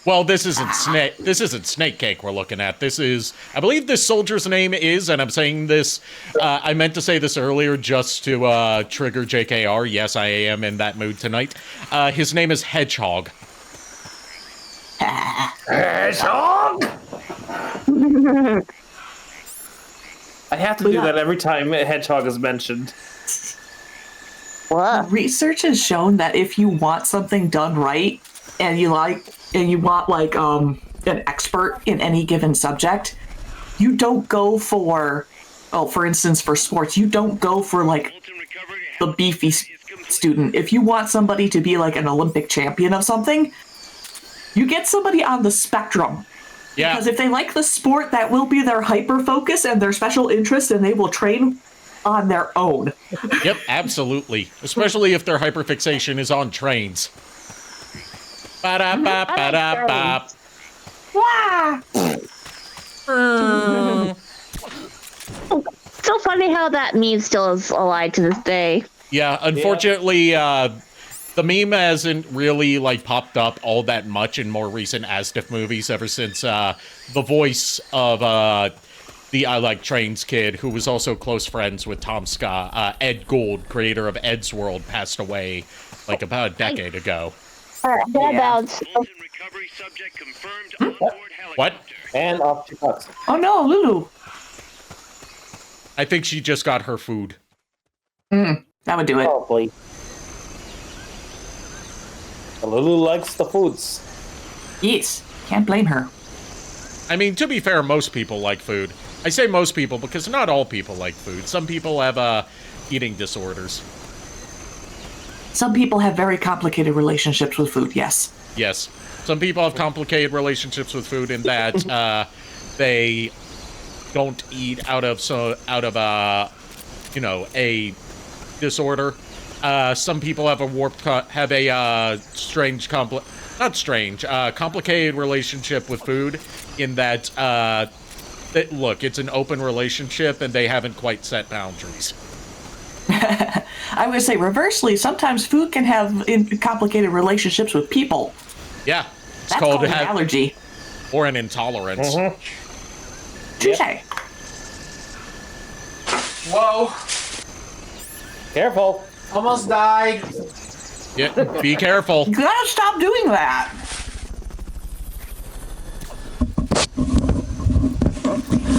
Well, this isn't snake cake we're looking at. This is, I believe this soldier's name is, and I'm saying this, I meant to say this earlier just to trigger JKR. Yes, I am in that mood tonight. His name is Hedgehog. Hedgehog? I have to do that every time a hedgehog is mentioned. What? Research has shown that if you want something done right, and you want like an expert in any given subject, you don't go for, for instance, for sports, you don't go for like the beefy student. If you want somebody to be like an Olympic champion of something, you get somebody on the spectrum. Yeah. Because if they like the sport, that will be their hyper focus and their special interest, and they will train on their own. Yep, absolutely. Especially if their hyperfixation is on trains. Ba-da-ba-ba-da-ba. Wah! So funny how that meme still is alive to this day. Yeah, unfortunately, the meme hasn't really like popped up all that much in more recent Astif movies ever since the voice of the I Like Trains kid, who was also close friends with Tom Scott, Ed Gould, creator of Ed's World, passed away like about a decade ago. What? And off she cuts. Oh no, Lulu. I think she just got her food. That would do it. Probably. Lulu likes the foods. Yes, can't blame her. I mean, to be fair, most people like food. I say most people because not all people like food. Some people have eating disorders. Some people have very complicated relationships with food, yes. Yes. Some people have complicated relationships with food in that they don't eat out of a disorder. Some people have a complicated relationship with food in that look, it's an open relationship and they haven't quite set boundaries. I would say reversely, sometimes food can have complicated relationships with people. Yeah. It's That's called an allergy. Or an intolerance. Touche. Yep. Whoa. Careful. Almost died. Yeah, be careful. You gotta stop doing that.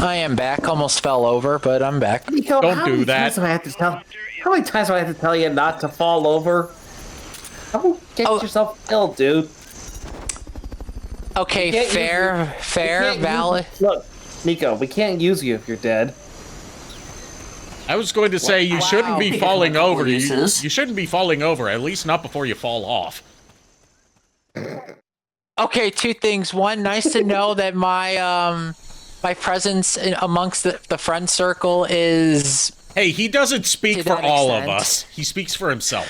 I am back. Almost fell over, but I'm back. Niko, Don't do that. How many times do I have to tell you not to fall over? Don't get yourself killed, dude. Okay, fair, valid. Look, Niko, we can't use you if you're dead. I was going to say you shouldn't be Think falling about over. You uses. shouldn't be falling over, at least not before you fall off. Okay, two things. One, nice to know that my my presence amongst the friend circle is. Hey, he doesn't speak To for that all of extent. us. He speaks for himself.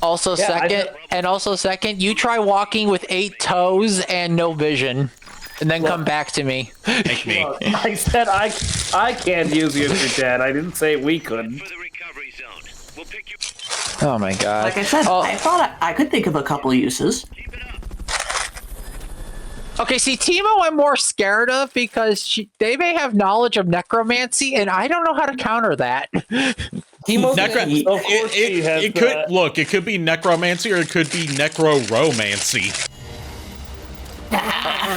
Also, second, you try walking with 8 toes and no vision, and then come back to me. Thank me. Look, I said I can't use you if you're dead. I didn't say we couldn't. Oh my god. Like I said, I thought I could think of a couple of uses. Okay, see, Timo I'm more scared of because they may have knowledge of necromancy, and I don't know how to counter that. Timo, It could look. It could be necromancy, or it could be necro-romancy.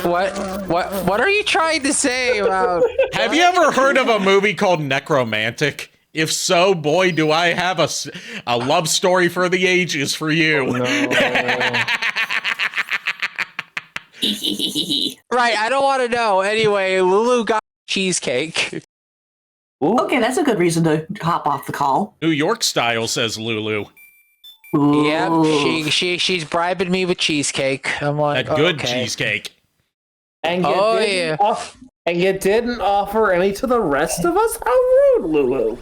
What are you trying to say about? Have you ever heard of a movie called Necromantic? If so, boy, do I have a love story for the ages for you. Oh, no. Right, I don't want to know. Anyway, Lulu got cheesecake. Ooh. Okay, that's a good reason to hop off the call. New York style, says Lulu. Ooh. Yep, she's bribing me with cheesecake. I'm like, That good okay. cheesecake. And you didn't offer any to the rest of us? How rude, Lulu.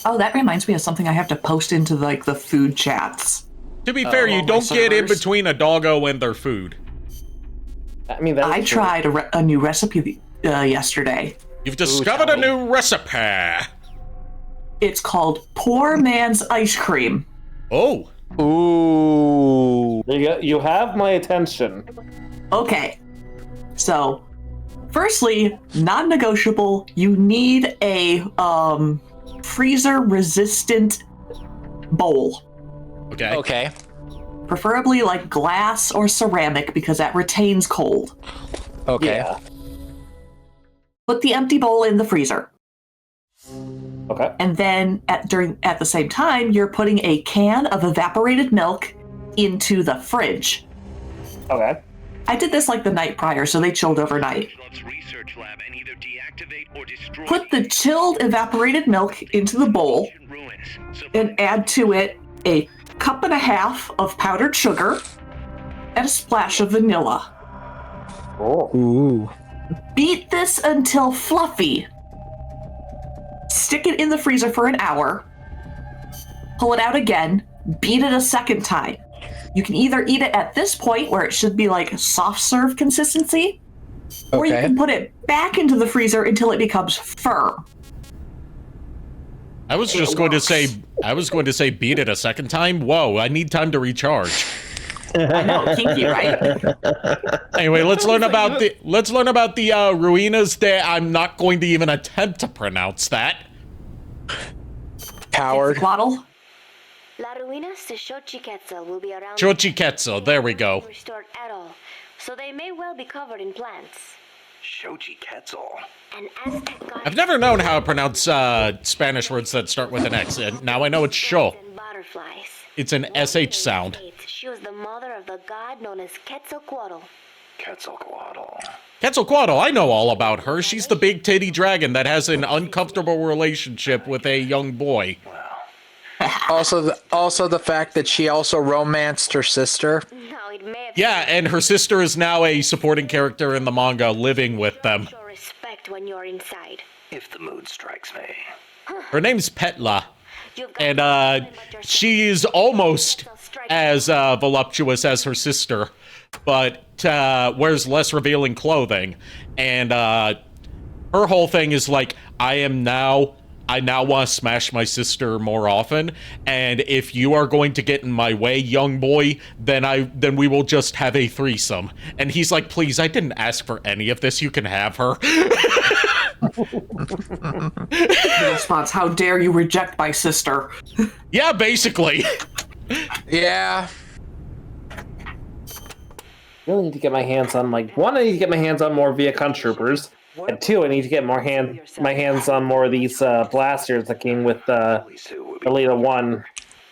Oh, that reminds me of something I have to post into like the food chats. To be fair, you don't get in between a doggo and their food. I mean, I tried a new recipe yesterday. You've discovered a new recipe. It's called Poor Man's Ice Cream. Oh. Ooh. You have my attention. Okay. So, firstly, non-negotiable, you need a freezer-resistant bowl. Okay. Okay. Preferably like glass or ceramic because that retains cold. Okay. Yeah. Put the empty bowl in the freezer. Okay. And then at the same time, you're putting a can of evaporated milk into the fridge. Okay. I did this like the night prior, so they chilled overnight. Put the chilled evaporated milk into the bowl and add to it a cup and a half of powdered sugar and a splash of vanilla. Oh. Ooh. Beat this until fluffy. Stick it in the freezer for an hour. Pull it out again. Beat it a second time. You can either eat it at this point, where it should be like soft serve consistency, or you can put it back into the freezer until it becomes firm. I was going to say beat it a second time. Whoa, I need time to recharge. I know, kinky, right? Anyway, let's learn about the ruinas there. I'm not going to even attempt to pronounce that. Coward. Quaddle. La Ruinas de Xochitl will be around. Xochitl, there we go. Restored at all, so they may well be covered in plants. Xochitl. An Aztec goddess. I've never known how to pronounce Spanish words that start with an X, and now I know it's sho. Butterflies. It's an SH sound. She was the mother of the god known as Quetzalcoatl. Quetzalcoatl, I know all about her. She's the big titty dragon that has an uncomfortable relationship with a young boy. Also the fact that she also romanced her sister. Yeah, and her sister is now a supporting character in the manga, living with them. Show respect when you're inside. If the mood strikes me. Her name's Petla, and she's almost as voluptuous as her sister, but wears less revealing clothing. And her whole thing is like, I now want to smash my sister more often, and if you are going to get in my way, young boy, then we will just have a threesome. And he's like, please, I didn't ask for any of this. You can have her. The response, how dare you reject my sister? Yeah, basically. Yeah. Really need to get my hands on, like, one, I need to get my hands on more Viacon Troopers, and two, I need to get my hands on more of these blasters that came with Alita 1.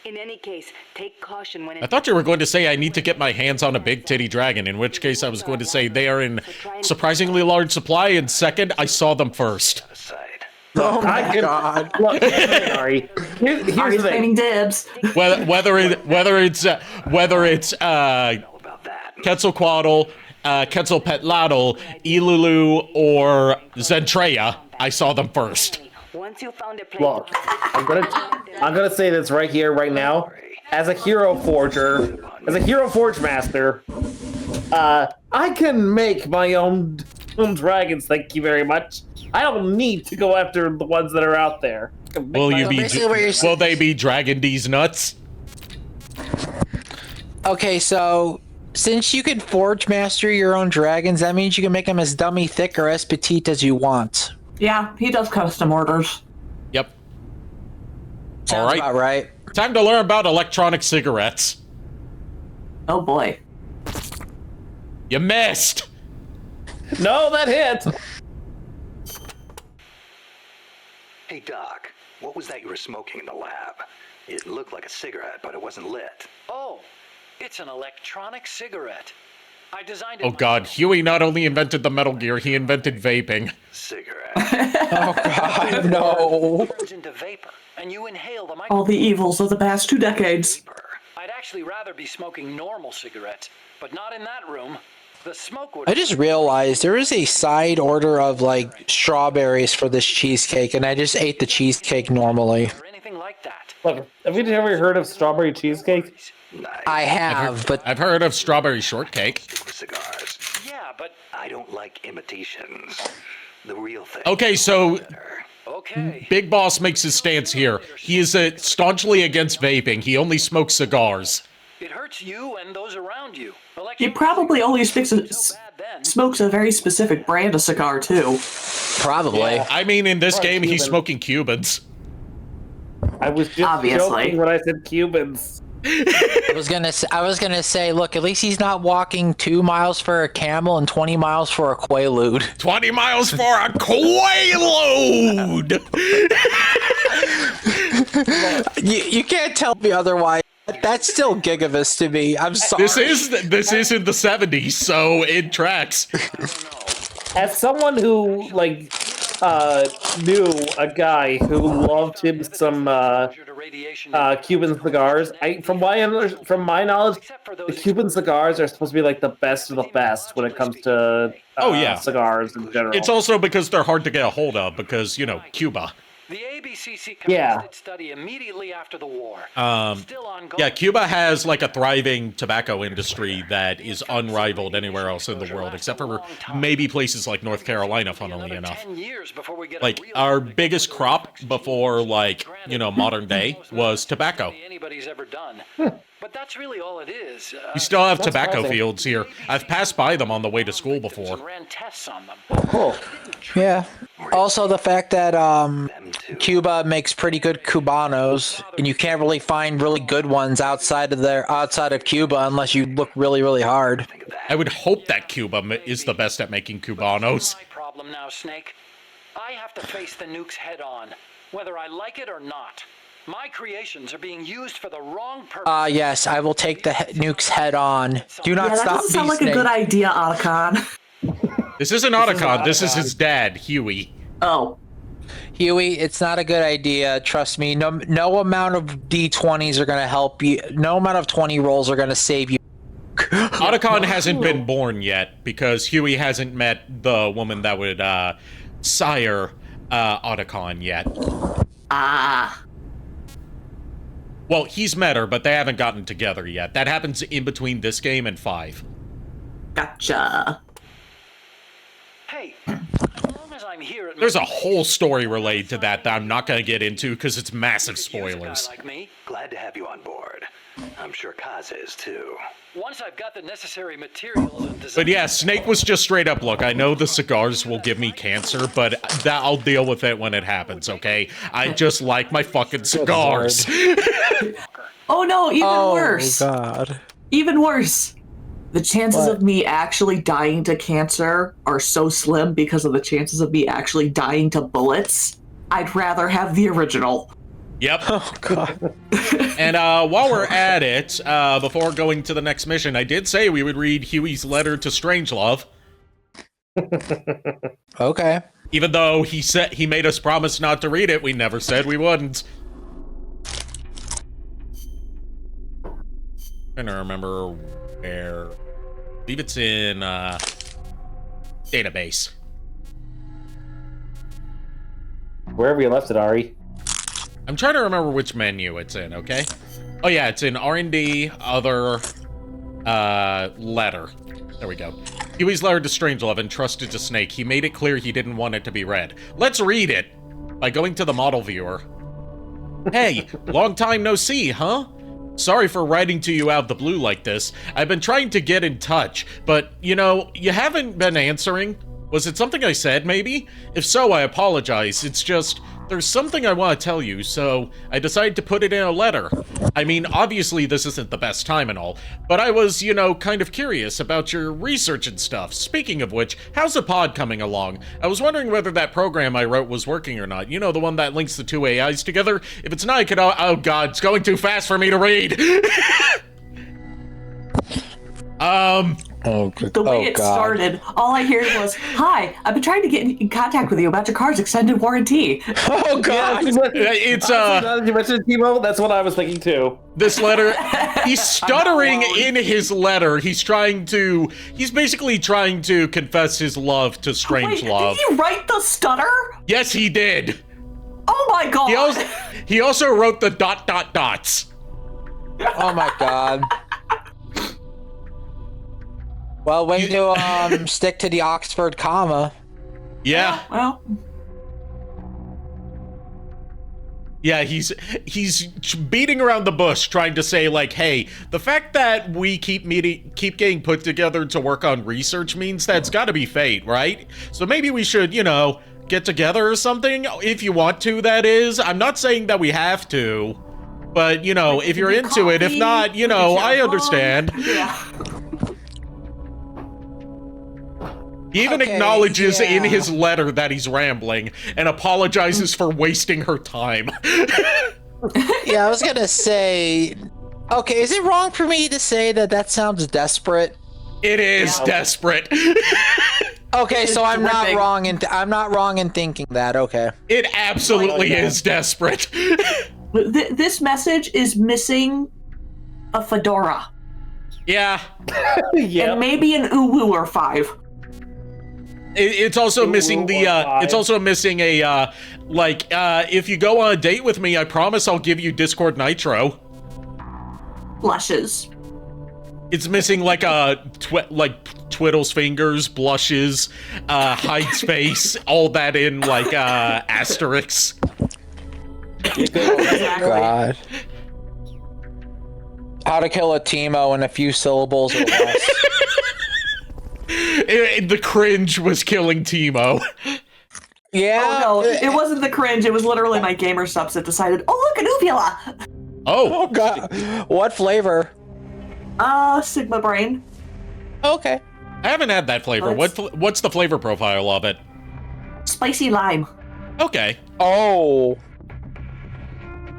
In any case, take caution when I thought you were going to say I need to get my hands on a big titty dragon, in which case I was going to say they are in surprisingly large supply, and second, I saw them first. Oh my god. Look, sorry. Here's the thing. Dibs. Whether it's Quetzalcoatl, Quetzalpetlatl, Ilulu, or Zentreya, I saw them first. Once you found a place. Look, I'm gonna say this right here, right now. As a hero forge master, I can make my own dragons. Thank you very much. I don't need to go after the ones that are out there. Will they be Dragon D's nuts? Okay, so since you can forge master your own dragons, that means you can make them as dummy thick or as petite as you want. Yeah, he does custom orders. Yep. Sounds all right. about right. Time to learn about electronic cigarettes. Oh boy. You missed. No, that hit. Hey, Doc, what was that you were smoking in the lab? It looked like a cigarette, but it wasn't lit. Oh, it's an electronic cigarette. I designed it. Oh god, Huey not only invented the Metal Gear, he invented vaping. Cigarette. Oh god, no. It turns into vapor, and you inhale the All the evils of the past 2 decades. I'd actually rather be smoking normal cigarettes, but not in that room. The smoke would. I just realized there is a side order of like strawberries for this cheesecake, and I just ate the cheesecake normally. Or anything like that. Look, have you ever heard of strawberry cheesecake? I have, but I've heard of strawberry shortcake. Cigars. Yeah, but I don't like imitations. The real thing. Okay, so okay. Big Boss makes his stance here. He is staunchly against vaping. He only smokes cigars. It hurts you and those around you. He probably only smokes a very specific brand of cigar, too. Probably. Yeah. I mean, in this game, he's Cuban. smoking Cubans. I was just Obviously. joking when I said Cubans. I was gonna say, look, at least he's not walking 2 miles for a camel and 20 miles for a quaalude. 20 miles for a quaalude! you can't tell me otherwise. That's still gigavist to me. I'm sorry. This is in the 70s, so it tracks. As someone who knew a guy who loved him some Cuban cigars, from my knowledge, the Cuban cigars are supposed to be like the best of the best when it comes to cigars in general. It's also because they're hard to get a hold of because, Cuba. The ABCC commenced its study immediately after the war. Yeah, Cuba has like a thriving tobacco industry that is unrivaled anywhere else in the world, except for maybe places like North Carolina, funnily enough. Like, our biggest crop before, modern day was tobacco. Anybody's ever done. But that's really all it is. We still have tobacco fields here. I've passed by them on the way to school before. Ran tests on them. Cool. Yeah. Also, the fact that Cuba makes pretty good Cubanos, and you can't really find really good ones outside of Cuba unless you look really, really hard. I would hope that Cuba is the best at making Cubanos. My problem now, Snake. I have to face the nukes head on, whether I like it or not. My creations are being used for the wrong purpose. Yes, I will take the nukes head on. Do not that stop doesn't sound me, like Snake. a good idea, Otacon. This isn't Otacon, this is his dad, Huey. Oh. Huey, it's not a good idea. Trust me. No amount of D20s are going to help you. No amount of 20 rolls are going to save you. Otacon hasn't been born yet because Huey hasn't met the woman that would sire Otacon yet. Ah. Well, he's met her, but they haven't gotten together yet. That happens in between this game and 5. Gotcha. Hey, as long as I'm here at There's a whole story related to that I'm not going to get into because it's massive spoilers. like me. Glad to have you on board. I'm sure Kaz is too. Once I've got the necessary materials and design. But yeah, Snake was just straight up, look, I know the cigars will give me cancer, but I'll deal with it when it happens, okay? I just like my fucking cigars. Oh no, even worse. Oh god. Even worse. The chances of me actually dying to cancer are so slim because of the chances of me actually dying to bullets. I'd rather have the original. Yep. Oh god. And while we're at it, before going to the next mission, I did say we would read Huey's letter to Strangelove. Okay. Even though he made us promise not to read it, we never said we wouldn't. Trying to remember where. I believe it's in database. Wherever you left it, Ari. I'm trying to remember which menu it's in, okay? Oh yeah, it's in R&D, other, letter. There we go. Huey's letter to Strangelove entrusted to Snake. He made it clear he didn't want it to be read. Let's read it! By going to the model viewer. Hey, long time no see, huh? Sorry for writing to you out of the blue like this. I've been trying to get in touch, but, you haven't been answering. Was it something I said, maybe? If so, I apologize. It's just, there's something I want to tell you, so I decided to put it in a letter. I mean, obviously this isn't the best time and all, but I was, kind of curious about your research and stuff. Speaking of which, how's the pod coming along? I was wondering whether that program I wrote was working or not. You know, the one that links the two AIs together? If it's not, I could... Oh god, it's going too fast for me to read! The way it started, all I heard was, "Hi, I've been trying to get in contact with you about your car's extended warranty." Oh god! It's you mentioned Timo. That's what I was thinking too. This letter, he's stuttering in his letter. He's basically trying to confess his love to Strangelove. Did he write the stutter? Yes, he did. Oh my god! He also wrote the ... dots. Oh my god. Well, way to stick to the Oxford comma. Yeah. Well. Yeah, he's beating around the bush, trying to say like, hey, the fact that we keep getting put together to work on research means that's got to be fate, right? So maybe we should, get together or something if you want to. That is, I'm not saying that we have to. But, you know, if you're into it, if not, you know, I understand. Yeah. He even acknowledges in his letter that he's rambling and apologizes for wasting her time. Yeah, I was gonna say... Okay, is it wrong for me to say that sounds desperate? It is desperate. Okay, so I'm not wrong in thinking that. Okay. It absolutely is desperate. This message is missing a fedora. Yeah. And maybe an uwu or 5. It's also missing the. It's also missing a. If you go on a date with me, I promise I'll give you Discord Nitro. Blushes. It's missing like twiddles fingers, blushes, hides face, all that in like asterisks. God. How to kill a Teemo in a few syllables or less. The cringe was killing Teemo. Yeah. Oh no, it wasn't the cringe. It was literally my gamer subs that decided, oh look, an uvula. Oh God. What flavor? Sigma Brain. Okay. I haven't had that flavor. What's the flavor profile of it? Spicy lime. Okay. Oh.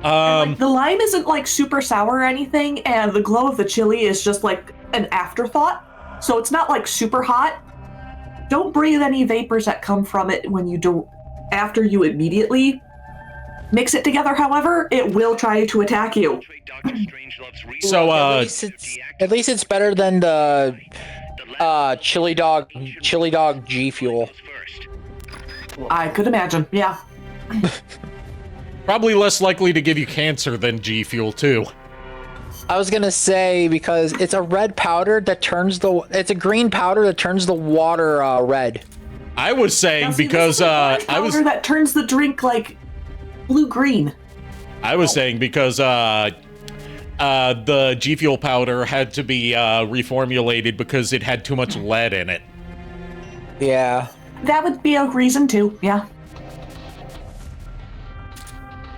And, like, the lime isn't like super sour or anything, and the glow of the chili is just like an afterthought. So it's not like super hot. Don't breathe any vapors that come from it when you do after you immediately mix it together. However, it will try to attack you. So at least it's better than the chili dog G Fuel. I could imagine, yeah. Probably less likely to give you cancer than G Fuel too. I was gonna say, because it's a red powder that turns it's a green powder that turns the water red. I was saying because powder that turns the drink like blue-green. I was saying because the G Fuel powder had to be reformulated because it had too much lead in it. Yeah. That would be a reason too, yeah.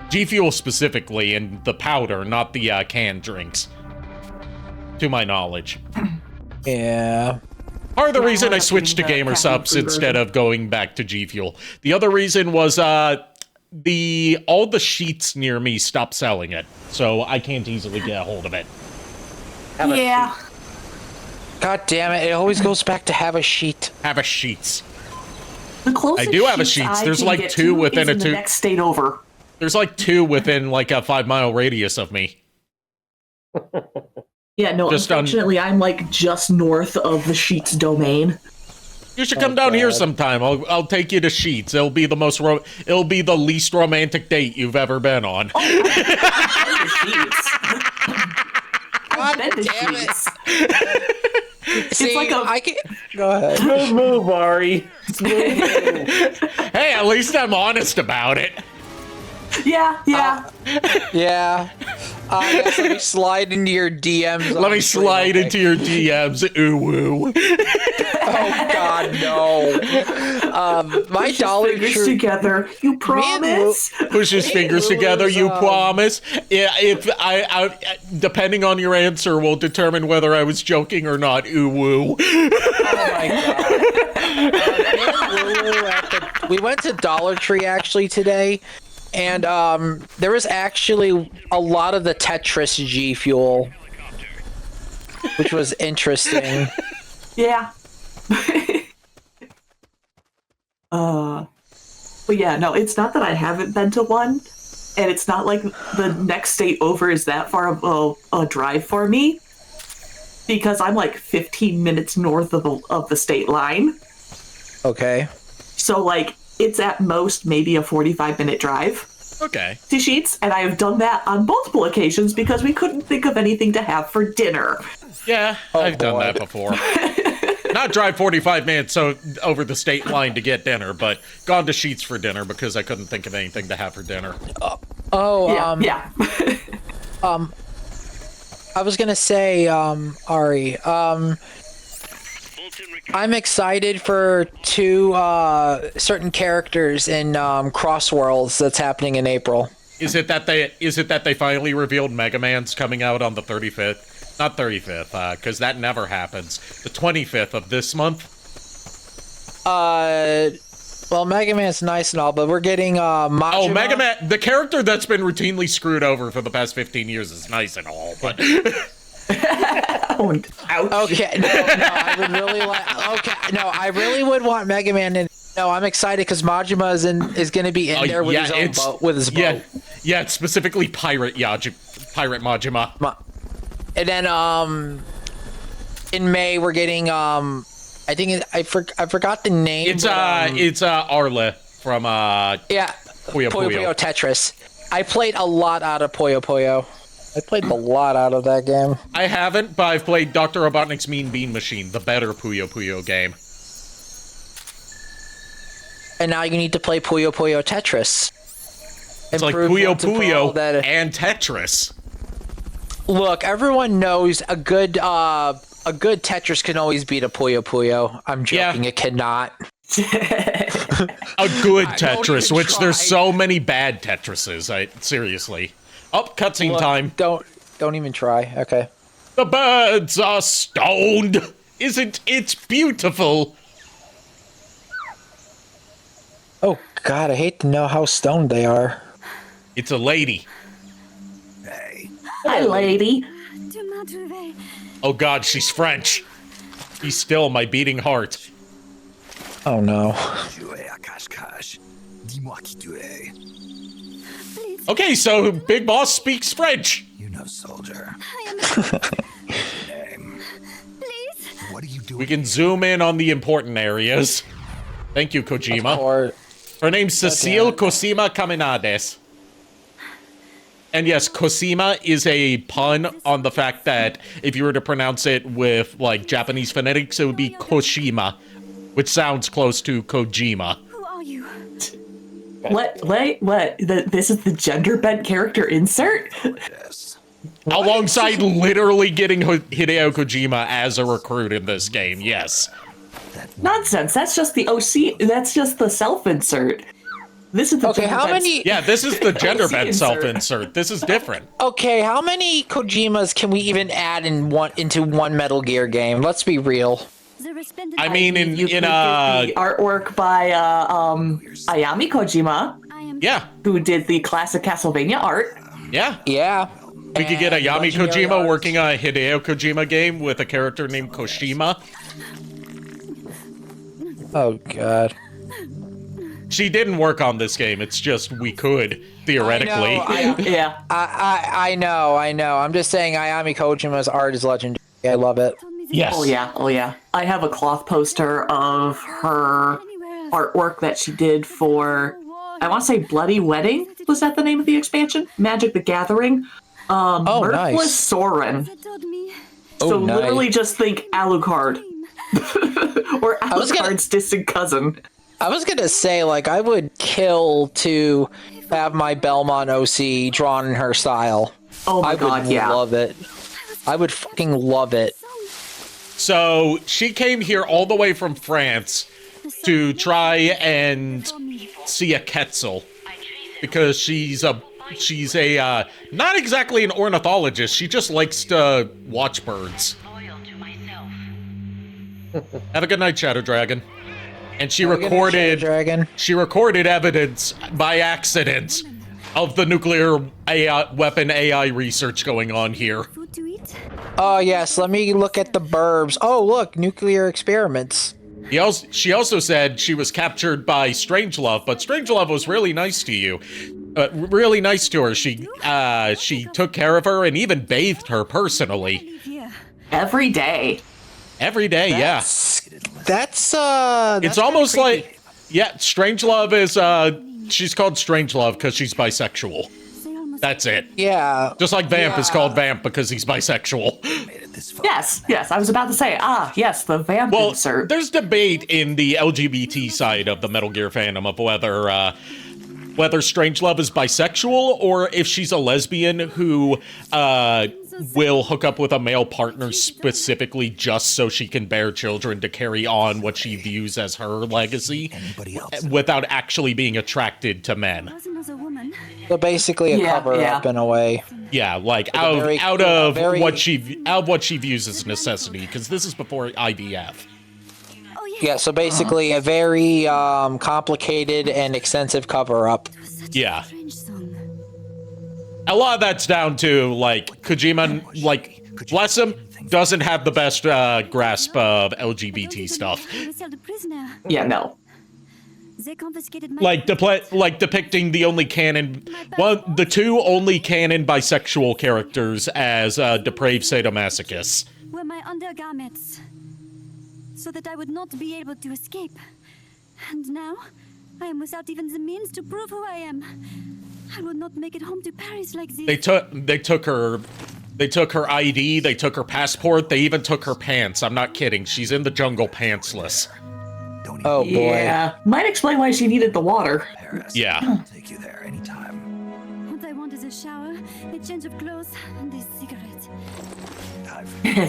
G Fuel specifically, and the powder, not the canned drinks. To my knowledge. Yeah. Part of the reason I switched to Gamer Subs instead of going back to G Fuel. The other reason was all the sheets near me stopped selling it, so I can't easily get a hold of it. Yeah. God damn it! It always goes back to have a sheet. Have a sheets. The closest I do have a sheets. There's like 2 within a 2. The next state over. There's like 2 within like a 5-mile radius of me. Yeah, no, unfortunately, I'm like just north of the Sheets domain. You should come down here sometime. I'll take you to Sheets. It'll be the it'll be the least romantic date you've ever been on. God damn it! See, it's like I can't. Go ahead. Smooth move, Ari. Smooth move. Hey, at least I'm honest about it. Yeah. Yeah. I guess let me slide into your DMs. Let me slide into your DMs. Ooh woo. Oh God, no. My dollar fingers together. You promise? Push his fingers together. You promise? Yeah. If I, depending on your answer, will determine whether I was joking or not. Ooh woo. Oh my God. We went to Dollar Tree actually today. And there was actually a lot of the Tetris G Fuel, which was interesting. Yeah. But yeah, no, it's not that I haven't been to one, and it's not like the next state over is that far of a drive for me, because I'm like 15 minutes north of the state line. Okay. So like, it's at most maybe a 45-minute drive. Okay. To Sheets, and I have done that on multiple occasions because we couldn't think of anything to have for dinner. Yeah, I've done that before. Not drive 45 minutes over the state line to get dinner, but gone to Sheets for dinner because I couldn't think of anything to have for dinner. Yeah. I was gonna say, Ari, I'm excited for 2 certain characters in Crossworlds that's happening in April. Is it that they finally revealed Mega Man's coming out on the 35th? Not 35th, because that never happens. The 25th of this month? Well, Mega Man's nice and all, but we're getting, Majima. Oh, Mega Man, the character that's been routinely screwed over for the past 15 years is nice and all, but... Okay, no, I would really like. Okay, no, I really would want Mega Man in. No, I'm excited because Majima is going to be in there with his own boat. With his boat. Yeah, it's specifically Pirate Majima. And then in May we're getting I think I forgot the name. It's Arle from yeah, Puyo Puyo Tetris. I played a lot out of Puyo Puyo. I played a lot out of that game. I haven't, but I've played Dr. Robotnik's Mean Bean Machine, the better Puyo Puyo game. And now you need to play Puyo Puyo Tetris. It's like Puyo Puyo and Tetris. Look, everyone knows a good Tetris can always beat a Puyo Puyo. I'm joking, it cannot. A good Tetris, which there's so many bad Tetrises. Seriously. Oh, cutscene time. Don't even try. Okay. The birds are stoned. Isn't it beautiful? Oh God, I hate to know how stoned they are. It's a lady. Hey. Hi, lady. Oh God, she's French. Be still, my beating heart. Oh no. Okay, so Big Boss speaks French. You know, soldier. Name. Please. What are you doing? We can zoom in on the important areas. Thank you, Kojima. Her name's Cecile Cosima Caminades. And yes, Cosima is a pun on the fact that if you were to pronounce it with, like, Japanese phonetics, it would be Koshima, which sounds close to Kojima. Who are you? What? This is the gender-bent character insert? Yes. Alongside literally getting Hideo Kojima as a recruit in this game, yes. Nonsense. That's just the OC. That's just the self-insert. This is the how many? Yeah, this is the gender-bent self-insert. This is different. Okay, how many Kojimas can we even add into one Metal Gear game? Let's be real. I mean, in the artwork by Ayami Kojima. Yeah. Who did the classic Castlevania art. Yeah. Yeah. We could get Ayami Kojima working on a Hideo Kojima game with a character named Koshima. Oh God. She didn't work on this game. It's just we could theoretically. I know. I'm just saying Ayami Kojima's art is legendary. I love it. Yes. Oh yeah. I have a cloth poster of her artwork that she did for, I want to say Bloody Wedding. Was that the name of the expansion? Magic the Gathering. Mirthless nice. Soren. So literally just think Alucard. Or Alucard's distant cousin. I was gonna say, like, I would kill to have my Belmont OC drawn in her style. Oh my God, yeah. I would love it. I would fucking love it. So she came here all the way from France to try and see a Quetzal because she's a not exactly an ornithologist. She just likes to watch birds. Have a good night, Shadow Dragon. And she recorded evidence by accident of the nuclear weapon AI research going on here. Oh yes, let me look at the burbs. Oh look, nuclear experiments. She also said she was captured by Strangelove, but Strangelove was really nice to you. Really nice to her. She took care of her and even bathed her personally. Every day. Every day, That's it's almost like, Strangelove is, she's called Strangelove because she's bisexual. That's it. Yeah. Just like Vamp is called Vamp because he's bisexual. Yes, I was about to say, yes, the Vamp insert. There's debate in the LGBT side of the Metal Gear fandom of whether Strangelove is bisexual or if she's a lesbian who will hook up with a male partner specifically just so she can bear children to carry on what she views as her legacy without actually being attracted to men. So basically a cover-up in a way. Yeah, like out of what she views as necessity, because this is before IDF. Yeah, so basically a very complicated and extensive cover-up. Yeah. A lot of that's down to, like, Kojima, like, bless him, doesn't have the best grasp of LGBT stuff. Yeah, no. Like depicting the only canon, the two only canon bisexual characters as depraved sadomasochists. Were my undergarments, so that I would not be able to escape. And now, I am without even the means to prove who I am. I will not make it home to Paris like this. They took her ID, they took her passport, they even took her pants. I'm not kidding. She's in the jungle pantsless. Oh boy. Yeah, might explain why she needed the water. Yeah. I'll take you there anytime. What I want is a shower, a change of clothes, and a cigarette.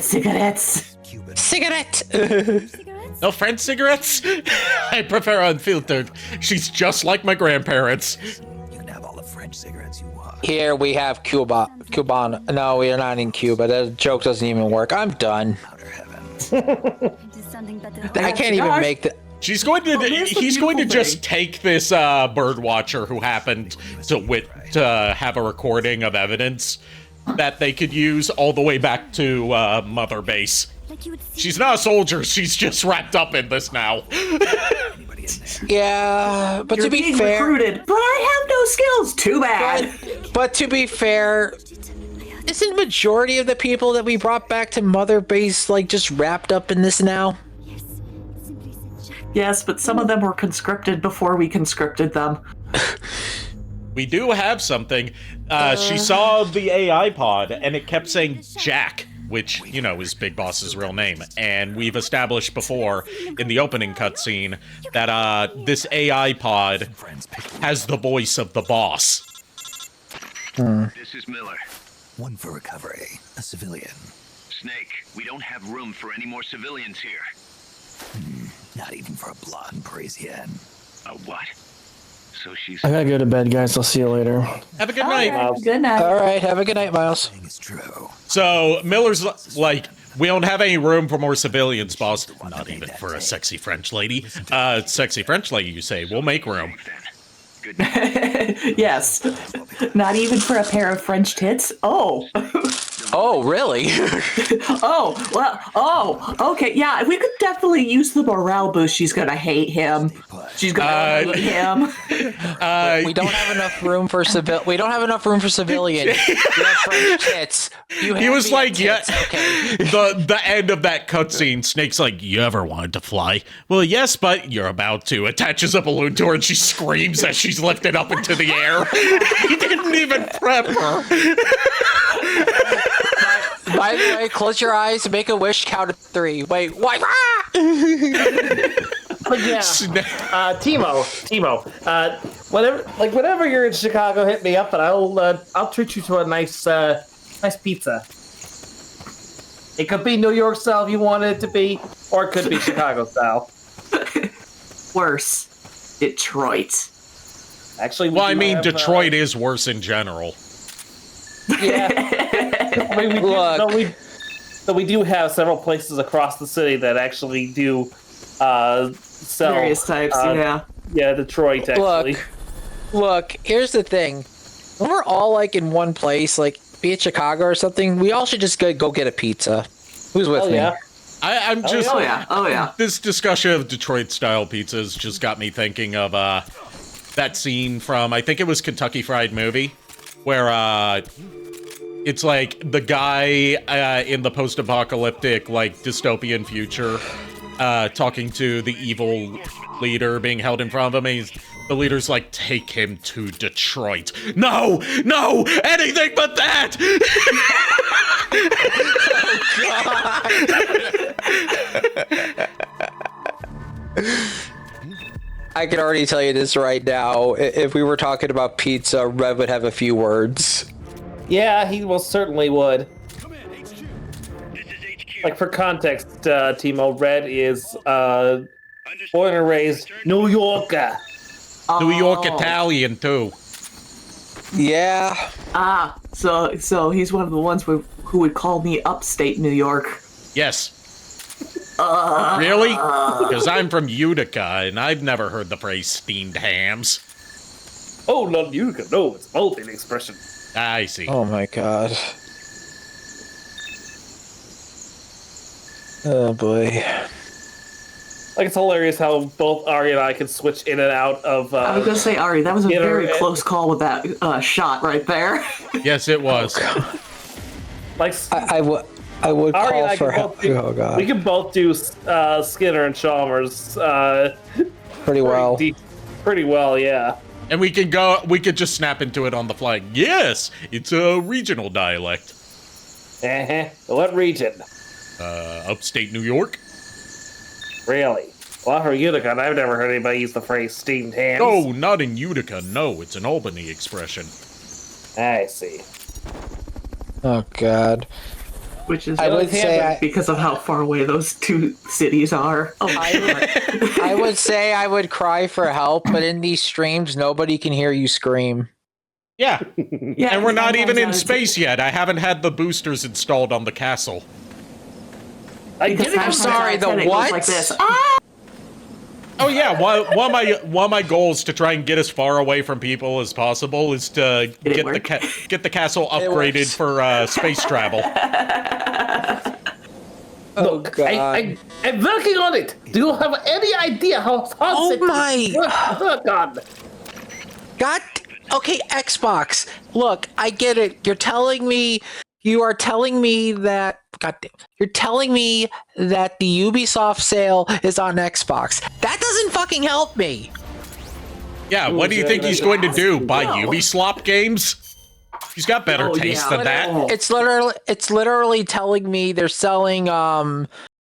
Cigarettes. Cigarette! No French cigarettes? I prefer unfiltered. She's just like my grandparents. You can have all the French cigarettes you want. Here we have Cuban. No, we are not in Cuba. That joke doesn't even work. I'm done. I can't even make the... He's going to just take this bird watcher who happened to have a recording of evidence that they could use all the way back to Mother Base. She's not a soldier, she's just wrapped up in this now. Yeah, but You're to be being fair... recruited, but I have no skills, too bad. But to be fair, isn't majority of the people that we brought back to Mother Base, like, just wrapped up in this now? Yes, but some of them were conscripted before we conscripted them. We do have something. She saw the AI pod, and it kept saying Jack, which, you know, is Big Boss's real name. And we've established before, in the opening cutscene, that this AI pod has the voice of the boss. This is Miller. One for recovery. A civilian. Snake, we don't have room for any more civilians here. Not even for a blonde Parisienne. A what? So she's... I gotta go to bed, guys. I'll see you later. Have a good night. Right, good night. All right, have a good night, Miles. It's true. So Miller's like, we don't have any room for more civilians, boss. Not even for a sexy French lady. Sexy French lady, you say. We'll make room. Yes. Not even for a pair of French tits? Oh. Oh, really? Oh, well, oh, okay, yeah, we could definitely use the morale boost. She's gonna hate him. She's gonna hate him. We don't have enough room for We don't have enough room for civilian. You have French tits. He was like, tits. yeah. Okay. The end of that cutscene, Snake's like, you ever wanted to fly? Well, yes, but you're about to. Attaches a balloon to her and she screams as she's lifted up into the air. He didn't even prep her. By the way, close your eyes, make a wish, count to 3. Wait, what? But yeah, Timo, whenever you're in Chicago, hit me up and I'll treat you to a nice pizza. It could be New York style if you want it to be, or it could be Chicago style. Worse, Detroit. Actually, well, I mean, Detroit is worse in general. Yeah. We do have several places across the city that actually do sell various types. Yeah, Detroit actually. Look. Here's the thing: when we're all like in one place, like be it Chicago or something, we all should just go get a pizza. Who's with me? Yeah. I'm just. Oh yeah. This discussion of Detroit-style pizzas just got me thinking of that scene from, I think it was Kentucky Fried Movie, where it's like the guy in the post-apocalyptic, like, dystopian future talking to the evil leader being held in front of him. And the leader's like, take him to Detroit. No, anything but that! I can already tell you this right now. If we were talking about pizza, Rev would have a few words. Yeah, he most certainly would. Like, for context, Timo, Red is born and raised New Yorker. New York Italian, too. Yeah. Ah, so he's one of the ones who would call me upstate New York. Yes. Really? Because I'm from Utica, and I've never heard the phrase steamed hams. Oh, not Utica. No, it's both an expression. I see. Oh my god. Oh boy. Like, it's hilarious how both Ari and I can switch in and out of. I was gonna say, Ari, that was a very close call with that shot right there. Yes, it was. Oh, like, I would Ari call and I for can help. both do, Oh god. we can both do Skinner and Chalmers. Pretty well. Pretty well, yeah. And we could just snap into it on the fly. Yes, it's a regional dialect. What region? Upstate New York. Really? Well, for Utica, I've never heard anybody use the phrase steamed hams. No, not in Utica. No, it's an Albany expression. I see. Oh god. Which is I would say because of how far away those two cities are. Oh, I would say I would cry for help, but in these streams, nobody can hear you scream. Yeah. Yeah, and we're not even in sometimes space yet. I haven't had the boosters installed on the castle. I'm sorry, the what? Like this. Oh yeah, one of my goals to try and get as far away from people as possible is to get the castle upgraded for space travel. Oh god! I'm working on it. Do you have any idea how hard it is? Oh god! God. Okay, Xbox. Look, I get it. You are telling me that. Goddamn. You're telling me that the Ubisoft sale is on Xbox. That doesn't fucking help me. Yeah, what do you think he's going to do? Buy Ubisoft games? He's got better taste than that. It's literally telling me they're selling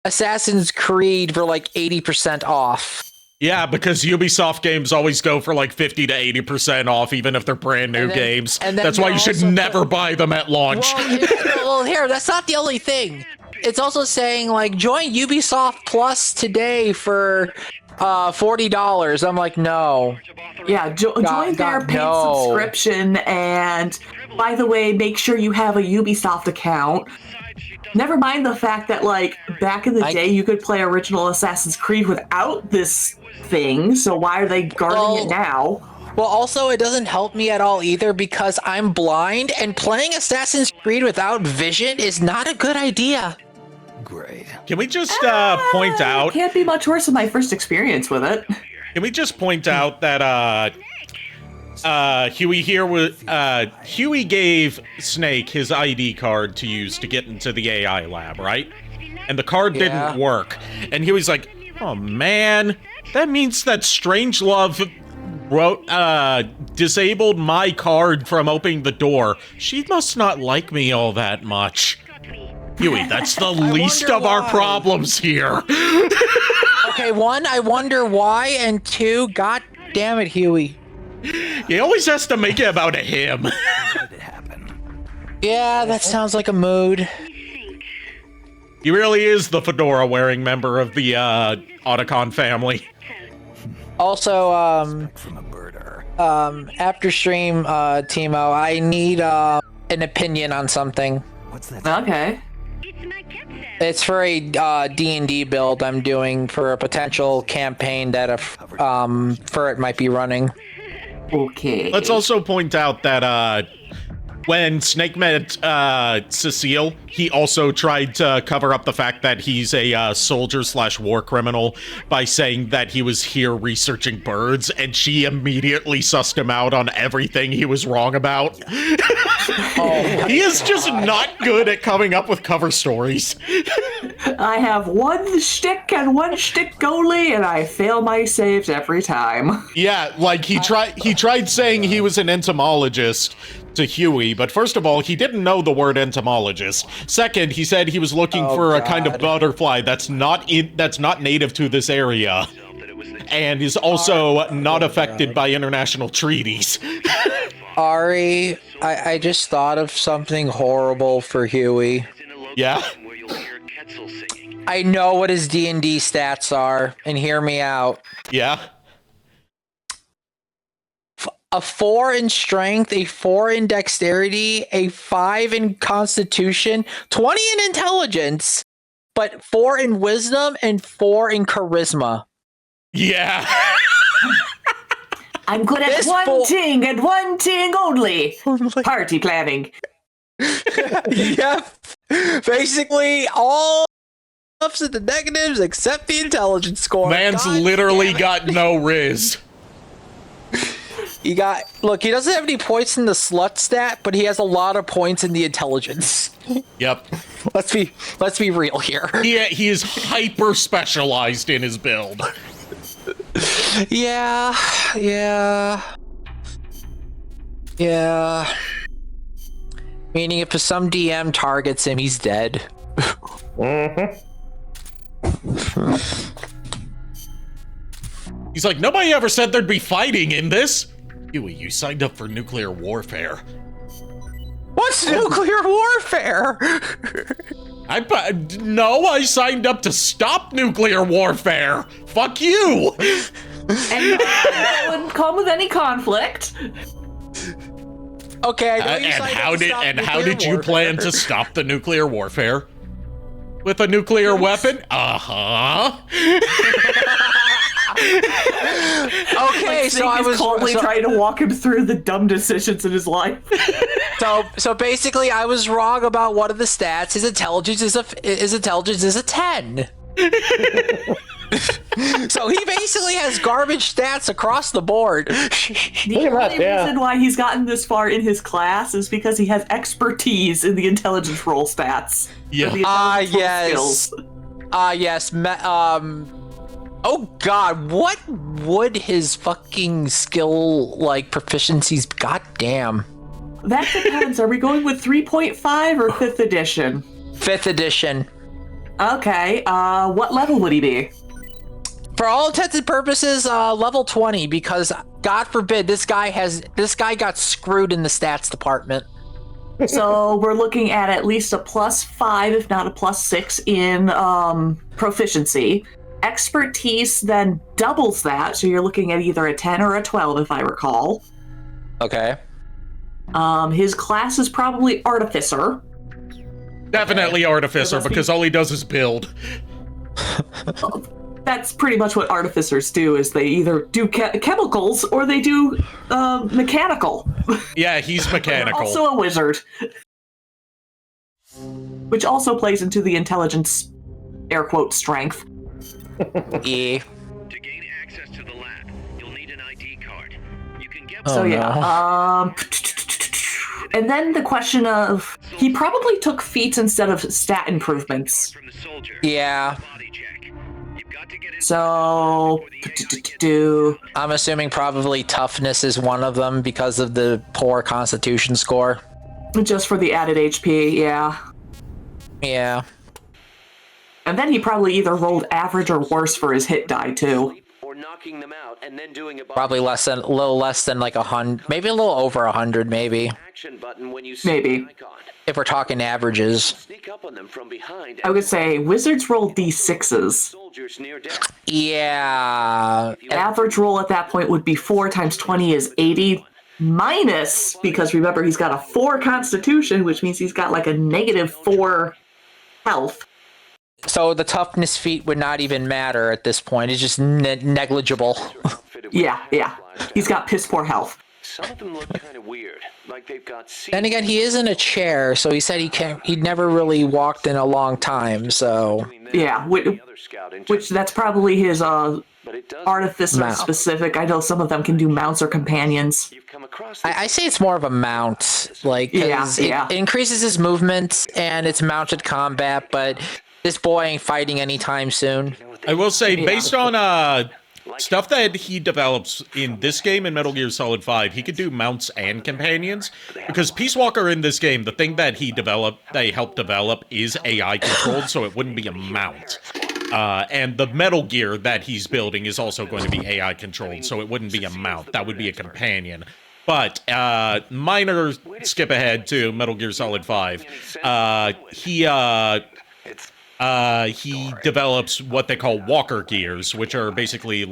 Assassin's Creed for like 80% off. Yeah, because Ubisoft games always go for like 50 to 80% off, even if they're brand new games. That's why you should never buy them at launch. Well, here, that's not the only thing. It's also saying, like, join Ubisoft Plus today for $40. I'm like, no. Yeah, join their paid subscription, and by the way, make sure you have a Ubisoft account. Never mind the fact that, like, back in the day, you could play original Assassin's Creed without this thing, so why are they guarding it now? Well, also, it doesn't help me at all either because I'm blind, and playing Assassin's Creed without vision is not a good idea. Great. Can we just point out... Can't be much worse than my first experience with it. Can we just point out that Huey here was Huey gave Snake his ID card to use to get into the AI lab, right? And the card didn't work. And Huey's like, "Oh man, that means that Strangelove disabled my card from opening the door. She must not like me all that much." Huey, that's the least of our problems here. Okay, one, I wonder why, and two, god damn it, Huey. He always has to make it about him. Yeah, that sounds like a mood. He really is the fedora-wearing member of the Otacon family. Also, after stream, Timo, I need an opinion on something. What's that? Okay. It's for a D&D build I'm doing for a potential campaign that a Furret might be running. Okay. Let's also point out that when Snake met Cecile, he also tried to cover up the fact that he's a soldier/war criminal by saying that he was here researching birds, and she immediately sussed him out on everything he was wrong about. He is just not good at coming up with cover stories. I have one shtick and one shtick only, and I fail my saves every time. Yeah, like he tried saying he was an entomologist to Huey, but first of all, he didn't know the word entomologist. Second, he said he was looking for a kind of butterfly that's not native to this area, and is also not affected by international treaties. Ari, I just thought of something horrible for Huey. Yeah? I know what his D&D stats are, and hear me out. Yeah? a 4 in strength, a 4 in dexterity, a 5 in constitution, 20 in intelligence, but 4 in wisdom and 4 in charisma. Yeah. I'm good at one thing and one thing only. Party planning. Yep. Basically, all ups and the negatives except the intelligence score. Man's literally got no riz. He doesn't have any points in the slut stat, but he has a lot of points in the intelligence. Yep. Let's be real here. He is hyper specialized in his build. Yeah. Meaning if some DM targets him, he's dead. He's like, nobody ever said there'd be fighting in this. Huey, you signed up for nuclear warfare. What's nuclear warfare? I signed up to stop nuclear warfare. Fuck you. And that wouldn't come with any conflict. Okay. How did you plan to stop the nuclear warfare? With a nuclear weapon? Okay, so I was coldly trying to walk him through the dumb decisions in his life. So basically, I was wrong about one of the stats. His intelligence is a 10. So he basically has garbage stats across the board. The only reason why he's gotten this far in his class is because he has expertise in the intelligence roll stats. Yeah. Yes. Yes. Oh God, what would his fucking skill proficiencies? God damn. That depends. Are we going with 3.5 or 5th edition? 5th edition. Okay. What level would he be? For all intents and purposes, level 20, because God forbid this guy got screwed in the stats department. So we're looking at least a +5, if not a +6 in proficiency. Expertise then doubles that, so you're looking at either a 10 or a 12, if I recall. Okay. His class is probably Artificer. Definitely Artificer, because all he does is build. That's pretty much what Artificers do, is they either do chemicals or they do mechanical. Yeah, he's mechanical. Also a wizard. Which also plays into the intelligence, air quote, strength. Yeah. To gain access to the lab, you'll need an ID card. You can get and then the question of, he probably took feats instead of stat improvements. Yeah. So, I'm assuming probably toughness is one of them because of the poor constitution score. Just for the added HP, yeah. Yeah. And then he probably either rolled average or worse for his hit die, too. Or knocking them out and then doing Probably a little less than 100, maybe a little over 100, maybe. action button when you see Maybe. the icon. If we're talking averages. Sneak up on them from behind. I would say wizards roll d6s. Soldiers near death. Yeah. Average roll at that point would be 4 times 20 is 80. Minus, because remember, he's got a 4 constitution, which means he's got a -4 health. So the toughness feat would not even matter at this point. It's just negligible. Yeah. He's got piss poor health. Some of them look kind of weird, like they've got. Then again, he is in a chair, so he said he'd never really walked in a long time, so. Yeah, which that's probably his artificer specific. I know some of them can do mounts or companions. I say it's more of a mount, it increases his movement and it's mounted combat, but this boy ain't fighting anytime soon. I will say, based on stuff that he develops in this game in Metal Gear Solid 5, he could do mounts and companions, because Peace Walker in this game, the thing that he helped develop is AI controlled, so it wouldn't be a mount. And the Metal Gear that he's building is also going to be AI controlled, so it wouldn't be a mount, that would be a companion. But, minor skip ahead to Metal Gear Solid 5, he develops what they call walker gears, which are basically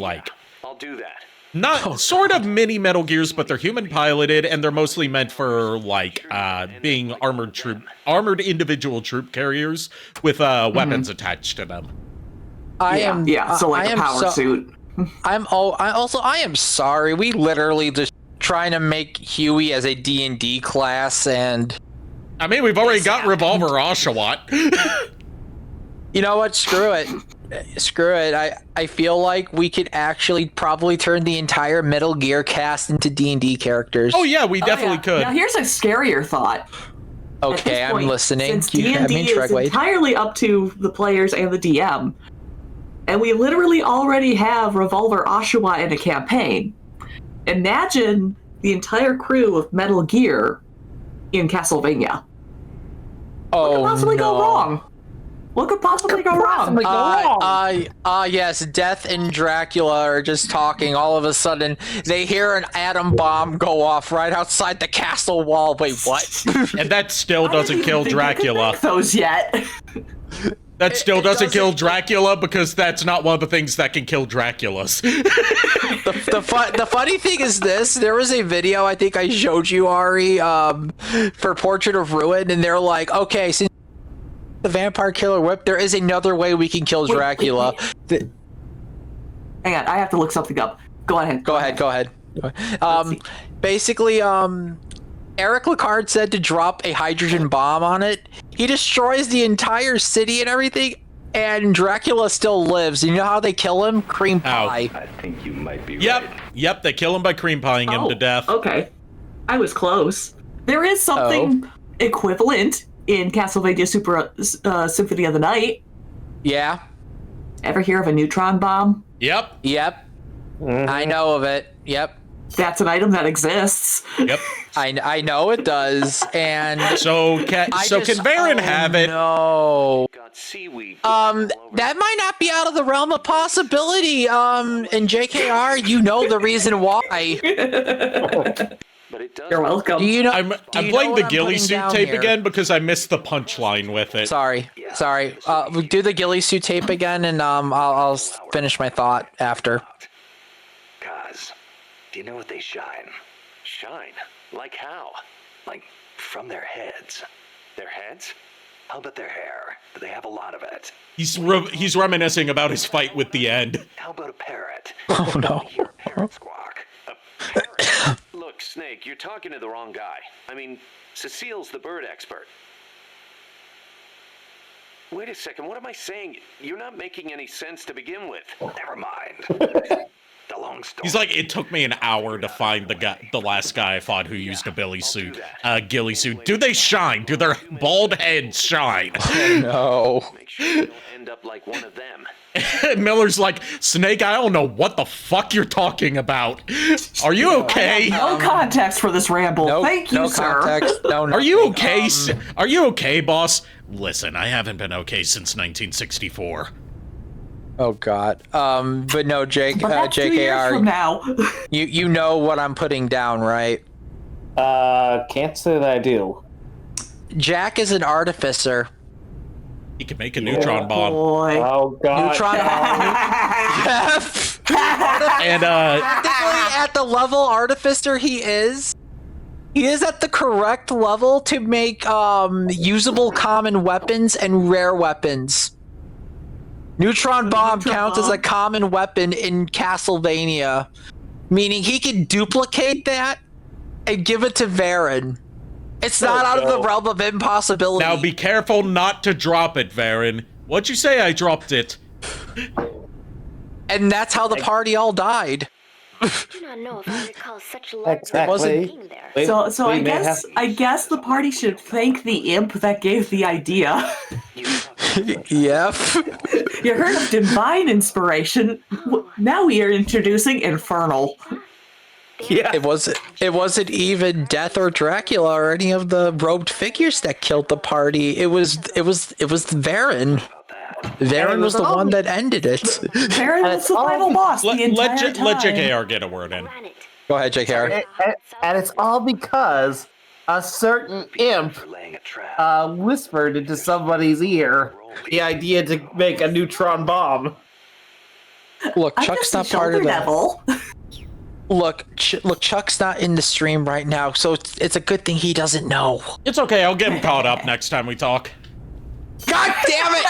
I'll do that. Not sort of mini Metal Gears, but they're human piloted, and they're mostly meant for like being armored individual troop carriers with weapons attached to them. So like a power suit. I am sorry. We literally just trying to make Huey as a D&D class, and I mean, we've already got Revolver Oshawott. You know what? Screw it. Screw it. I feel like we could actually probably turn the entire Metal Gear cast into D&D characters. Oh yeah, we definitely could. Now here's a scarier thought. Okay, I'm listening. Since D&D is entirely up to the players and the DM, and we literally already have Revolver Oshawott in a campaign, imagine the entire crew of Metal Gear in Castlevania. What could possibly go wrong? What could possibly go wrong? Yes, Death and Dracula are just talking. All of a sudden, they hear an atom bomb go off right outside the castle wall. Wait, what? And that still doesn't kill Dracula. Those yet? That still doesn't kill Dracula because that's not one of the things that can kill Draculas. The funny thing is this: there was a video I think I showed you, Ari, for Portrait of Ruin, and they're like, okay, since the vampire killer whip, there is another way we can kill Dracula. Hang on, I have to look something up. Go ahead. Go ahead. Basically, Eric Lecard said to drop a hydrogen bomb on it. He destroys the entire city and everything, and Dracula still lives. You know how they kill him? Cream pie. I think you might be right. Yep, they kill him by cream pieing him to death. Okay. I was close. There is something equivalent in Castlevania Symphony of the Night. Yeah. Ever hear of a neutron bomb? Yep. Mm-hmm. I know of it. Yep. That's an item that exists. Yep. I know it does, and so can Varen have it? No. That might not be out of the realm of possibility. And JKR, you know the reason why. You're welcome. Do you know? I'm playing the ghillie suit tape again because I missed the punchline with it. Sorry. Do the ghillie suit tape again, and I'll finish my thought after. Guys, do you know what they shine? Shine? Like how? Like from their heads. Their heads? How about their hair? Do they have a lot of it? He's reminiscing about his fight with the End. How about a parrot? Oh no. Hear a parrot squawk. Look, Snake, you're talking to the wrong guy. I mean, Cecile's the bird expert. Wait a second, what am I saying? You're not making any sense to begin with. Never mind. The long story. He's like, it took me an hour to find the last guy I fought who used a ghillie suit. Do they shine? Do their bald heads shine? Oh no. Make sure you don't end up like one of them. Miller's like, Snake, I don't know what the fuck you're talking about. Are you okay? No context for this ramble. Thank you, sir. Context. No, Are you okay? Are you okay, boss? Listen, I haven't been okay since 1964. Oh God. But no, JKR. 2 years from now. you know what I'm putting down, right? Can't say that I do. Jack is an artificer. He can make a neutron bomb. Boy. Oh God. Neutron bomb. And practically at the level artificer he is at the correct level to make usable common weapons and rare weapons. Neutron bomb counts as a common weapon in Castlevania, meaning he can duplicate that and give it to Varen. It's not out of the realm of impossibility. Now be careful not to drop it, Varen. What'd you say? I dropped it. And that's how the party all died. I do not know if I recall such large Exactly. being there. So I guess the party should thank the imp that gave the idea. Yep. You heard of divine inspiration. Now we are introducing infernal. Yeah. It wasn't even Death or Dracula or any of the robed figures that killed the party. It was Varen. Varen was the one that ended it. Varen was the final boss the entire time. Let JKR get a word in. Go ahead, JKR. And it's all because a certain imp whispered into somebody's ear the idea to make a neutron bomb. Look, Chuck's not part of that. Look, Chuck's not in the stream right now, so it's a good thing he doesn't know. It's okay. I'll get him caught up next time we talk. God damn it!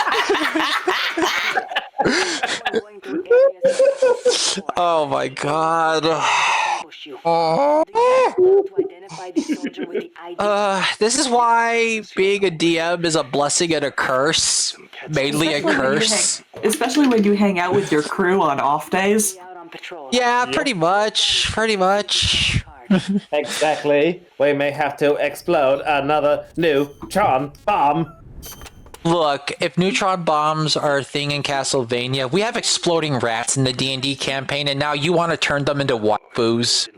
Oh my god. This is why being a DM is a blessing and a curse. Mainly a curse. Especially when you hang out with your crew on off days. Yeah, pretty much. Pretty much. Exactly. We may have to explode another neutron bomb. Look, if neutron bombs are a thing in Castlevania, we have exploding rats in the D&D campaign, and now you want to turn them into waifus.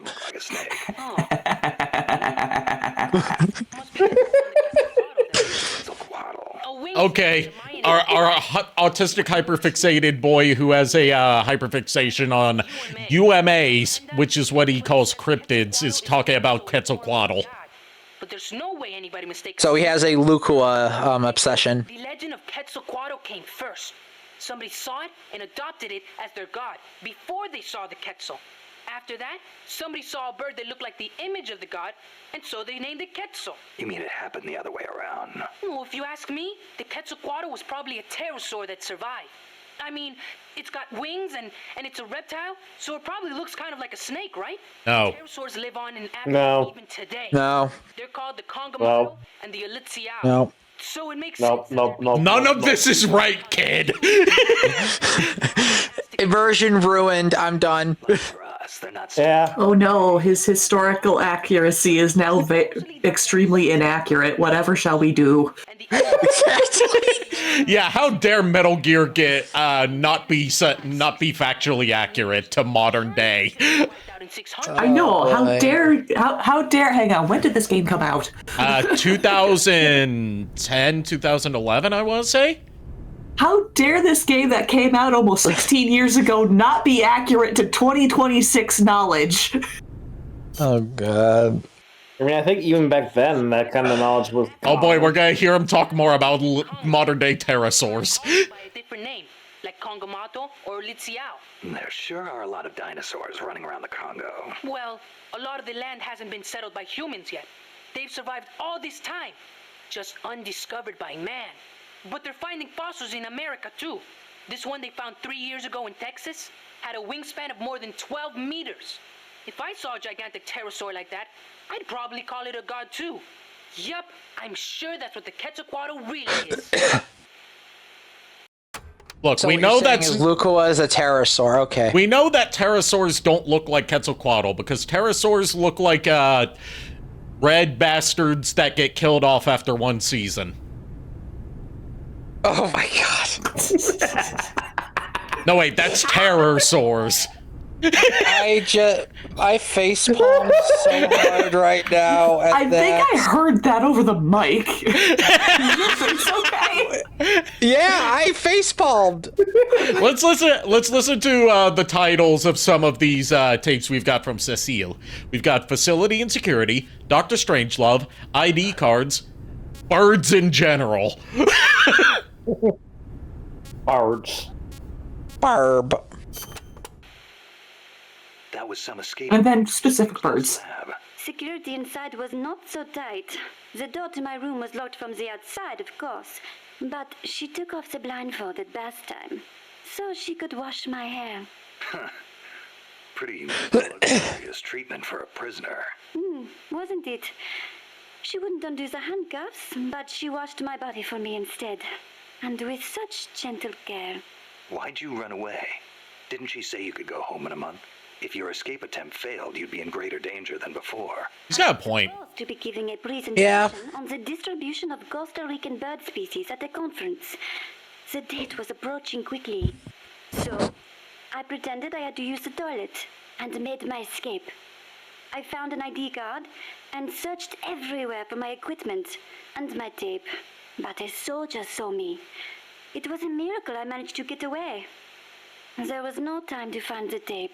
Okay, our autistic hyperfixated boy who has a hyperfixation on UMAs, which is what he calls cryptids, is talking about Quetzalcoatl. But there's no way anybody mistakes. So he has a Lukua obsession. The legend of Quetzalcoatl came first. Somebody saw it and adopted it as their god before they saw the Quetzal. After that, somebody saw a bird that looked like the image of the god, and so they named it Quetzal. You mean it happened the other way around? Well, if you ask me, the Quetzalcoatl was probably a pterosaur that survived. I mean, it's got wings and it's a reptile, so it probably looks kind of like a snake, right? No. Pterosaurs live on in Africa even today. No. They're called the Congomado and the Elitsiao. No. So it makes sense. None of this is right, kid. Immersion ruined. I'm done. Yeah. Oh no, his historical accuracy is now extremely inaccurate. Whatever shall we do? Yeah, how dare Metal Gear get not be factually accurate to modern day? I know. How dare? Hang on. When did this game come out? 2010, 2011, I want to say. How dare this game that came out almost 16 years ago not be accurate to 2026 knowledge? Oh god. I mean, I think even back then, that kind of knowledge was. Oh boy, we're gonna hear him talk more about modern day pterosaurs. By a different name, like Congomado or Elitsiao. There sure are a lot of dinosaurs running around the Congo. Well, a lot of the land hasn't been settled by humans yet. They've survived all this time, just undiscovered by man. But they're finding fossils in America too. This one they found 3 years ago in Texas had a wingspan of more than 12 meters. If I saw a gigantic pterosaur like that, I'd probably call it a god too. Yup, I'm sure that's what the Quetzalcoatl really is. Look, So we what know you're saying that's is Lukua is a pterosaur. Okay. we know that pterosaurs don't look like Quetzalcoatl because pterosaurs look like red bastards that get killed off after one season. Oh my god. No wait, that's pterosaurs. I face palm so hard right now. At I think I heard that over the mic. It's okay. Yeah, I face palmed. Let's listen to the titles of some of these tapes we've got from Cecile. We've got Facility and Security, Dr. Strangelove, ID cards, birds in general. Birds. Barb. That was some escape. And then specific birds. Security inside was not so tight. The door to my room was locked from the outside, of course, but she took off the blindfold at bath time, so she could wash my hair. Pretty luxurious treatment for a prisoner. Wasn't it? She wouldn't undo the handcuffs, but she washed my body for me instead, and with such gentle care. Why'd you run away? Didn't she say you could go home in a month? If your escape attempt failed, you'd be in greater danger than before. He's got a point. To be giving a presentation on the distribution of Costa Rican bird species at a conference. The date was approaching quickly, so I pretended I had to use the toilet and made my escape. I found an ID card and searched everywhere for my equipment and my tape, but a soldier saw me. It was a miracle I managed to get away. There was no time to find the tape.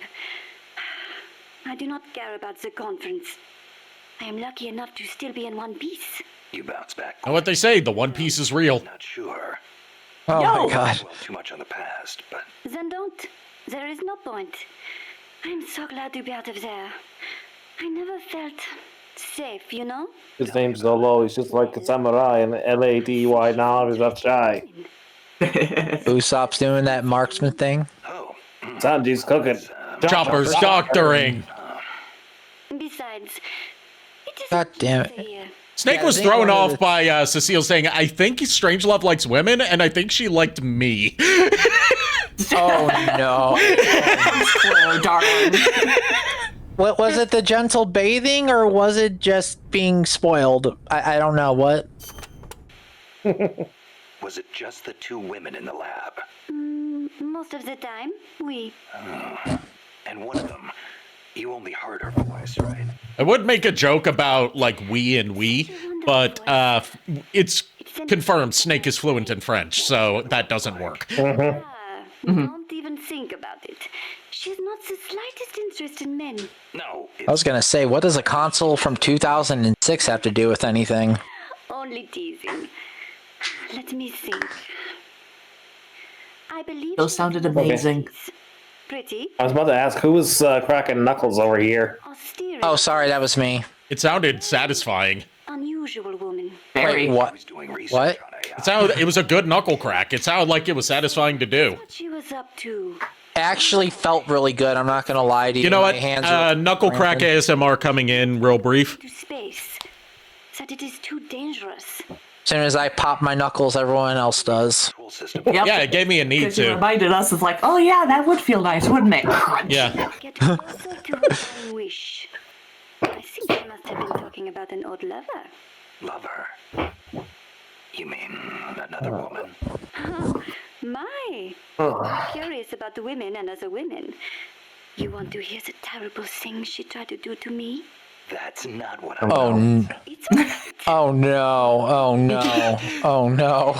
I do not care about the conference. I am lucky enough to still be in one piece. You bounce back. And what they say, the One Piece is real. Not sure. Oh my god. Well, too much on the past, but Then don't. There is no point. I'm so glad to be out of there. I never felt safe, you know? His name's Zolo. He's just like a samurai, and Lady now is not shy. Usopp's doing that marksman thing. Sanji's cooking. Chopper's doctoring. Besides, God damn it. Snake was thrown off by Cecile saying, I think Strangelove likes women, and I think she liked me. Oh, no. Claire, darling. What was it, the gentle bathing, or was it just being spoiled? I don't know. What? Was it just the 2 women in the lab? Most of the time, we. And one of them, you only heard her voice, right? I would make a joke about, like, we and we, but it's confirmed Snake is fluent in French, so that doesn't work. Don't even think about it. She's not the slightest interest in men. No. I was gonna say, what does a console from 2006 have to do with anything? Only teasing. Let me think. I believe Those sounded amazing. Pretty. I was about to ask, who was cracking knuckles over here? Oh, sorry, that was me. It sounded satisfying. Unusual woman. Wait, what? What? It was a good knuckle crack. It sounded like it was satisfying to do. What she was up to. Actually felt really good. I'm not gonna lie to you. You know My what? hands are Knuckle crack ASMR coming in real brief. To space. That it is too dangerous. As soon as I pop my knuckles, everyone else does. Yep. Yeah, it gave me a need Because you to. reminded us of like, oh yeah, that would feel nice, wouldn't it? Yeah. Get closer to her own wish. I think they must have been talking about an old lover. Lover? You mean another woman? Oh, my. I'm curious about the women and other women. You want to hear the terrible things she tried to do to me? That's not what I'm Oh, oh no! Oh no! Oh no!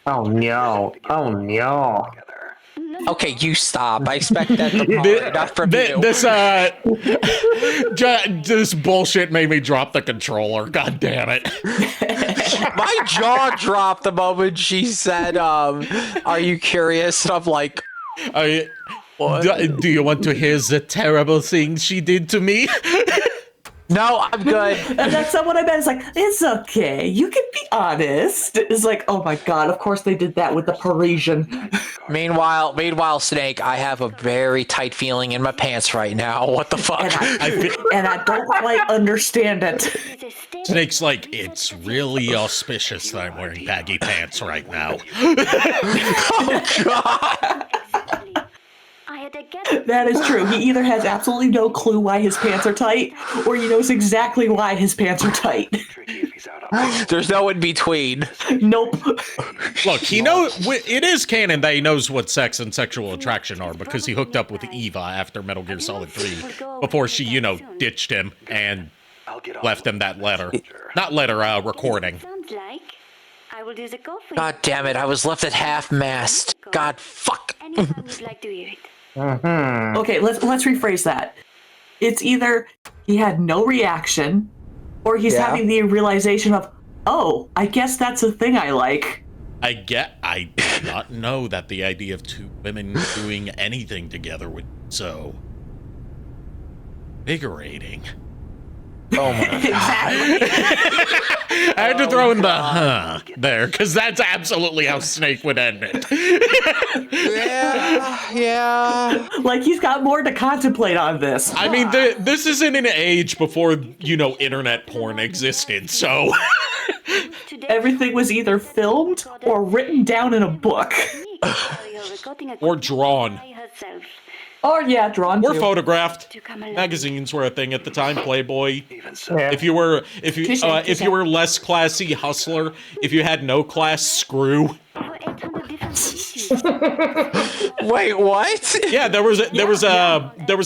Oh no! Oh no! Okay, you stop. I expect that from Molly, not from you. This bullshit made me drop the controller. God damn it! My jaw dropped the moment she said, "Are you curious?" And I'm like, do you want to hear the terrible things she did to me? No, I'm good. And that's not what I meant. It's like, it's okay. You can be honest. It's like, oh my god, of course they did that with the Parisienne. Meanwhile, Snake, I have a very tight feeling in my pants right now. What the fuck? And I don't quite understand it. Snake's like, it's really auspicious that I'm wearing baggy pants right now. Oh god! That is true. He either has absolutely no clue why his pants are tight, or he knows exactly why his pants are tight. There's no in between. Nope. Look, it is canon that he knows what sex and sexual attraction are because he hooked up with Eva after Metal Gear Solid 3 before she, ditched him and left him that letter. Not letter, recording. Sounds like I will do the call for you. God damn it! I was left at half-mast. God fuck. Anytime you'd like to hear it. Okay, let's rephrase that. It's either he had no reaction, or he's having the realization of, oh, I guess that's a thing I like. I did not know that the idea of 2 women doing anything together would be so invigorating. Oh my god. I had to throw in the there, because that's absolutely how Snake would end it. Yeah. Like, he's got more to contemplate on this. I mean, this is in an age before, internet porn existed, so... Everything was either filmed or written down in a book. Or drawn. Or, yeah, drawn Or too. photographed. Magazines were a thing at the time. Playboy. If you were less classy, Hustler. If you had no class, Screw. Wait, what? Yeah, there was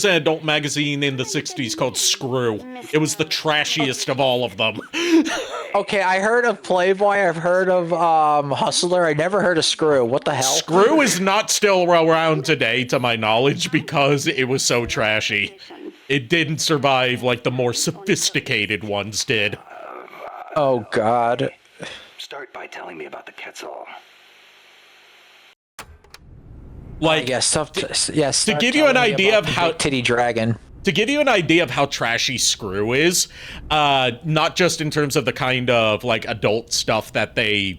an adult magazine in the 60s called Screw. It was the trashiest of all of them. Okay, I heard of Playboy. I've heard of Hustler. I never heard of Screw. What the hell? Screw is not still around today, to my knowledge, because it was so trashy. It didn't survive like the more sophisticated ones did. Oh, God. Start by telling me about the Quetzal. Like, yes, to give you an idea of how titty dragon. To give you an idea of how trashy Screw is, not just in terms of the kind of like adult stuff that they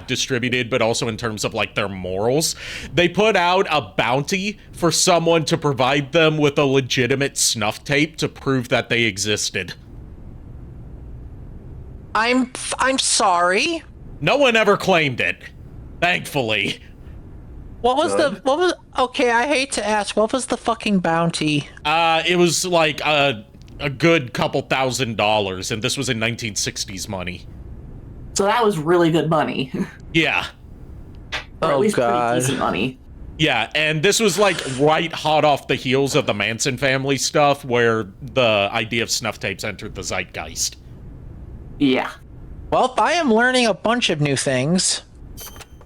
distributed, but also in terms of like their morals, they put out a bounty for someone to provide them with a legitimate snuff tape to prove that they existed. I'm sorry. No one ever claimed it, thankfully. Okay, I hate to ask, what was the fucking bounty? It was like a good couple $1,000, and this was in 1960s money. So that was really good money. Yeah. Or at least pretty decent money. Yeah, and this was like right hot off the heels of the Manson family stuff, where the idea of snuff tapes entered the zeitgeist. Yeah. Well, I am learning a bunch of new things.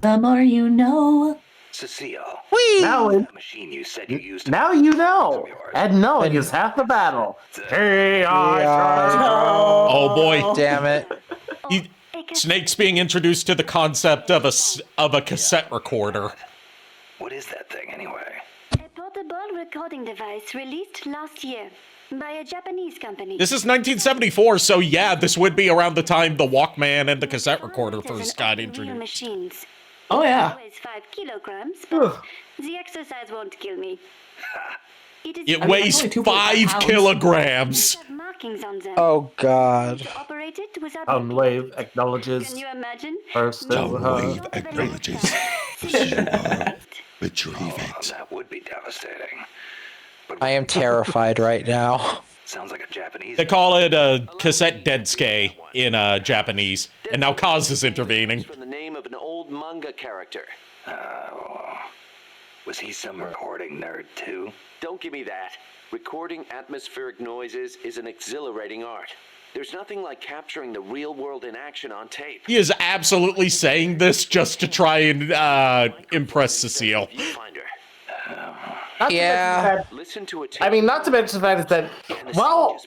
The more you know. Cecile. Now, The machine you said you used. now you know. And knowing is half the battle. Oh boy. Damn it. Snake's being introduced to the concept of a cassette recorder. What is that thing anyway? A portable recording device released last year by a Japanese company. This is 1974, so yeah, this would be around the time the Walkman and the cassette recorder first got introduced. Machines. Oh yeah. It weighs 5 kilograms, but the exercise won't kill me. It weighs 5 kilograms. Markings on them. Oh god. Operate it without Soundwave acknowledges. Can you imagine? Soundwave acknowledges. Retrieve it. That would be devastating. I am terrified right now. Sounds like a Japanese. They call it a cassette deadsuke in Japanese, and now Kaz is intervening. From the name of an old manga character. Was he some recording nerd too? Don't give me that. Recording atmospheric noises is an exhilarating art. There's nothing like capturing the real world in action on tape. He is absolutely saying this just to try and impress Cecile. Yeah. Listen to it. I mean, not to mention the fact that while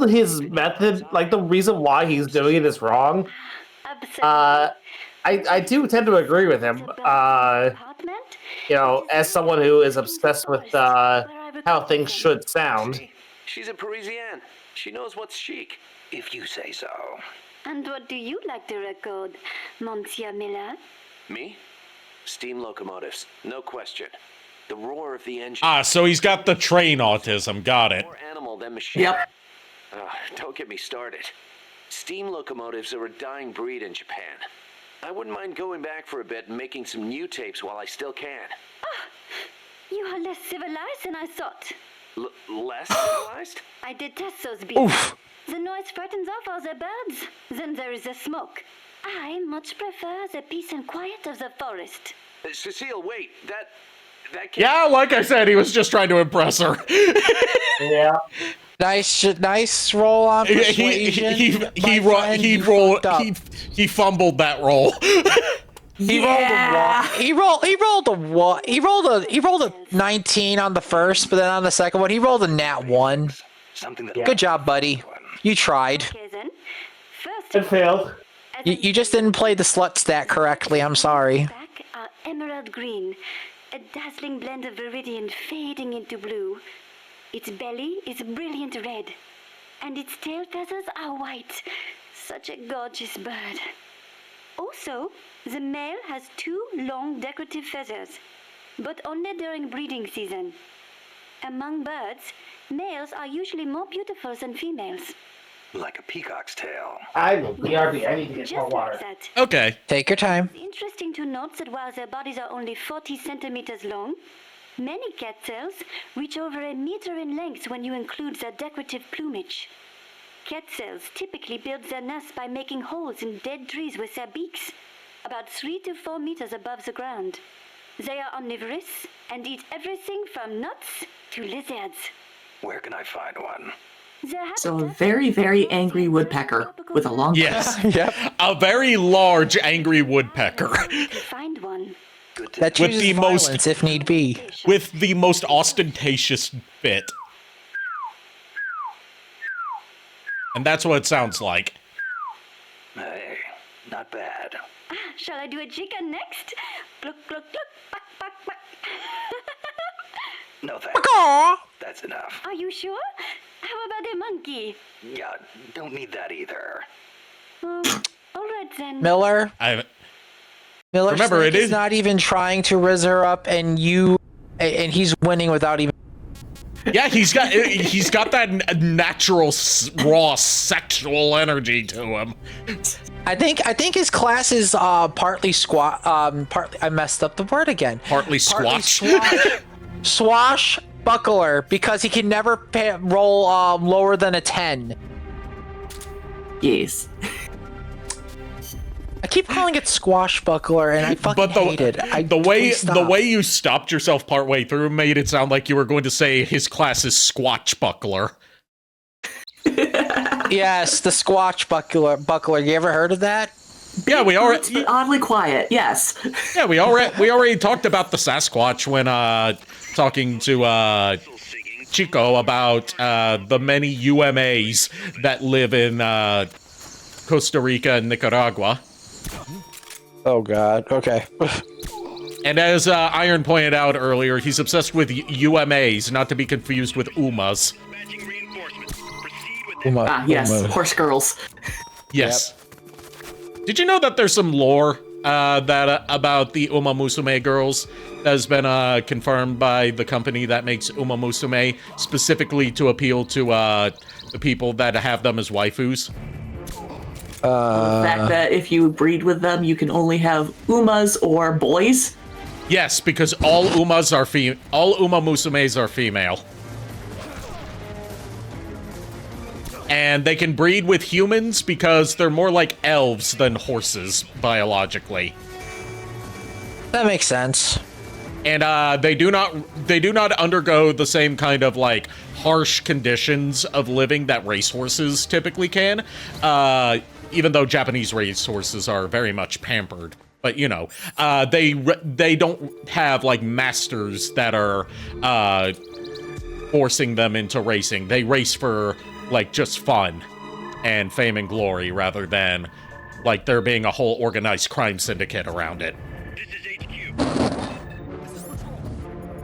his method, like the reason why he's doing it is wrong, I do tend to agree with him. You know, as someone who is obsessed with how things should sound. She's a Parisienne. She knows what's chic. If you say so. And what do you like to record, Monsieur Miller? Me? Steam locomotives. No question. The roar of the engine. Ah, so he's got the train autism. Got it. More animal than machine. Yep. Don't get me started. Steam locomotives are a dying breed in Japan. I wouldn't mind going back for a bit and making some new tapes while I still can. You are less civilized than I thought. Less civilized? I detest those beasts. The noise frightens off all the birds. Then there is the smoke. I much prefer the peace and quiet of the forest. Cecile, wait. That Yeah, like I said, he was just trying to impress her. Yeah. Nice roll on persuasion. He fumbled that roll. He rolled a 19 on the first, but then on the second one he rolled a nat 1. Good job, buddy. You tried. It failed. You just didn't play the slut stat correctly. I'm sorry. Are emerald green, a dazzling blend of viridian fading into blue. Its belly is brilliant red, and its tail feathers are white. Such a gorgeous bird. Also, the male has 2 long decorative feathers, but only during breeding season. Among birds, males are usually more beautiful than females. Like a peacock's tail. I will BRB. I need to get more water. Okay. Take your time. It's interesting to note that while their bodies are only 40 centimeters long, many cat tails reach over a meter in length when you include their decorative plumage. Cat tails typically build their nests by making holes in dead trees with their beaks, about 3 to 4 meters above the ground. They are omnivorous and eat everything from nuts to lizards. Where can I find one? So a very, very angry woodpecker with a long Yes. Yep. A very large angry woodpecker. Find one. That chooses violence if need be. With the most ostentatious bit. And that's what it sounds like. Hey, Not bad. Shall I do a chicken next? Cluck, cluck, cluck, quack, quack, quack. No thanks. That's enough. Are you sure? How about a monkey? Yeah, don't need that either. All right then. Miller. Miller. Remember, Snake it is not even trying to rizz her up, and he's winning without even. Yeah, he's got that natural raw sexual energy to him. I think his class is partly squat. Partly I messed up the word again. Partly squash. Swashbuckler, because he can never roll lower than a 10. Yes. I keep calling it squashbuckler, and I fucking hate it. The way you stopped yourself partway through made it sound like you were going to say his class is Squatchbuckler. Yes, the Squatchbuckler. You ever heard of that? Yeah, we already oddly quiet. Yes. Yeah, we already talked about the Sasquatch when talking to Chico about the many UMAs that live in Costa Rica and Nicaragua. Oh God. Okay. And as Iron pointed out earlier, he's obsessed with UMAs, not to be confused with UMAs. Yes, horse girls. Yes. Yep. Did you know that there's some lore that about the Uma Musume girls that has been confirmed by the company that makes Uma Musume specifically to appeal to the people that have them as waifus? The fact that if you breed with them, you can only have Umas or boys? Yes, because all Uma Musumes are female. And they can breed with humans because they're more like elves than horses, biologically. That makes sense. And they do not undergo the same kind of like harsh conditions of living that racehorses typically can. Even though Japanese racehorses are very much pampered. But, you know, they don't have, like, masters that are forcing them into racing. They race for, like, just fun and fame and glory rather than, like, there being a whole organized crime syndicate around it. This is HQ.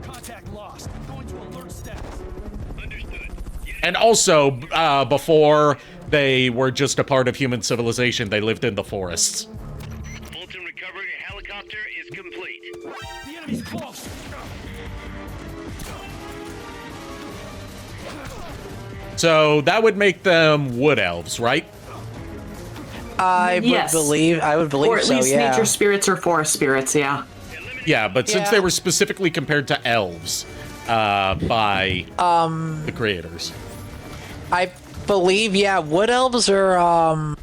Contact lost. Going to alert status. Understood. And also, before they were just a part of human civilization, they lived in the forests. Fulton recovery helicopter is complete. The enemy's close. So that would make them wood elves, right? I would believe or at so, least yeah. nature spirits or forest spirits, yeah. Yeah, but since they were specifically compared to elves by the creators. I believe, wood elves are,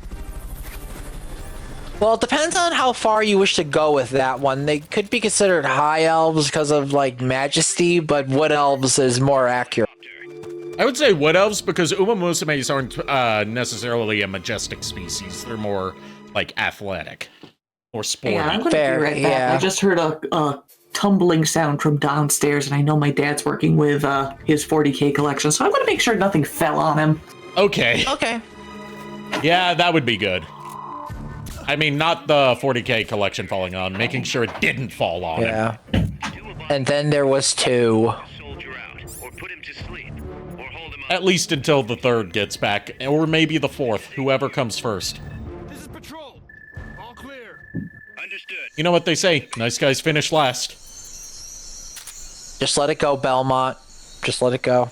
well, it depends on how far you wish to go with that one. They could be considered high elves because of, like, majesty, but wood elves is more accurate. I would say wood elves because Uma Musumes aren't necessarily a majestic species. They're more, like, athletic or sporty. Yeah, I'm gonna be right back. I just heard a tumbling sound from downstairs, and I know my dad's working with his 40K collection, so I'm gonna make sure nothing fell on him. Okay. Okay. Yeah, that would be good. I mean, not the 40K collection falling on, making sure it didn't fall on him. And then there was 2. At least until the 3rd gets back, or maybe the 4th, whoever comes first. This is patrol. All clear. Understood. You know what they say, nice guys finish last. Just let it go, Belmont. Just let it go.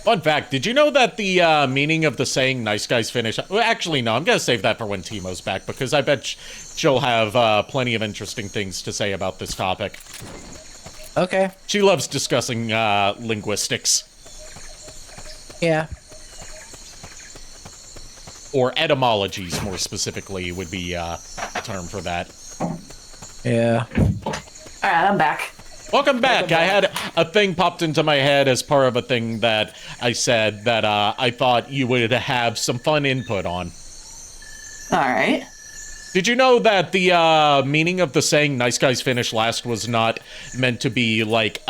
Fun fact, did you know that the meaning of the saying nice guys finish... Well, actually, no, I'm going to save that for when Timo's back, because I bet she'll have plenty of interesting things to say about this topic. Okay. She loves discussing linguistics. Yeah. Or etymologies, more specifically, would be a term for that. Yeah. Alright, I'm back. Welcome back. I had a thing popped into my head as part of a thing that I said that I thought you would have some fun input on. Alright. Did you know that the meaning of the saying nice guys finish last was not meant to be like,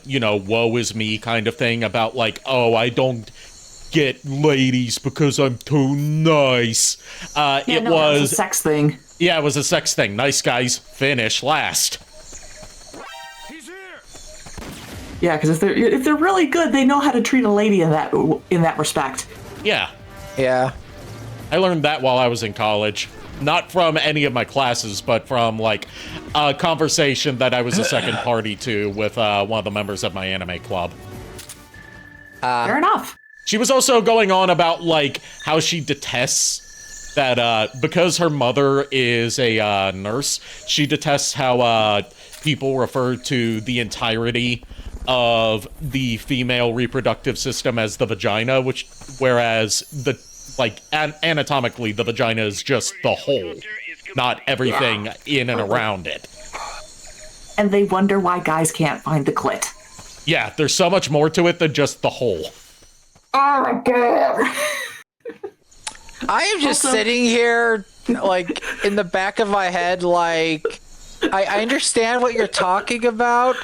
you know, woe is me kind of thing about like, oh, I don't get ladies because I'm too nice. It was a sex thing. Yeah, it was a sex thing. Nice guys finish last. Yeah, because if they're really good, they know how to treat a lady in that respect. Yeah. Yeah. I learned that while I was in college. Not from any of my classes, but from, like, a conversation that I was a second party to with one of the members of my anime club. Fair enough. She was also going on about, like, how she detests that, because her mother is a nurse, she detests how people refer to the entirety of the female reproductive system as the vagina, whereas the anatomically the vagina is just the whole, not everything in and around it. And they wonder why guys can't find the clit. Yeah, there's so much more to it than just the whole. Oh my god. I am just sitting here, like, in the back of my head, like, I understand what you're talking about,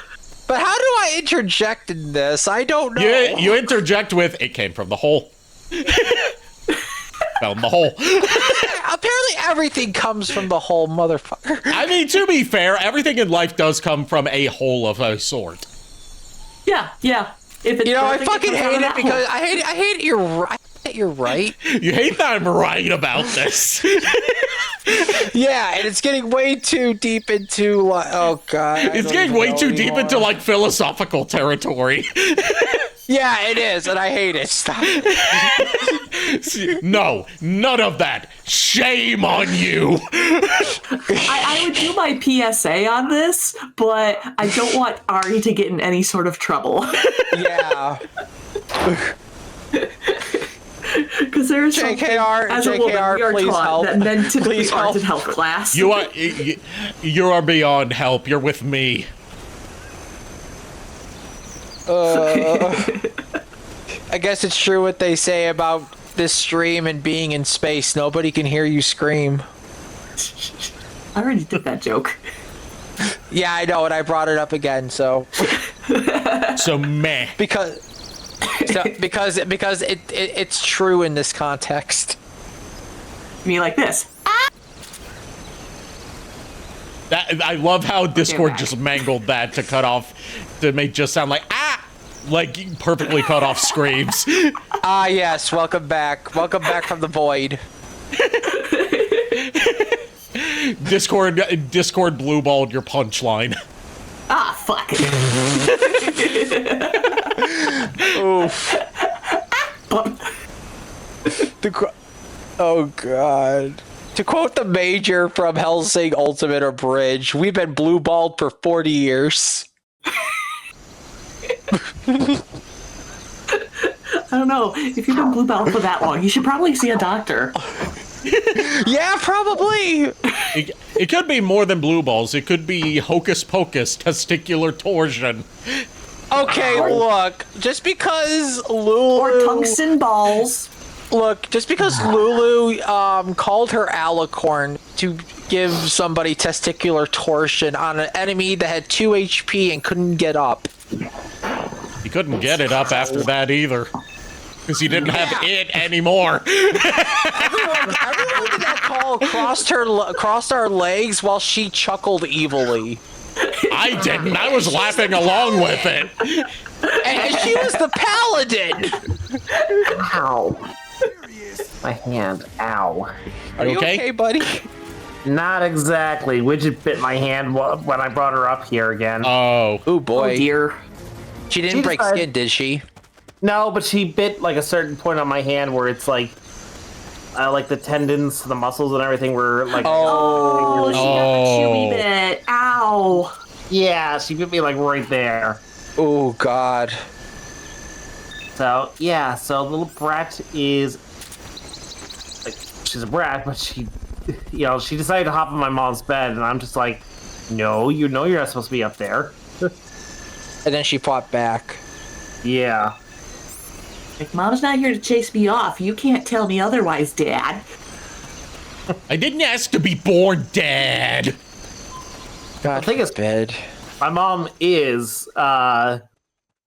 but how do I interject in this? I don't know. You interject with, it came from the hole. Fell in the hole. Apparently everything comes from the hole, motherfucker. I mean, to be fair, everything in life does come from a hole of a sort. Yeah. If it's I fucking hate it because I hate you're right. You hate that I'm right about this. Yeah, and it's getting way too deep into, oh god. It's getting way too deep into, like, philosophical territory. Yeah, it is, and I hate it. Stop it. No, none of that. Shame on you. I would do my PSA on this, but I don't want Ari to get in any sort of trouble. Yeah. Because there's JKR, as a woman, we are please taught help. that men typically Please aren't help. in health class. You are beyond help. You're with me. I guess it's true what they say about this stream and being in space. Nobody can hear you scream. I already did that joke. Yeah, I know, and I brought it up again, so. So meh. Because it's true in this context. You mean like this? I love how Discord just mangled that to make just sound like like perfectly cut off screams. Yes, welcome back from the void. Discord blue-balled your punchline. Fuck. Oof. Oh god. To quote the Major from Hellsing Ultimate Abridged, we've been blue-balled for 40 years. I don't know. If you've been blue-balled for that long, you should probably see a doctor. Yeah, probably. It could be more than blue balls. It could be hocus pocus, testicular torsion. Okay, look. Just because Lulu... Or tungsten balls. Look, just because Lulu called her alicorn to give somebody testicular torsion on an enemy that had 2 HP and couldn't get up. He couldn't get it up after that either. Because he didn't have it anymore. Everyone in that call crossed our legs while she chuckled evilly. I didn't. I was laughing along with it. And she was the paladin. Ow. My hand. Ow. Are you okay, buddy? Not exactly. Widget bit my hand when I brought her up here again. Oh. Oh boy. Oh dear. She didn't break skin, did she? No, but she bit like a certain point on my hand where it's like the tendons, the muscles, and everything were like. Oh, she got the chewy bit. Ow. Yeah, she bit me like right there. Oh God. So yeah, so little brat is like she's a brat, but she decided to hop on my mom's bed, and I'm just like, no, you're not supposed to be up there. And then she fought back. Yeah. If Mom's not here to chase me off, you can't tell me otherwise, Dad. I didn't ask to be born, Dad. God, the thing is, bed. My mom is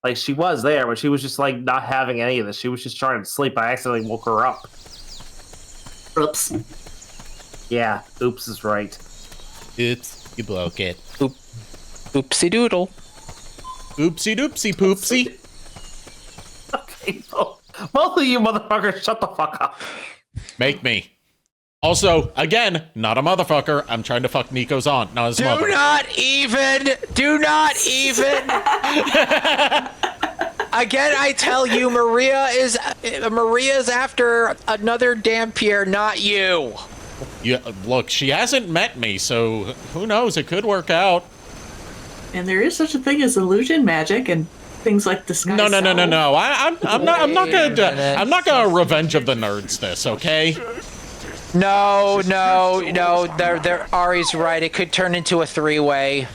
Like, she was there, but she was just, like, not having any of this. She was just trying to sleep. I accidentally woke her up. Oops. Yeah, oops is right. Oops, you broke it. Oopsie doodle. Oopsie doopsie poopsie. Okay, both of you motherfuckers, shut the fuck up. Make me. Also, again, not a motherfucker. I'm trying to fuck Niko's aunt, not his mother. Do not even. Again, I tell you, Maria's after another Dampier, not you. Yeah, look, she hasn't met me, so who knows? It could work out. And there is such a thing as illusion magic and things like disguise. No. I'm not gonna Revenge of the Nerds this, okay? No. Ari's right. It could turn into a three-way.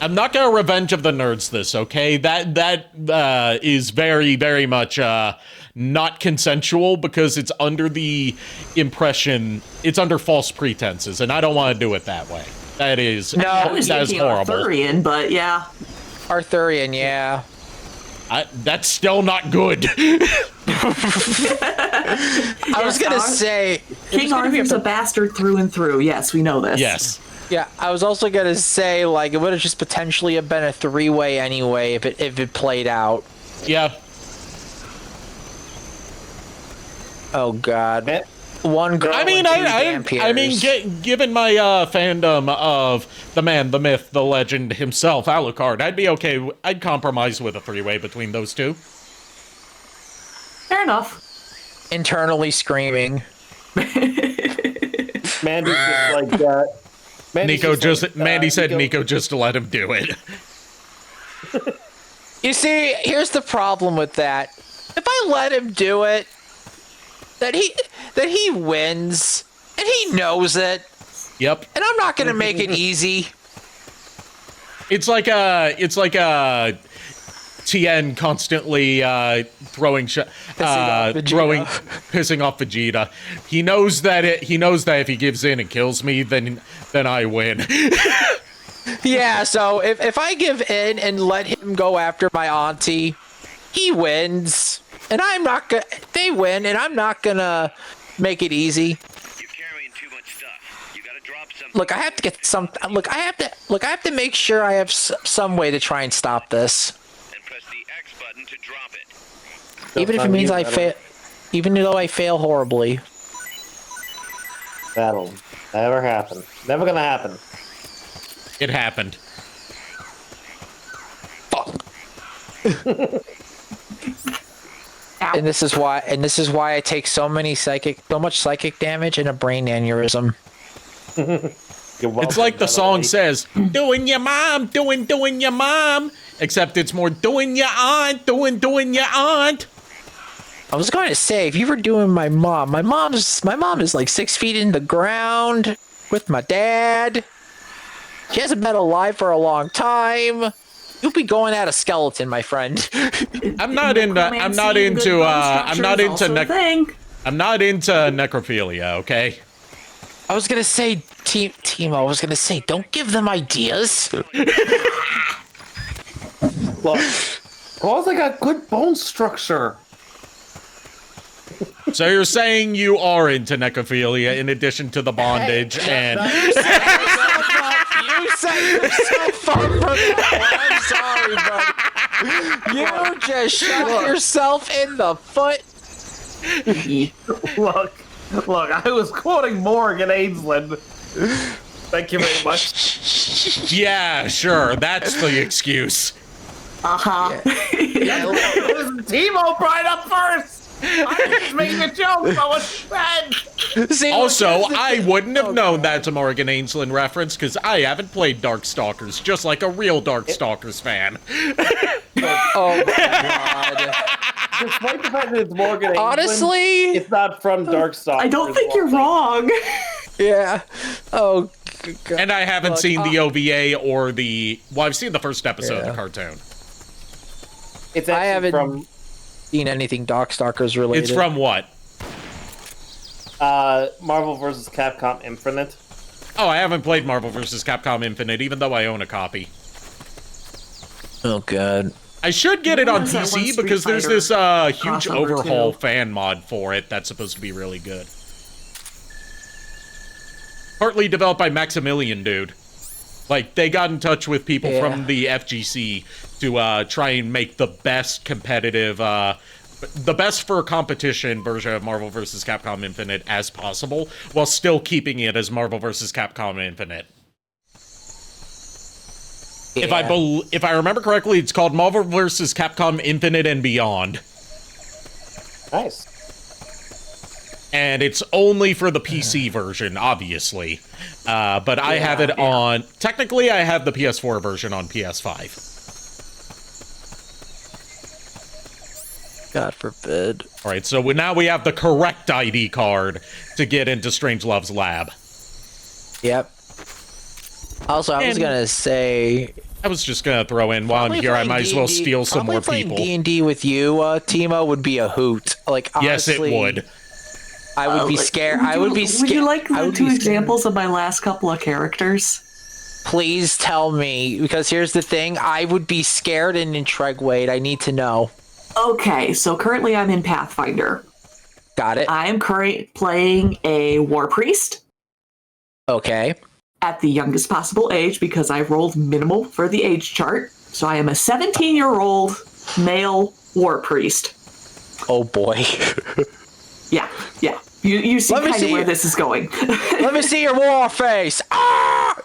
I'm not gonna Revenge of the Nerds this, okay? That is very, very much not consensual because it's under the impression, it's under false pretenses, and I don't want to do it that way. That is horrible. Arthurian, but yeah. Arthurian, yeah. That's still not good. I was gonna say King Arthur's a bastard through and through. Yes, we know this. Yes. Yeah, I was also gonna say, like, it would have just potentially have been a three-way anyway if it played out. Yeah. Oh God. One girl. Given my fandom of the man, the myth, the legend himself, Alucard, I'd be okay. I'd compromise with a three-way between those two. Fair enough. Internally screaming. Mandy's just like that. Mandy said Niko just let him do it. You see, here's the problem with that. If I let him do it, that he wins, and he knows it. Yep. And I'm not gonna make it easy. It's like Tien constantly pissing off Vegeta. He knows that if he gives in and kills me, then I win. Yeah, so if I give in and let him go after my auntie, he wins. And I'm not gonna. They win, and I'm not gonna make it easy. You're carrying too much stuff. You gotta drop something. Look, I have to get some. Look, I have to make sure I have some way to try and stop this. And press the X button to drop it. Even if it means I fail, even though I fail horribly. That'll never happen. Never gonna happen. It happened. Fuck. And this is why I take so much psychic damage and a brain aneurysm. It's like the song says, doing your mom, doing your mom. Except it's more doing your aunt, doing your aunt. I was going to say, if you were doing my mom is like 6 feet in the ground with my dad. She hasn't been alive for a long time. You'll be going at a skeleton, my friend. I'm not into necrophilia, okay? I was gonna say, Timo, don't give them ideas. Look, also got good bone structure. So you're saying you are into necrophilia in addition to the bondage and... You set yourself up for that. I'm sorry, buddy. You just shot yourself in the foot. Look, I was quoting Morgan Ainsland. Thank you very much. Yeah, sure, that's the excuse. Uh-huh. Yeah, Timo brought up first. I was making a joke about what she said. Also, I wouldn't have known that's a Morgan Ainsland reference because I haven't played Darkstalkers, just like a real Darkstalkers fan. Oh my God. Despite the fact that it's Morgan Ainsland, honestly, it's not from Darkstalkers. I don't think you're wrong. Yeah. Oh, God. And I haven't seen the OVA or the... Well, I've seen the first episode of the cartoon. It's actually from... seen anything Darkstalkers related. It's from what? Marvel vs. Capcom Infinite. Oh, I haven't played Marvel vs. Capcom Infinite, even though I own a copy. Oh, God. I should get it on What was that one PC Street because there's Fighter this huge crossover, overhaul too? fan mod for it that's supposed to be really good. Partly developed by Maximilian, dude. Like, they got in touch with people from the FGC to try and make the best competitive, the best for competition version of Marvel vs. Capcom Infinite as possible, while still keeping it as Marvel vs. Capcom Infinite. Yeah. If I remember correctly, it's called Marvel vs. Capcom Infinite and Beyond. Nice. And it's only for the PC version, obviously. But I have it on... Technically, I have the PS4 version on PS5. God forbid. All right, so now we have the correct ID card to get into Strangelove's lab. Yep. Also, I was gonna say... I was just gonna throw in, while I'm here, I might as well steal some more people. D&D with you, Timo, would be a hoot. Like, honestly, yes, it would. I would be scared. Would you like the two examples of my last couple of characters? Please tell me, because here's the thing. I would be scared and intrigued. Wait, I need to know. Okay, so currently I'm in Pathfinder. Got it. I am playing a war priest. Okay. At the youngest possible age, because I rolled minimal for the age chart. So I am a 17-year-old male war priest. Oh boy. Yeah. You see kind of where this is going. Let me see your war face. Ah!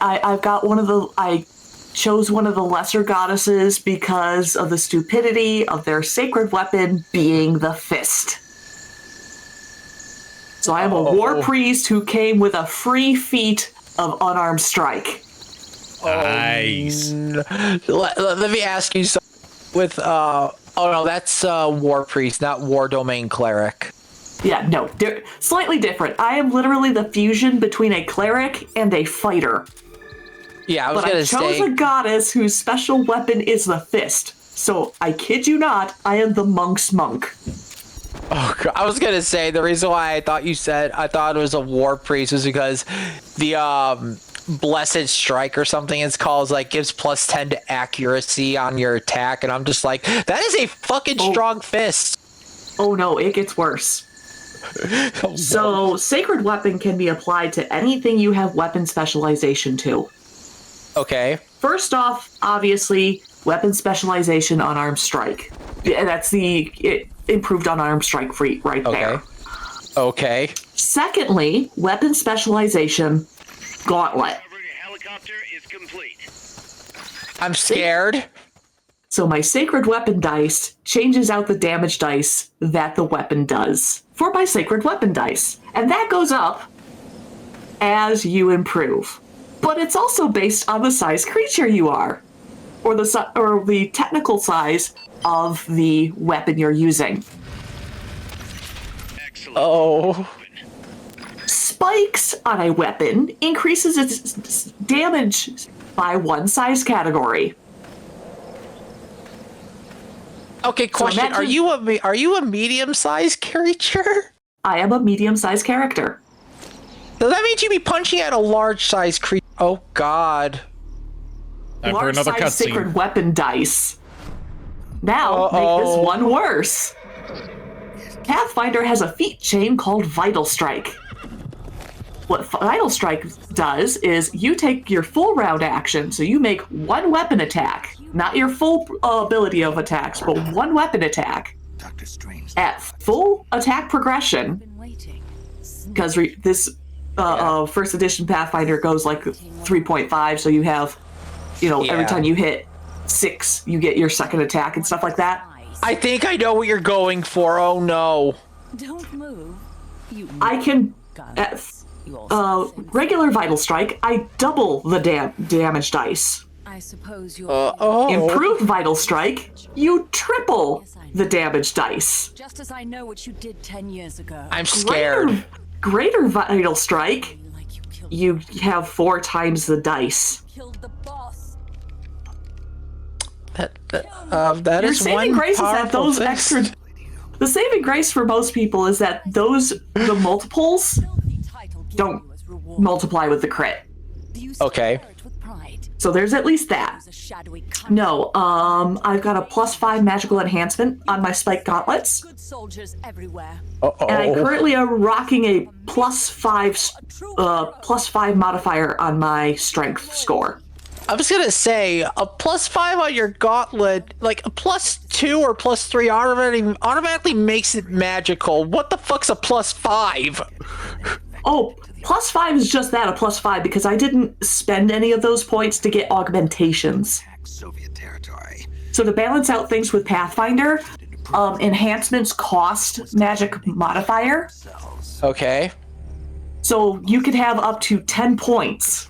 I've got I chose one of the lesser goddesses because of the stupidity of their sacred weapon being the fist. So I am a war priest who came with a free feat of unarmed strike. Nice. Let me ask you something. With oh no, that's war priest, not war domain cleric. Yeah, no, they're slightly different. I am literally the fusion between a cleric and a fighter. Yeah, I was gonna say. I chose a goddess whose special weapon is the fist. So I kid you not, I am the monk's monk. Oh, God. I was gonna say the reason why I thought it was a war priest was because the blessed strike or something it's called is like gives +10 to accuracy on your attack, and I'm just like, that is a fucking strong fist. Oh no, it gets worse. So sacred weapon can be applied to anything you have weapon specialization to. Okay. First off, obviously, weapon specialization unarmed strike. Yeah, that's the improved unarmed strike right there. Okay. Secondly, weapon specialization gauntlet. Helicopter is complete. I'm scared. So my sacred weapon dice changes out the damage dice that the weapon does for my sacred weapon dice. And that goes up as you improve. But it's also based on the size creature you are, or the technical size of the weapon you're using. Excellent. Oh. Spikes on a weapon increases its damage by one size category. Okay, question. So are you a medium-sized creature? I am a medium-sized character. So that means you'd be punching at a large-sized creature. Oh, God. Time for another Large-sized cutscene. sacred weapon dice. Now, make this one worse. Pathfinder has a feat chain called Vital Strike. What Vital Strike does is you take your full round action, so you make one weapon attack, not your full ability of attacks, but one weapon attack at full attack progression, because this first edition Pathfinder goes like 3.5, so you have, every time you hit 6, you get your second attack and stuff like that. I think I know what you're going for. Oh no. Don't move. I can, at regular Vital Strike, I double the damage dice. I suppose you're Improved Vital Strike, you triple the damage dice. just as I know what you did 10 years ago. I'm scared. Greater Vital Strike, you have 4 times the dice. That Your is saving one grace is that powerful those fist. extra. The saving grace for most people is that the multiples don't multiply with the crit. Okay. So there's at least that. No, I've got a +5 magical enhancement on my spike gauntlets. And I currently am rocking a +5 modifier on my strength score. I was gonna say, a +5 on your gauntlet, like a +2 or +3 automatically makes it magical. What the fuck's a +5? Oh, +5 is just that, a +5, because I didn't spend any of those points to get augmentations. So to balance out things with Pathfinder, enhancements cost magic modifier. Okay. So you could have up to 10 points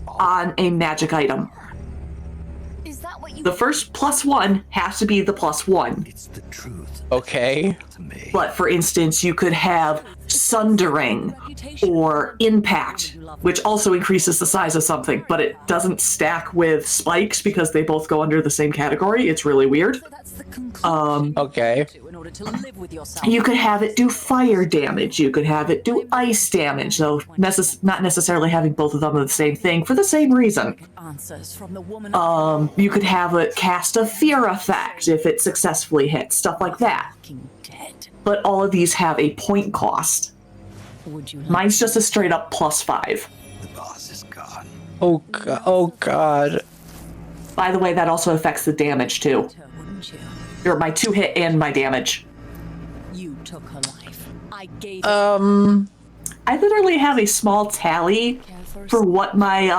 on a magic item. The first +1 has to be the +1. Okay. But for instance, you could have Sundering or Impact, which also increases the size of something, but it doesn't stack with Spikes because they both go under the same category. It's really weird. Okay. You could have it do fire damage. You could have it do ice damage, though not necessarily having both of them are the same thing for the same reason. You could have it cast a fear effect if it successfully hits, stuff like that. But all of these have a point cost. Mine's just a straight up +5. Oh god. By the way, that also affects the damage too. Or my 2-hit and my damage. I literally have a small tally for what my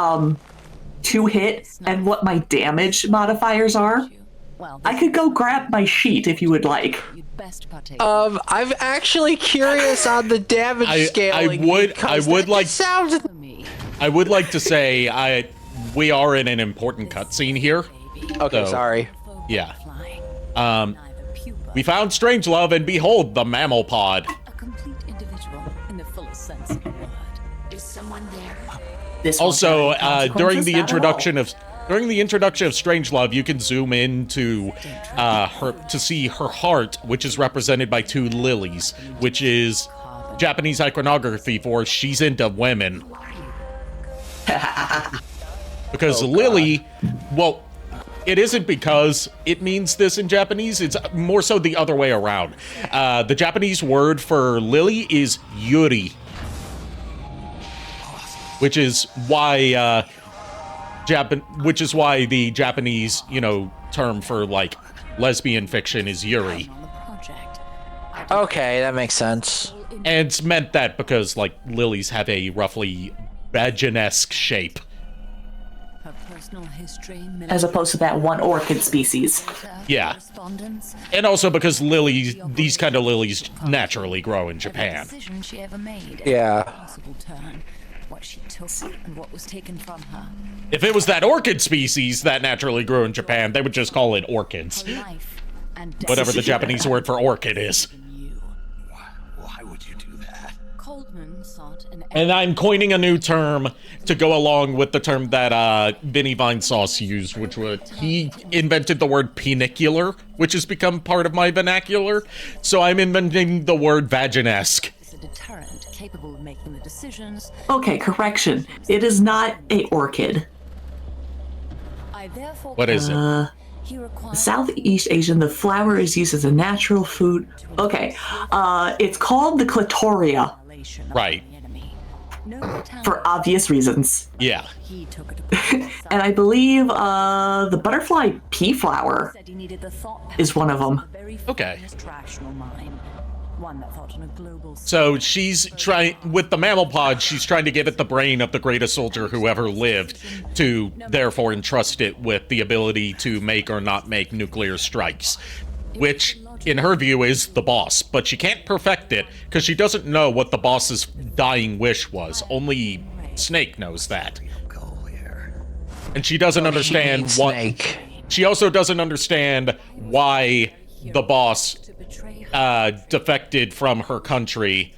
2-hit and what my damage modifiers are. I could go grab my sheet if you would like. I'm actually curious on the damage scaling. I would like to say we are in an important cutscene here. Okay, so, sorry. Yeah. We found Strangelove, and behold, the mammal pod. A complete individual in the fullest sense of the word. Is someone there? Also, during the introduction of Strangelove, you can zoom in to her to see her heart, which is represented by 2 lilies, which is Japanese iconography for she's into women. Because Lily, well, it isn't because it means this in Japanese, it's more so the other way around. The Japanese word for lily is yuri, which is why the Japanese, term for like lesbian fiction is yuri. Okay, that makes sense. And it's meant that because like lilies have a roughly vaginesque shape. As opposed to that one orchid species. Yeah. And also because these kind of lilies naturally grow in Japan. Yeah. If it was that orchid species that naturally grew in Japan, they would just call it orchids. Whatever the Japanese word for orchid is. And I'm coining a new term to go along with the term that Vinny Vinesauce used, which he invented the word penicular, which has become part of my vernacular. So I'm inventing the word vaginesque. Okay, correction. It is not a orchid. What is it? Southeast Asian, the flower is used as a natural food. Okay, it's called the clitoria. Right. For obvious reasons. Yeah. And I believe the butterfly pea flower is one of them. Okay. So she's trying, with the mammal pod, she's trying to give it the brain of the greatest soldier who ever lived, to therefore entrust it with the ability to make or not make nuclear strikes, which, in her view, is the boss. But she can't perfect it, because she doesn't know what the boss's dying wish was. Only Snake knows that. And she doesn't understand what... She also doesn't understand why the boss defected from her country,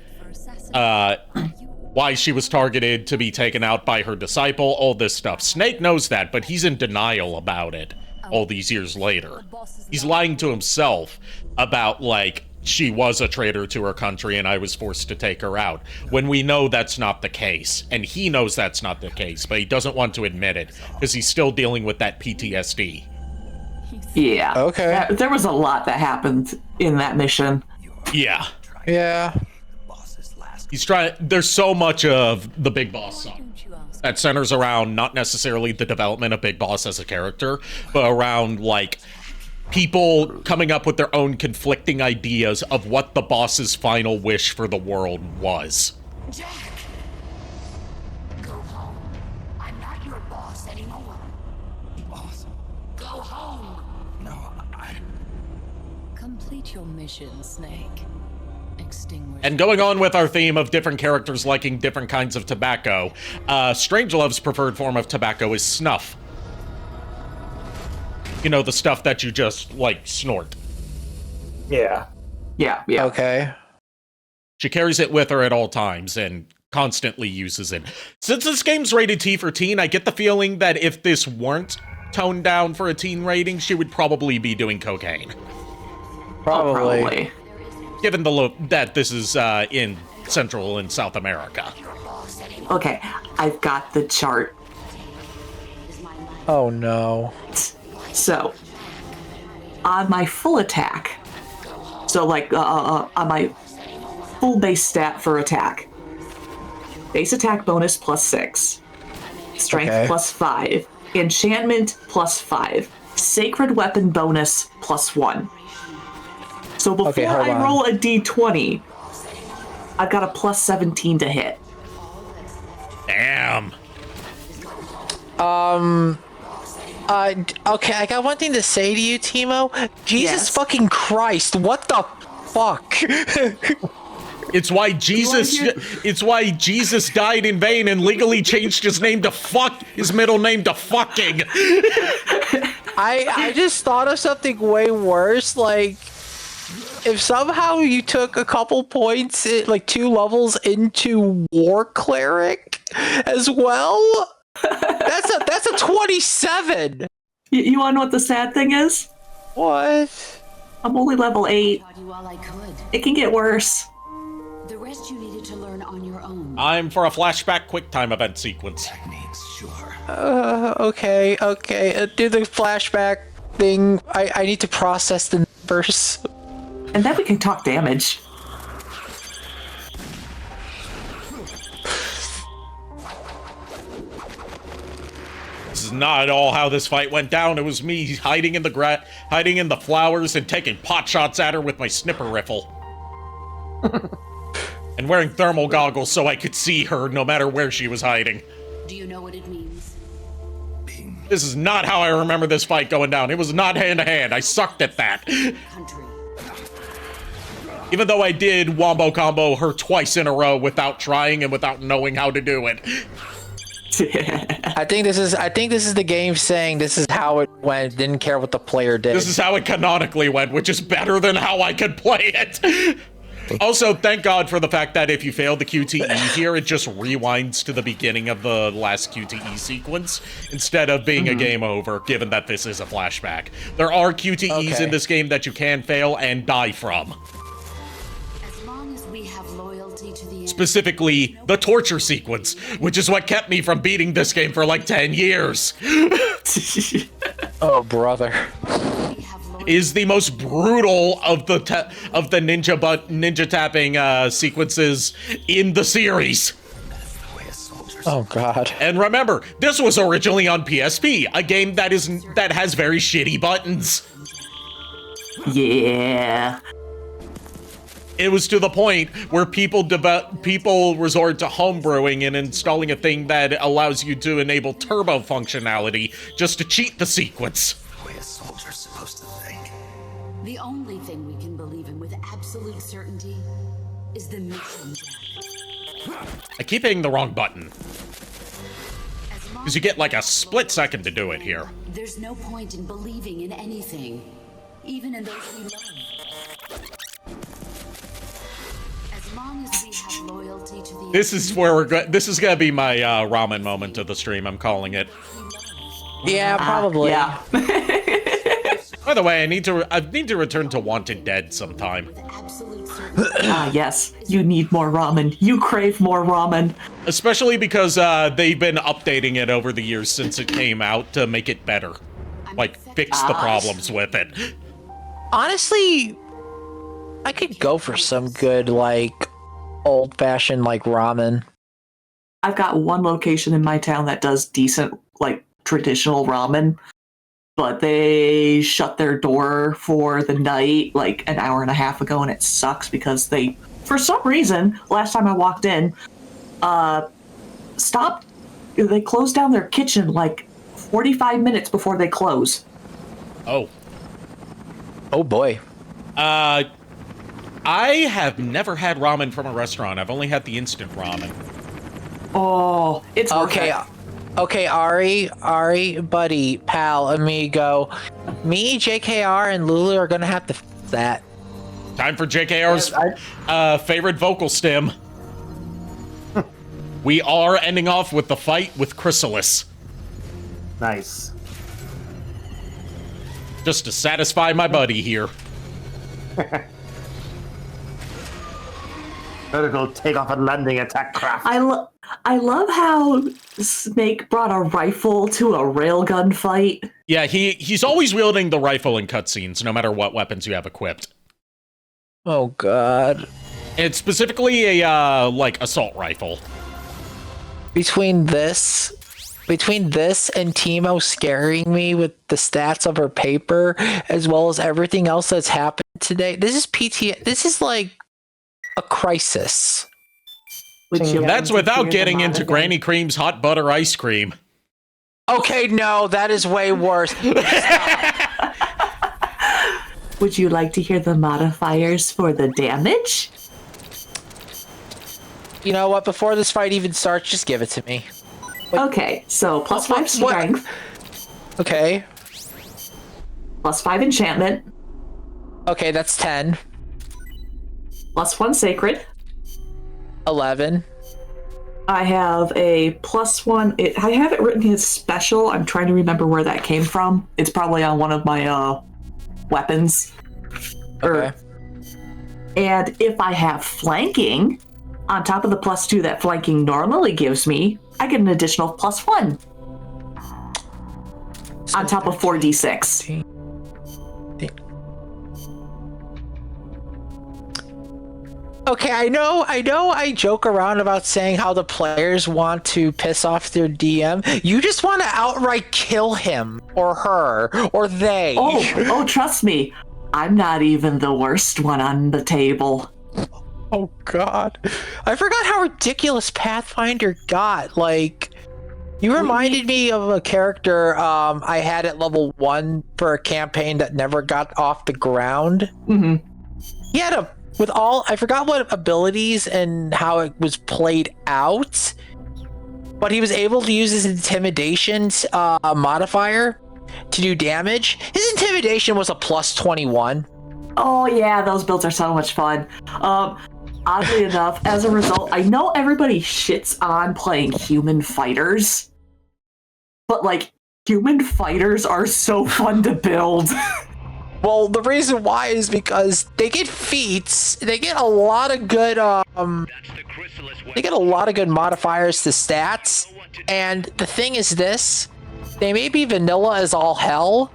why she was targeted to be taken out by her disciple, all this stuff. Snake knows that, but he's in denial about it all these years later. He's lying to himself about, like, she was a traitor to her country and I was forced to take her out. When we know that's not the case, and he knows that's not the case, but he doesn't want to admit it because he's still dealing with that PTSD. Yeah. Okay. There was a lot that happened in that mission. Yeah. Yeah. He's trying. There's so much of the Big Boss song that centers around not necessarily the development of Big Boss as a character, but around like people coming up with their own conflicting ideas of what the boss's final wish for the world was. Jack! Go home. I'm not your boss anymore. Boss? Go home! No, Complete your mission, Snake. Extinguish. And going on with our theme of different characters liking different kinds of tobacco, Strangelove's preferred form of tobacco is snuff. You know, the stuff that you just, like, snort. Yeah. Yeah. Okay. She carries it with her at all times and constantly uses it. Since this game's rated T for teen, I get the feeling that if this weren't toned down for a teen rating, she would probably be doing cocaine. Probably. Given the look that this is in Central and South America. Okay, I've got the chart. Oh no. So, on my full attack, so like on my full base stat for attack, base attack bonus +6, strength +5, enchantment +5, sacred weapon bonus +1. So before I roll a d20, I've got a +17 to hit. Damn. Okay, I got one thing to say to you, Timo. Jesus fucking Christ, what the fuck? It's why Jesus died in vain and legally changed his name to his middle name to fucking. I just thought of something way worse, like if somehow you took a couple points, like 2 levels into War Cleric as well. That's a 27. You want to know what the sad thing is? What? I'm only level 8. It can get worse. The rest you needed to learn on your own. I'm for a flashback QuickTime event sequence. Okay. Do the flashback thing. I need to process the numbers. And then we can talk damage. This is not at all how this fight went down. It was me hiding in the flowers and taking pot shots at her with my snipper rifle. And wearing thermal goggles so I could see her no matter where she was hiding. Do you know what it means? This is not how I remember this fight going down. It was not hand-to-hand. I sucked at that. Even though I did wombo combo her twice in a row without trying and without knowing how to do it. I think this is the game saying this is how it went. Didn't care what the player did. This is how it canonically went, which is better than how I could play it. Also, thank God for the fact that if you fail the QTE here, it just rewinds to the beginning of the last QTE sequence instead of being a game over, given that this is a flashback. There are QTEs in this game that you can fail and die from. As long as we have loyalty to the Specifically, the torture sequence, which is what kept me from beating this game for like 10 years. Oh, brother. Is the most brutal of the ninja tapping sequences in the series. Oh God! And remember, this was originally on PSP, a game that has very shitty buttons. Yeah. It was to the point where people resort to homebrewing and installing a thing that allows you to enable turbo functionality just to cheat the sequence. The only thing we can believe in with absolute certainty is the mission, Jack. I keep hitting the wrong button. Because you get like a split second to do it here. There's no point in believing in anything, even in those we love. As long as we have loyalty to the This is where this is gonna be my ramen moment of the stream. I'm calling it. Yeah, probably. Yeah. By the way, I need to return to Wanted Dead sometime. Yes, you need more ramen. You crave more ramen. Especially because they've been updating it over the years since it came out to make it better. Like, fix the problems with it. Honestly, I could go for some good, like, old-fashioned, like, ramen. I've got one location in my town that does decent, like, traditional ramen, but they shut their door for the night, like, an hour and a half ago, and it sucks because they, for some reason, last time I walked in, they closed down their kitchen, like, 45 minutes before they close. Oh. Oh, boy. I have never had ramen from a restaurant. I've only had the instant ramen. Oh, it's okay. Okay, Ari, buddy, pal, amigo. Me, JKR, and Lulu are gonna have to fix that. Time for JKR's favorite vocal stem. We are ending off with the fight with Chrysalis. Nice. Just to satisfy my buddy here. Better go take off a landing attack craft. I love how Snake brought a rifle to a railgun fight. Yeah, he's always wielding the rifle in cutscenes, no matter what weapons you have equipped. Oh god. It's specifically a like assault rifle. Between this and Timo scaring me with the stats of her paper, as well as everything else that's happened today, this is like a crisis. That's without getting into Granny Cream's hot butter ice cream. Okay, no, that is way worse. Would you like to hear the modifiers for the damage? You know what? Before this fight even starts, just give it to me. Okay, so +5 strength. Okay. +5 enchantment. Okay, that's 10. +1 sacred. 11. I have a +1. I have it written as special. I'm trying to remember where that came from. It's probably on one of my weapons. Okay. And if I have flanking, on top of the +2 that flanking normally gives me, I get an additional +1. On top of 4d6. Okay, I know I joke around about saying how the players want to piss off their DM. You just want to outright kill him or her or they. Oh, trust me. I'm not even the worst one on the table. Oh god. I forgot how ridiculous Pathfinder got. Like, you reminded me of a character I had at level 1 for a campaign that never got off the ground. Mm-hmm. He had I forgot what abilities and how it was played out, but he was able to use his intimidation modifier to do damage. His intimidation was a +21. Oh yeah, those builds are so much fun. Oddly enough, as a result, I know everybody shits on playing human fighters, but like, human fighters are so fun to build. Well, the reason why is because they get feats, they get a lot of good modifiers to stats, and the thing is this, they may be vanilla as all hell,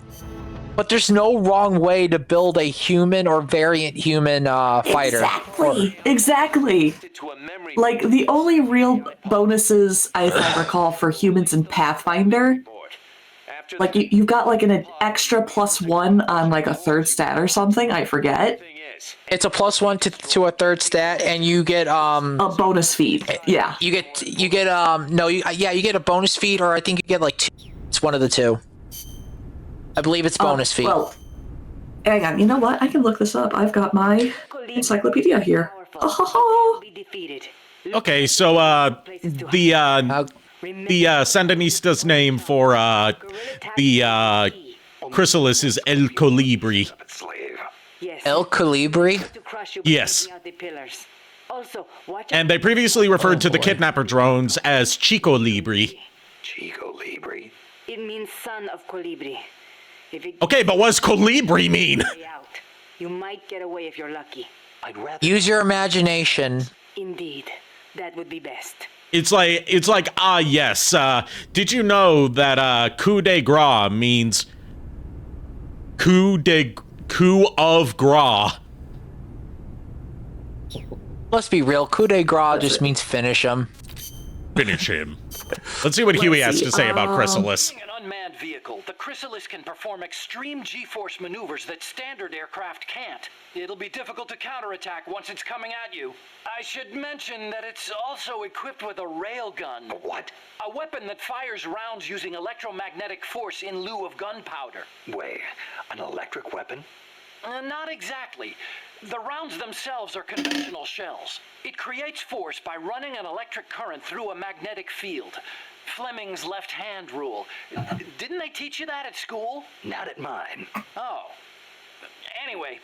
but there's no wrong way to build a human or variant human fighter. Exactly. Like, the only real bonuses, if I recall, for humans in Pathfinder, like, you've got like an extra +1 on like a third stat or something, I forget. It's a +1 to a third stat, and you get a bonus feed. Yeah. You get you get a bonus feed, or I think you get like 2. It's one of the two. I believe it's bonus feed. Well, hang on. You know what? I can look this up. I've got my encyclopedia here. Okay, so the Sandinista's name for the Chrysalis is El Colibri. El Colibri? Yes. And they previously referred to the kidnapper drones as Chico Libri. Chico Libri. It means son of Colibri. Okay, but what does colibri mean? You might get away if you're lucky. I'd rather Use your imagination. Indeed, that would be best. It's like yes. Did you know that coup de grace means coup of grace? Let's be real. Coup de grace just means finish him. Finish him. Let's see what Huey has to say about Chrysalis. Being an unmanned vehicle, the Chrysalis can perform extreme G-force maneuvers that standard aircraft can't. It'll be difficult to counterattack once it's coming at you. I should mention that it's also equipped with a railgun. A what? A weapon that fires rounds using electromagnetic force in lieu of gunpowder. Wait, an electric weapon? Not exactly. The rounds themselves are conventional shells. It creates force by running an electric current through a magnetic field. Fleming's left-hand rule. Didn't they teach you that at school? Not at mine. Oh. Anyway,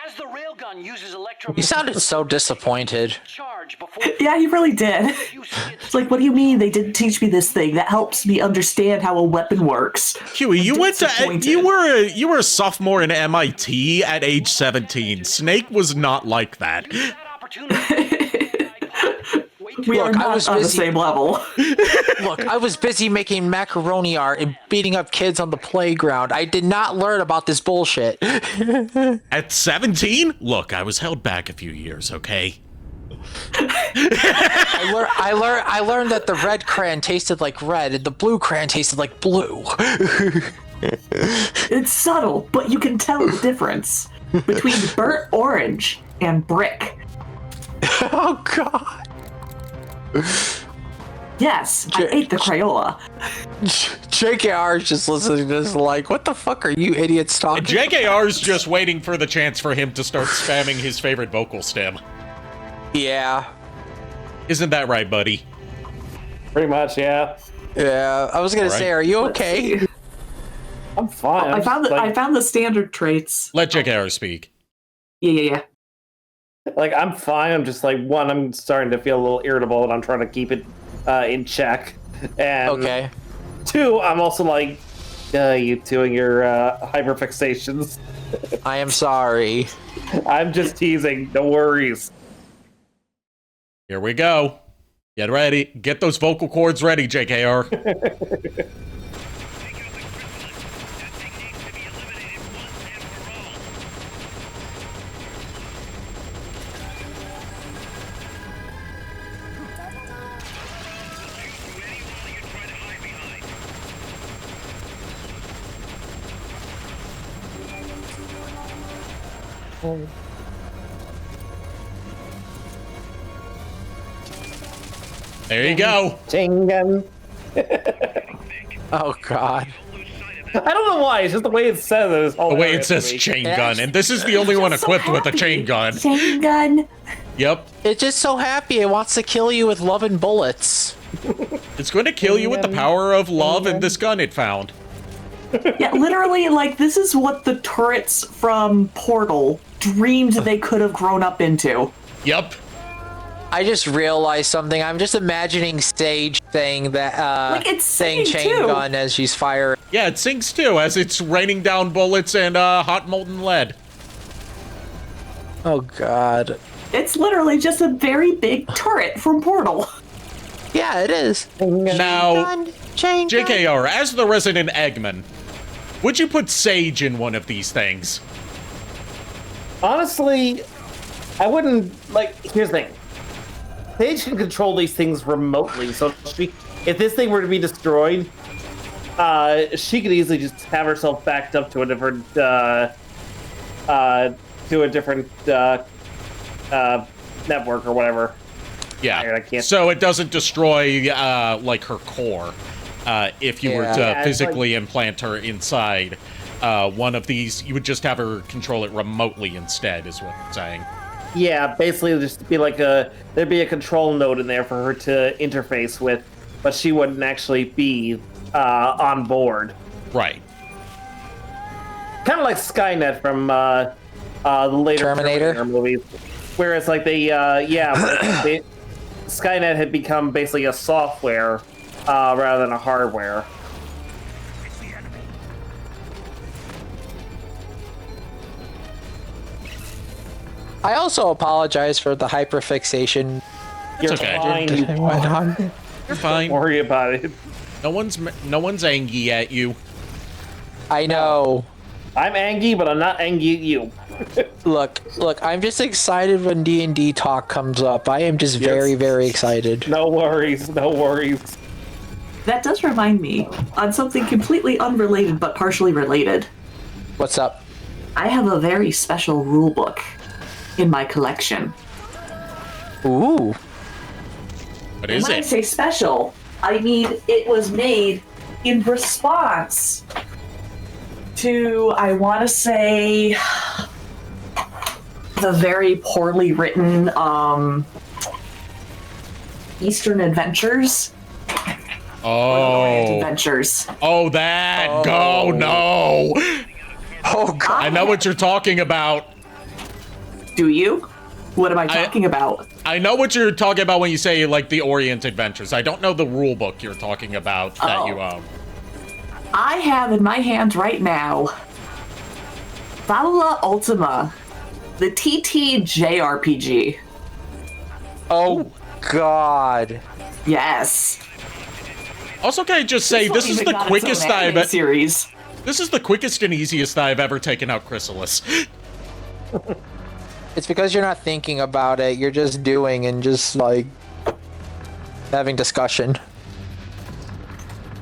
as the railgun uses electromagnetic... You sounded so disappointed. Yeah, you really did. It's like, what do you mean they didn't teach me this thing that helps me understand how a weapon works? Huey, you were a sophomore in MIT at age 17. Snake was not like that. We are not on the same level. Look, I was busy making macaroni art and beating up kids on the playground. I did not learn about this bullshit. At 17? Look, I was held back a few years, okay? I learned that the red crayon tasted like red and the blue crayon tasted like blue. It's subtle, but you can tell the difference between burnt orange and brick. Oh, God. Yes, I ate the Crayola. JKR is just listening to this like, what the fuck are you idiots talking about? JKR's just waiting for the chance for him to start spamming his favorite vocal stem. Yeah. Isn't that right, buddy? Pretty much, yeah. Yeah, I was gonna say, are you okay? I'm fine. I found the standard traits. Let JKR speak. Yeah. Like, I'm fine. I'm just like, one, I'm starting to feel a little irritable and I'm trying to keep it in check. And okay. Two, I'm also like, you two and your hyperfixations. I am sorry. I'm just teasing. No worries. Here we go. Get ready. Get those vocal cords ready, JKR. There you go. Chain gun. Oh, God. I don't know why. It's just the way it's said. The way it says chain gun, and this is the only one equipped with a chain gun. Chain gun. Yep. It's just so happy. It wants to kill you with love and bullets. It's going to kill you with the power of love and this gun it found. Yeah, literally, like, this is what the turrets from Portal dreamed they could have grown up into. Yep. I just realized something. I'm just imagining Sage saying that, like, it's saying chain too. gun as she's firing. Yeah, it sings too, as it's raining down bullets and hot molten lead. Oh, God. It's literally just a very big turret from Portal. Yeah, it is. Now, JKR, as the resident Eggman, would you put Sage in one of these things? Honestly, I wouldn't, like, here's the thing. Sage can control these things remotely, so if this thing were to be destroyed, she could easily just have herself backed up to a different, network or whatever. Yeah, I can't. So it doesn't destroy, like, her core, if you were to physically implant her inside one of these. You would just have her control it remotely instead, is what I'm saying. Yeah, basically just be like there'd be a control node in there for her to interface with, but she wouldn't actually be on board. Right. Kind of like Skynet from the later Terminator movies, where it's like Skynet had become basically a software rather than a hardware. I also apologize for the hyperfixation. It's okay. You're fine. Don't worry about it. No one's angry at you. I know. I'm angry, but I'm not angry at you. Look, I'm just excited when D&D talk comes up. I am just very, very excited. No worries. That does remind me on something completely unrelated but partially related. What's up? I have a very special rule book in my collection. Ooh. What is when it? I say special, I mean it was made in response to, I want to say, the very poorly written Eastern Adventures. Oh. Adventures. Oh, that. Oh, no. Oh, God. I know what you're talking about. Do you? What am I talking about? I know what you're talking about when you say, like, the Orient Adventures. I don't know the rule book you're talking about that you own. I have in my hands right now Fabula Ultima, the TT JRPG. Oh, God. Yes. Also, can I just say, this is the quickest series. This is the quickest and easiest I've ever taken out Chrysalis. It's because you're not thinking about it. You're just doing and just, like, having discussion.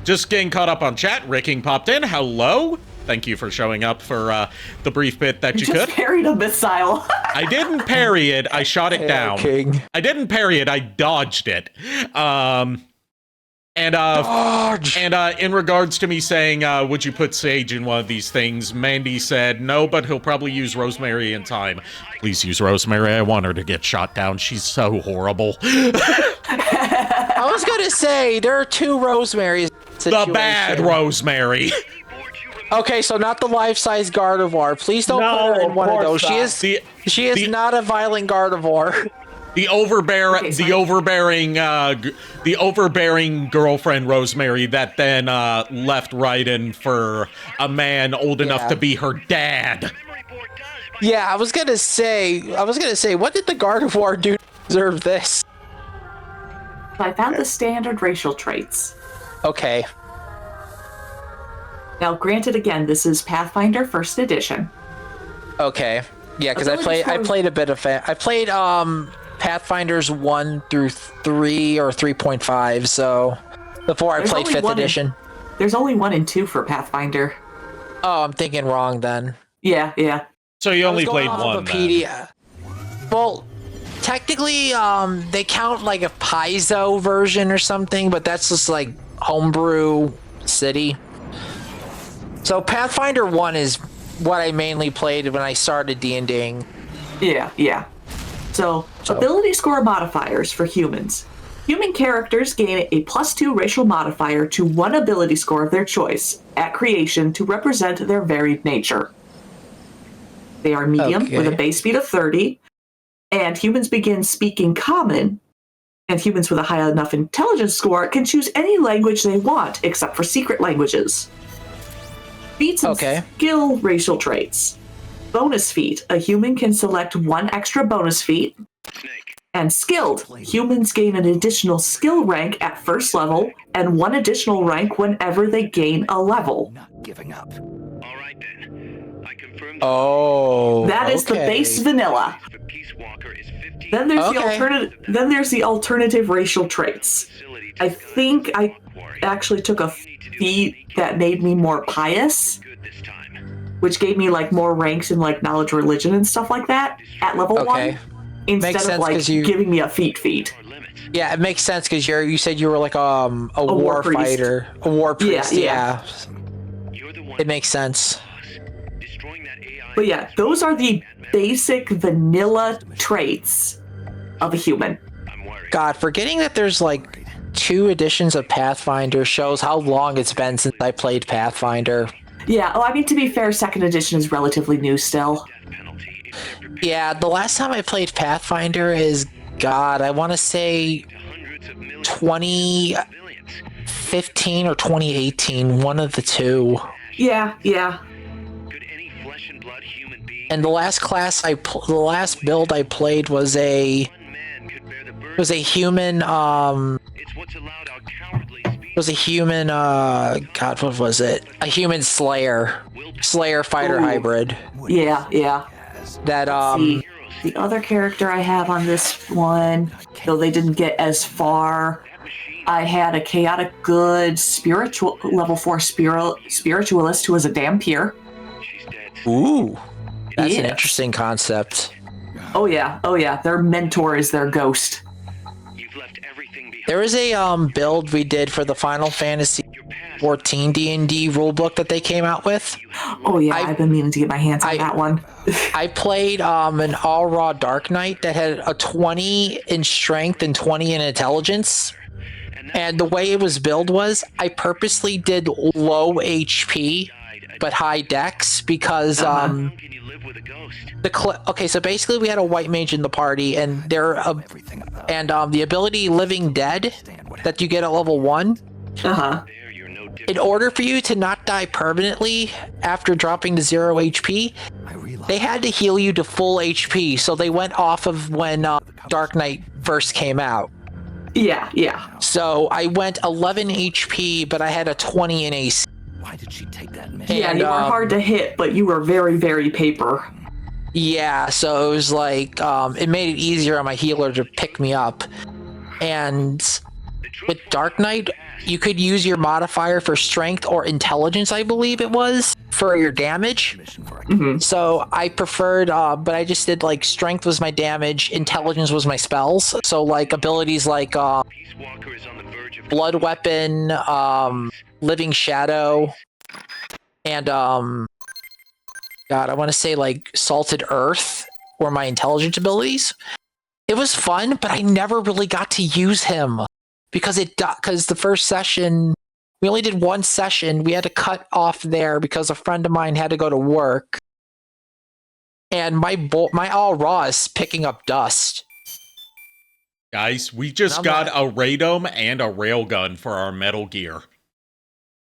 Just getting caught up on chat. Ricking popped in. Hello. Thank you for showing up for the brief bit that you just could. Parried a missile. I didn't parry it. I shot it down. King. I didn't parry it. I dodged it. In regards to me saying, would you put Sage in one of these things? Mandy said, no, but he'll probably use Rosemary in time. Please use Rosemary. I want her to get shot down. She's so horrible. I was going to say, there are two Rosemaries. The bad Rosemary. Okay, so not the life-size Gardevoir. Please don't put her in one of those. She is not a violent Gardevoir. The overbearing girlfriend Rosemary that then left Raiden for a man old enough to be her dad. Yeah, I was gonna say, what did the Gardevoir do to deserve this? I found the standard racial traits. Okay. Now, granted, again, this is Pathfinder First Edition. Okay. Yeah, because I played a bit of I played Pathfinders 1 through 3 or 3.5, so before I played 5th edition. There's only 1 and 2 for Pathfinder. Oh, I'm thinking wrong then. Yeah. So you only played 1 then. Well, technically, they count like a Paizo version or something, but that's just like homebrew city. So Pathfinder 1 is what I mainly played when I started D&Ding. Yeah. So, ability score modifiers for humans. Human characters gain a +2 racial modifier to one ability score of their choice at creation to represent their varied nature. They are medium with a base speed of 30, and humans begin speaking Common, and humans with a high enough intelligence score can choose any language they want except for secret languages. Feats and skill racial traits. Bonus feat. A human can select 1 extra bonus feat. And skilled. Humans gain an additional skill rank at first level and 1 additional rank whenever they gain a level. Not giving up. All right then. I confirm. Oh. That is the base vanilla. Then there's the alternative racial traits. I think I actually took a feat that made me more pious, which gave me like more ranks in like knowledge, religion, and stuff like that at level 1, instead of like giving me a feat. Yeah, it makes sense because you said you were like a war fighter, a war priest. Yeah. It makes sense. But yeah, those are the basic vanilla traits of a human. God, forgetting that there's like 2 editions of Pathfinder shows how long it's been since I played Pathfinder. Yeah, I mean, to be fair, 2nd edition is relatively new still. Yeah, the last time I played Pathfinder is, God, I want to say 2015 or 2018, one of the two. Yeah. And the last class the last build I played was a human. God, what was it? A human Slayer fighter hybrid. Yeah. That the other character I have on this one, though they didn't get as far, I had a chaotic good spiritual level 4 spiritualist who was a Dampier. Ooh, that's an interesting concept. Oh yeah, their mentor is their ghost. There was a build we did for the Final Fantasy 14 D&D rulebook that they came out with. Oh yeah, I've been meaning to get my hands on that one. I played an all raw Dark Knight that had a 20 in strength and 20 in intelligence. And the way it was built was I purposely did low HP but high dex because okay, so basically we had a white mage in the party, and the ability Living Dead that you get at level 1. In order for you to not die permanently after dropping to 0 HP, they had to heal you to full HP. So they went off of when Dark Knight first came out. Yeah. So I went 11 HP, but I had a 20 in AC. Why did she take that mission? Yeah, you were hard to hit, but you were very, very paper. Yeah, so it was like, it made it easier on my healer to pick me up. And with Dark Knight, you could use your modifier for strength or intelligence, I believe it was, for your damage. So I preferred, but I just did like strength was my damage, intelligence was my spells. So like abilities like Blood Weapon, Living Shadow, and God, I want to say like Salted Earth were my intelligence abilities. It was fun, but I never really got to use him because the first session, we only did one session. We had to cut off there because a friend of mine had to go to work, and my all raw is picking up dust. Guys, we just got a radome and a railgun for our Metal Gear.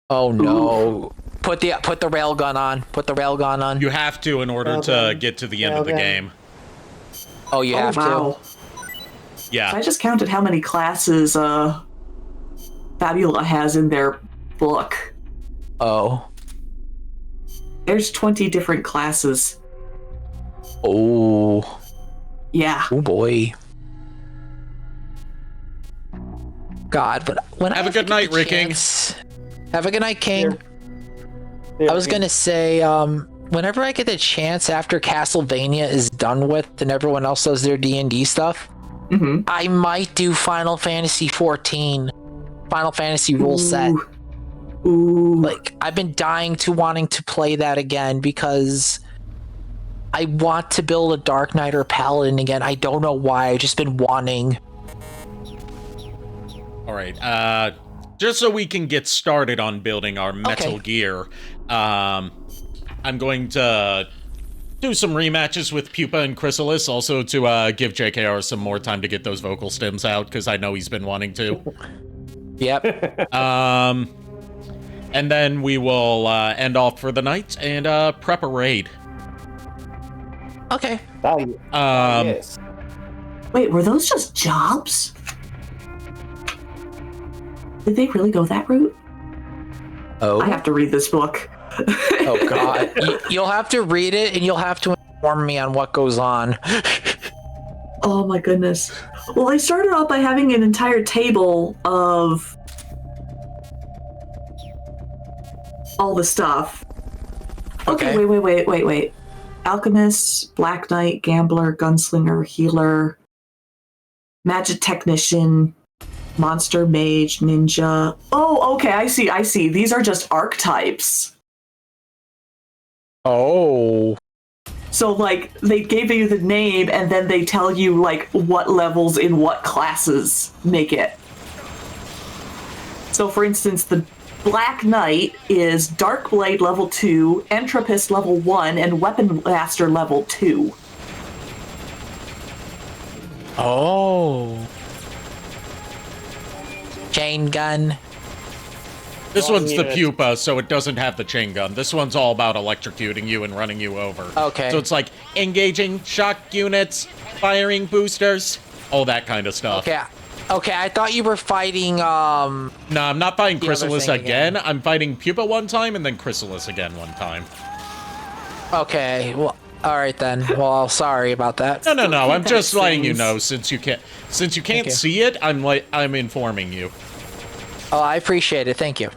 Oh no. Put the railgun on. Put the railgun on. You have to in order to get to the end of the game. Oh, you have to? Yeah. So I just counted how many classes Fabula has in their book. Oh. There's 20 different classes. Oh. Yeah. Oh boy. God, but when have a good night, Ricking. Have a good night, King. I was gonna say, whenever I get the chance after Castlevania is done with and everyone else does their D&D stuff, I might do Final Fantasy 14, Final Fantasy rule set. Like, I've been wanting to play that again because I want to build a Dark Knight or Paladin again. I don't know why. I've just been wanting. All right. Just so we can get started on building our Metal Gear, I'm going to do some rematches with Pupa and Chrysalis, also to give JKR some more time to get those vocal stems out, because I know he's been wanting to. Yep. And then we will end off for the night and prep a raid. Okay. Yes. Wait, were those just jobs? Did they really go that route? Oh. I have to read this book. Oh, God. You'll have to read it, and you'll have to inform me on what goes on. Oh, my goodness. Well, I started off by having an entire table of all the stuff. Okay, wait. Alchemist, Black Knight, Gambler, Gunslinger, Healer, Magic Technician, Monster, Mage, Ninja. Oh, okay, I see. These are just archetypes. Oh. So, like, they gave you the name, and then they tell you, like, what levels in what classes make it. So, for instance, the Black Knight is Dark Blade level 2, Entropist level 1, and Weapon Master level 2. Oh. Chain gun. This one's the unit. pupa, so it doesn't have the chain gun. This one's all about electrocuting you and running you over. Okay. So it's like engaging shock units, firing boosters, all that kind of stuff. Okay, I thought you were fighting, No, I'm not fighting the other Chrysalis thing again. I'm fighting Pupa one time and then Chrysalis again one time. Okay, well, alright then. Well, sorry about that. No. I'm just letting you know since you can't you. see it. I'm informing you. Oh, I appreciate it. Thank you.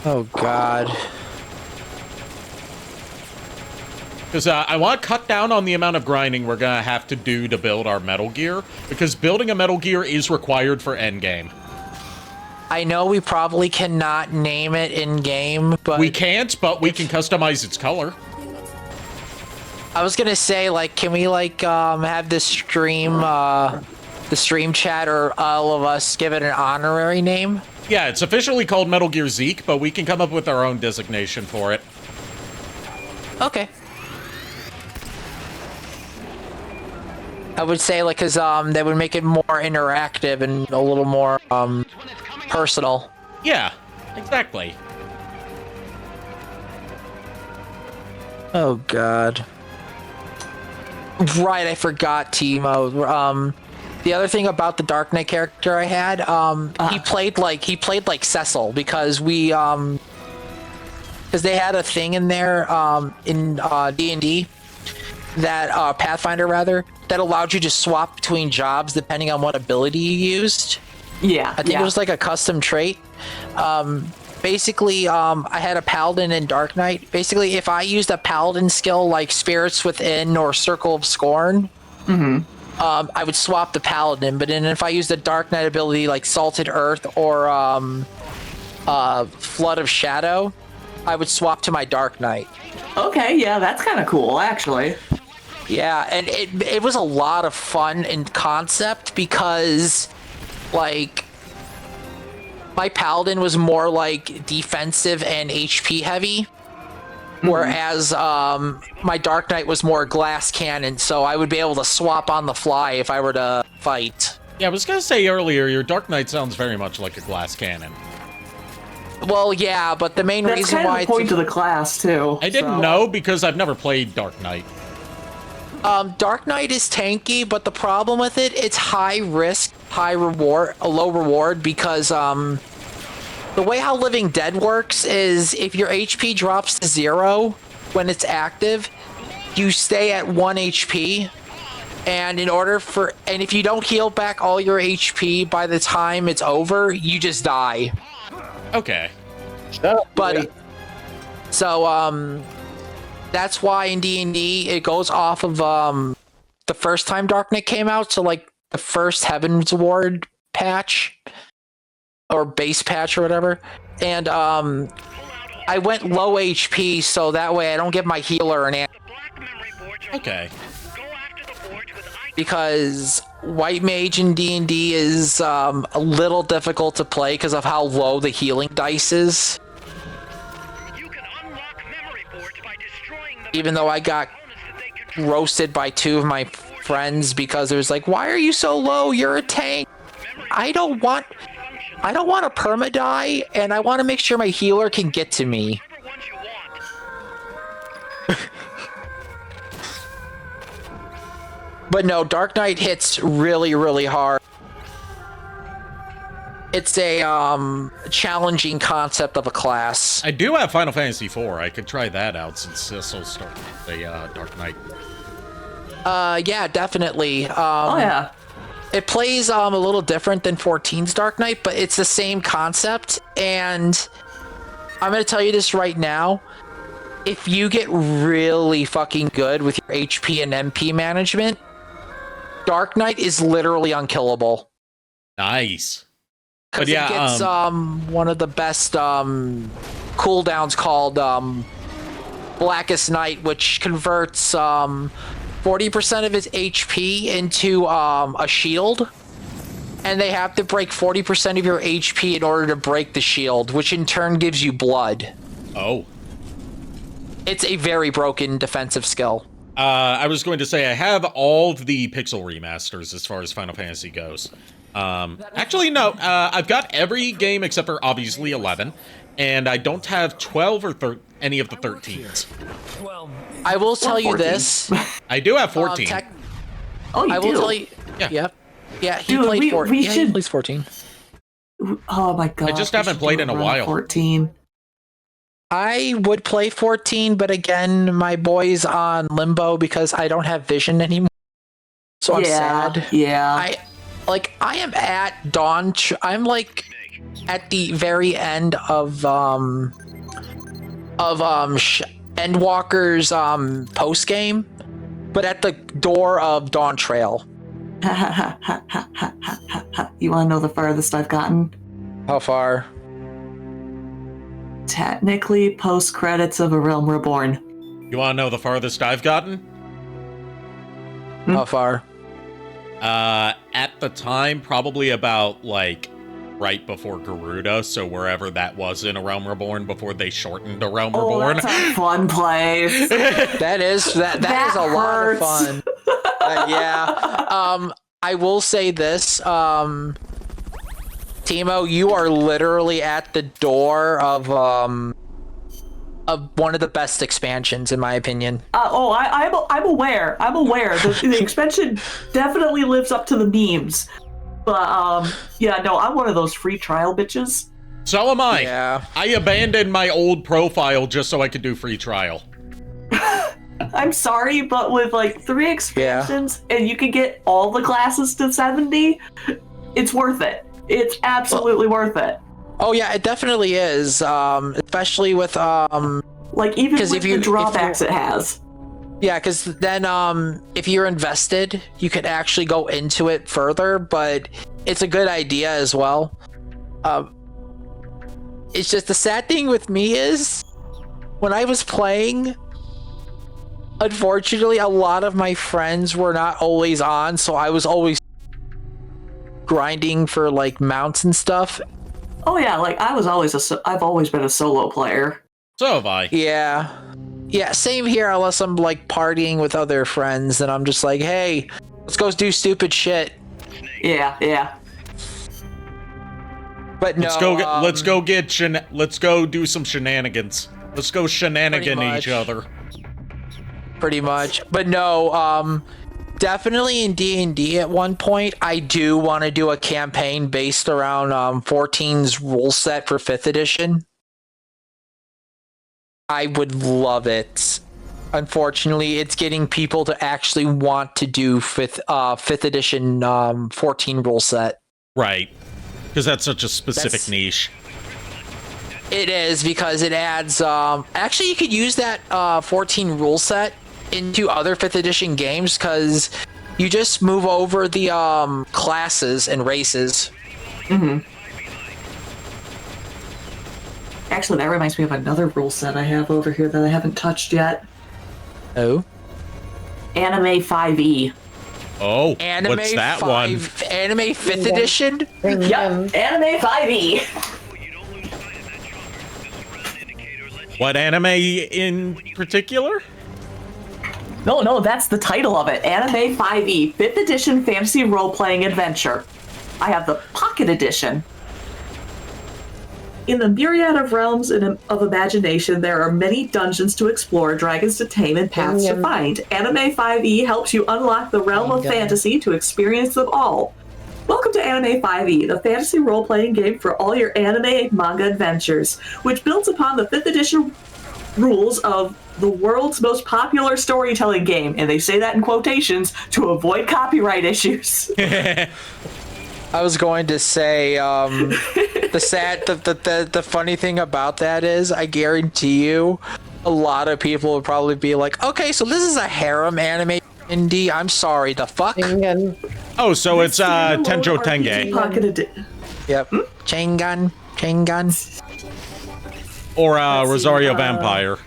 Oh God. Because I want to cut down on the amount of grinding we're going to have to do to build our Metal Gear, because building a Metal Gear is required for endgame. I know we probably cannot name it in-game, but... We can't, but we can customize its color. I was gonna say, like, can we, like, have the stream chat or all of us give it an honorary name? Yeah, it's officially called Metal Gear Zeke, but we can come up with our own designation for it. Okay. I would say, like, because that would make it more interactive and a little more personal. Yeah, exactly. Oh God. Right, I forgot Timo. The other thing about the Dark Knight character I had, he played like Cecil, because we because they had a thing in there in D&D that Pathfinder rather, that allowed you to swap between jobs depending on what ability you used. Yeah, I think it was like a custom trait. Basically, I had a Paladin in Dark Knight. Basically, if I used a Paladin skill like Spirits Within or Circle of Scorn, I would swap the Paladin. But then if I used a Dark Knight ability like Salted Earth or Flood of Shadow, I would swap to my Dark Knight. Okay, yeah, that's kind of cool, actually. Yeah, and it was a lot of fun in concept because, like, my Paladin was more like defensive and HP heavy, whereas my Dark Knight was more glass cannon, so I would be able to swap on the fly if I were to fight. Yeah, I was gonna say earlier, your Dark Knight sounds very much like a glass cannon. Well, yeah, but the main reason kind of why the point of the class too. I didn't know because I've never played Dark Knight. Dark Knight is tanky, but the problem with it, it's high risk, high reward, a low reward, because the way how Living Dead works is if your HP drops to 0 when it's active, you stay at 1 HP, and if you don't heal back all your HP by the time it's over, you just die. Okay. But so that's why in D&D it goes off of the first time Dark Knight came out, so like the first Heaven's Ward patch or base patch or whatever, and I went low HP so that way I don't give my healer an Okay. because White Mage in D&D is a little difficult to play because of how low the healing dice is. Even though I got roasted by 2 of my friends because it was like, why are you so low? You're a tank. I don't want a perma-die, and I want to make sure my healer can get to me. But no, Dark Knight hits really, really hard. It's a challenging concept of a class. I do have Final Fantasy IV. I could try that out since Cecil started the Dark Knight. Yeah, definitely. Oh yeah. It plays a little different than 14's Dark Knight, but it's the same concept. And I'm gonna tell you this right now: if you get really fucking good with your HP and MP management, Dark Knight is literally unkillable. Nice. Because it gets one of the best cooldowns called Blackest Night, which converts 40% of its HP into a shield. And they have to break 40% of your HP in order to break the shield, which in turn gives you blood. Oh. It's a very broken defensive skill. I was going to say, I have all of the pixel remasters as far as Final Fantasy goes. Actually, no. I've got every game except for obviously 11, and I don't have 12 or any of the 13s. I will tell you this. I do have 14. Oh, you I do? will tell you. Yeah. Yep. Yeah, he Dude, played 14. we Yeah, should... he plays 14. Oh my god. I just haven't played in a while. 14. I would play 14, but again, my boy's on limbo because I don't have vision anymore. So I'm sad. Yeah. I am at dawn. I'm like at the very end of Endwalker's post game, but at the door of Dawn Trail. You want to know the farthest I've gotten? How far? Technically, post credits of A Realm Reborn. You want to know the farthest I've gotten? How far? At the time, probably about, like, right before Garuda, so wherever that was in A Realm Reborn before they shortened A Realm Reborn. That's a fun place. that is a lot of fun. Yeah. I will say this, Timo, you are literally at the door of one of the best expansions, in my opinion. I'm aware. The expansion definitely lives up to the memes. But, yeah, no, I'm one of those free trial bitches. So am I. Yeah. I abandoned my old profile just so I could do free trial. I'm sorry, but with, like, 3 expansions, and you can get all the classes to 70, it's worth it. It's absolutely worth it. Oh, yeah, it definitely is, especially with, like, even with the drawbacks it has. Yeah, because then if you're invested, you could actually go into it further, but it's a good idea as well. It's just the sad thing with me is when I was playing, unfortunately, a lot of my friends were not always on, so I was always grinding for like mounts and stuff. Oh yeah, like I've always been a solo player. So have I. Yeah, same here, unless I'm like partying with other friends and I'm just like, hey, let's go do stupid shit. Yeah. But no, let's go do some shenanigans. Let's go shenanigan each other. Pretty much. But no, definitely in D&D at one point, I do want to do a campaign based around 14's rule set for 5th edition. I would love it. Unfortunately, it's getting people to actually want to do 5th edition 14 rule set. Right. Because that's such a specific niche. It is, because it adds... actually, you could use that 14 rule set into other 5th edition games, because you just move over the classes and races. Mm-hmm. Actually, that reminds me of another rule set I have over here that I haven't touched yet. Oh? Anime 5e. Oh, what's that one? Anime 5th edition? Yep, Anime 5e. What anime in particular? No, that's the title of it. Anime 5e, 5th edition fantasy role-playing adventure. I have the Pocket Edition. In the myriad of realms of imagination, there are many dungeons to explore, dragons to tame, and paths to find. Anime 5e helps you unlock the realm of fantasy to experience them all. Welcome to Anime 5e, the fantasy role-playing game for all your anime manga adventures, which builds upon the 5th edition rules of the world's most popular storytelling game, and they say that in quotations to avoid copyright issues. I was going to say, the funny thing about that is, I guarantee you, a lot of people would probably be like, okay, so this is a harem anime indie. I'm sorry, the fuck? Oh, so it's Tenjo Tenge. Yep. Chain gun. Or Rosario Vampire.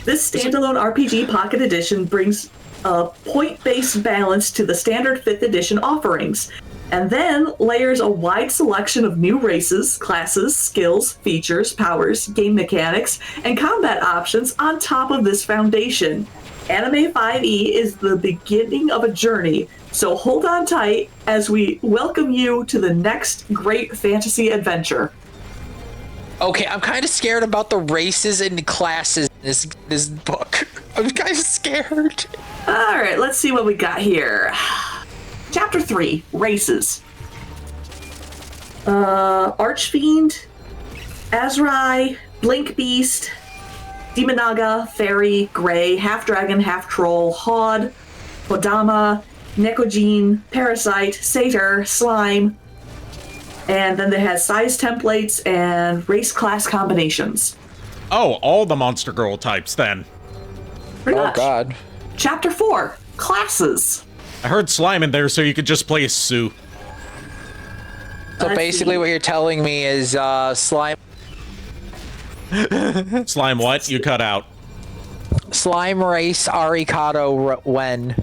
This standalone RPG Pocket Edition brings a point-based balance to the standard 5th edition offerings, and then layers a wide selection of new races, classes, skills, features, powers, game mechanics, and combat options on top of this foundation. Anime 5e is the beginning of a journey, so hold on tight as we welcome you to the next great fantasy adventure. Okay, I'm kind of scared about the races and classes in this book. I'm kind of scared. All right, let's see what we got here. Chapter 3, Races. Archfiend, Azrai, Blink Beast, Demonaga, Fairy, Grey, Half-Dragon, Half-Troll, Hod, Kodama, Nekojin, Parasite, Satyr, Slime, and then they had size templates and race class combinations. Oh, all the Monster Girl types then. Pretty much. God. Chapter 4, Classes. I heard Slime in there, so you could just play as Sue. So basically what you're telling me is Slime... Slime what? You cut out. Slime race Arikado when?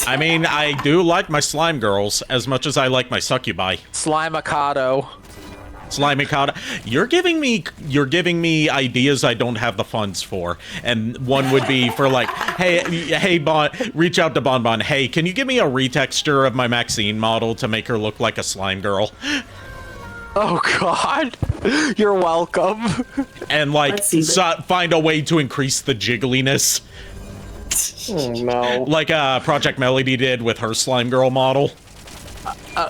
I mean, I do like my Slime Girls as much as I like my Succubi. Slimicado. Slimicado. You're giving me ideas I don't have the funds for. And one would be for like, hey, Bon, reach out to Bonbon. Hey, can you give me a retexture of my Maxine model to make her look like a Slime Girl? Oh God, you're welcome. And like, find a way to increase the jiggliness. Oh, no. Like Project Melody did with her Slime Girl model.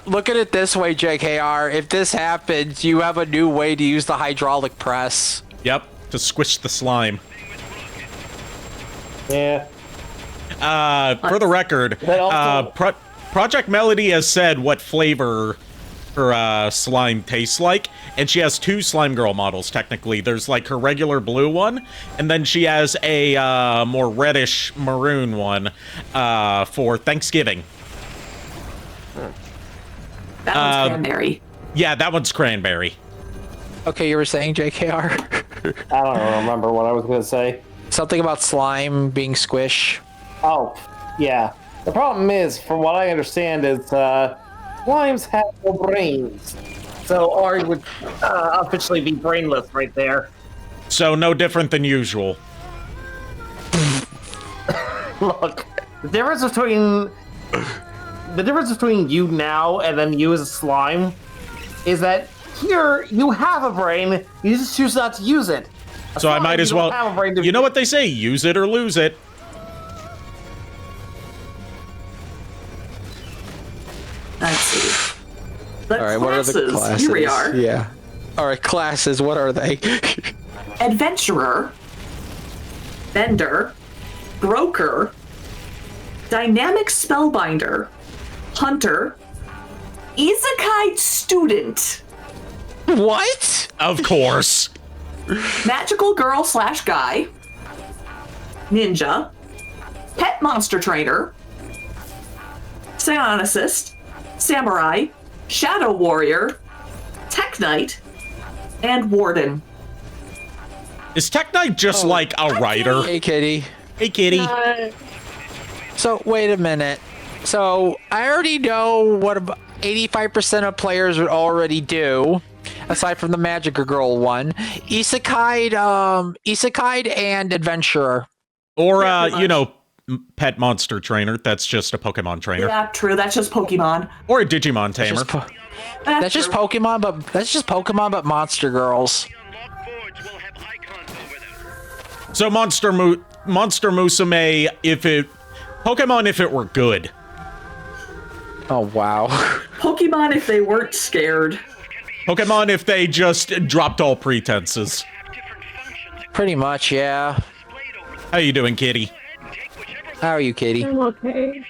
Look at it this way, JKR. If this happens, you have a new way to use the hydraulic press. Yep, to squish the slime. Yeah. For the record, Project Melody has said what flavor her slime tastes like, and she has 2 Slime Girl models, technically. There's like her regular blue one, and then she has a more reddish maroon one for Thanksgiving. That one's cranberry. Yeah, that one's cranberry. Okay, you were saying, JKR? I don't remember what I was going to say. Something about slime being squish. Oh, yeah. The problem is, from what I understand, is slimes have no brains. So Ari would officially be brainless right there. So no different than usual. Look, the difference between you now and then you as a slime is that here you have a brain, you just choose not to use it. So I might as well. You know what they say: use it or lose it. Let's see. All right, what are the classes? Here we are. Yeah. All right, classes. What are they? Adventurer, Bender, Broker, Dynamic Spellbinder, Hunter, Isekai Student. What? Of course. Magical Girl / Guy, Ninja, Pet Monster Trainer, Psionicist, Samurai, Shadow Warrior, Tech Knight, and Warden. Is Tech Knight just like a writer? Hey, Kitty. Hey, Kitty. So, wait a minute. So, I already know what about 85% of players would already do, aside from the Magic Girl one. Isekai and Adventurer. Or, Pet Monster Trainer. That's just a Pokemon trainer. Yeah, true. That's just Pokemon. Or a Digimon Tamer. That's just Pokemon, but Monster Girls. So Monster Musume, Pokemon if it were good. Oh, wow. Pokemon if they weren't scared. Pokemon if they just dropped all pretenses. Pretty much, yeah. How you doing, Kitty? How are you, Kitty? I'm okay.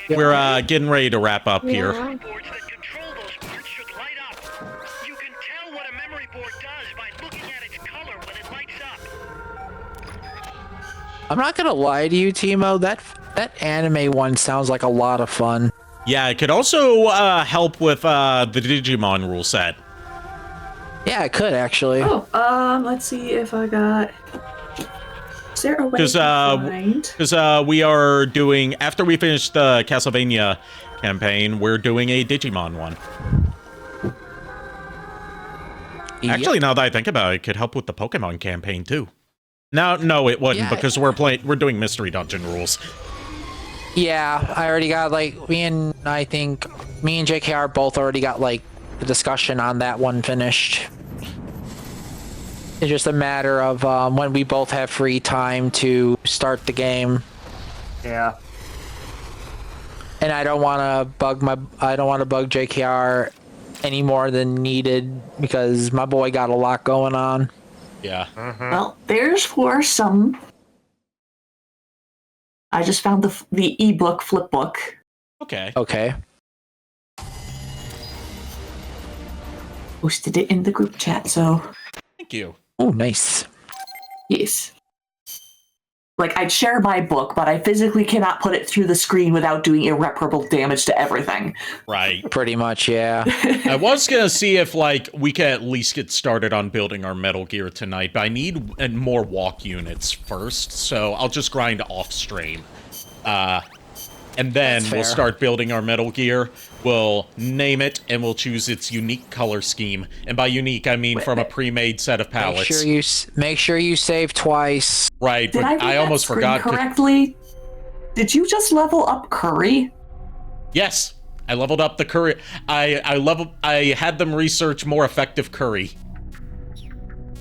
We're getting ready to wrap up here. I'm not gonna lie to you, Timo. That anime one sounds like a lot of fun. Yeah, it could also help with the Digimon rule set. Yeah, it could actually. Oh, let's see if I got. Is there a way to find? Because we are doing, after we finish the Castlevania campaign, we're doing a Digimon one. Actually, now that I think about it, it could help with the Pokemon campaign too. No, it wouldn't Yeah. because we're doing mystery dungeon rules. Yeah, I already got me and JKR both already got the discussion on that one finished. It's just a matter of when we both have free time to start the game. Yeah. And I don't want to bug JKR any more than needed because my boy got a lot going on. Yeah. Well, there's for some. I just found the ebook flip book. Okay. Okay. Posted it in the group chat, so. Thank you. Oh, nice. Yes. I'd share my book, but I physically cannot put it through the screen without doing irreparable damage to everything. Right. Pretty much, yeah. I was gonna see if we can at least get started on building our Metal Gear tonight, but I need more walk units first, so I'll just grind off stream. And then we'll start building our Metal Gear. We'll name it, and we'll choose its unique color scheme. And by unique, I mean from a pre-made set of palettes. Make sure you save twice. Right, Did but I almost forgot. Correctly? Did you just level up Curry? Yes, I leveled up the curry. I had them research more effective curry.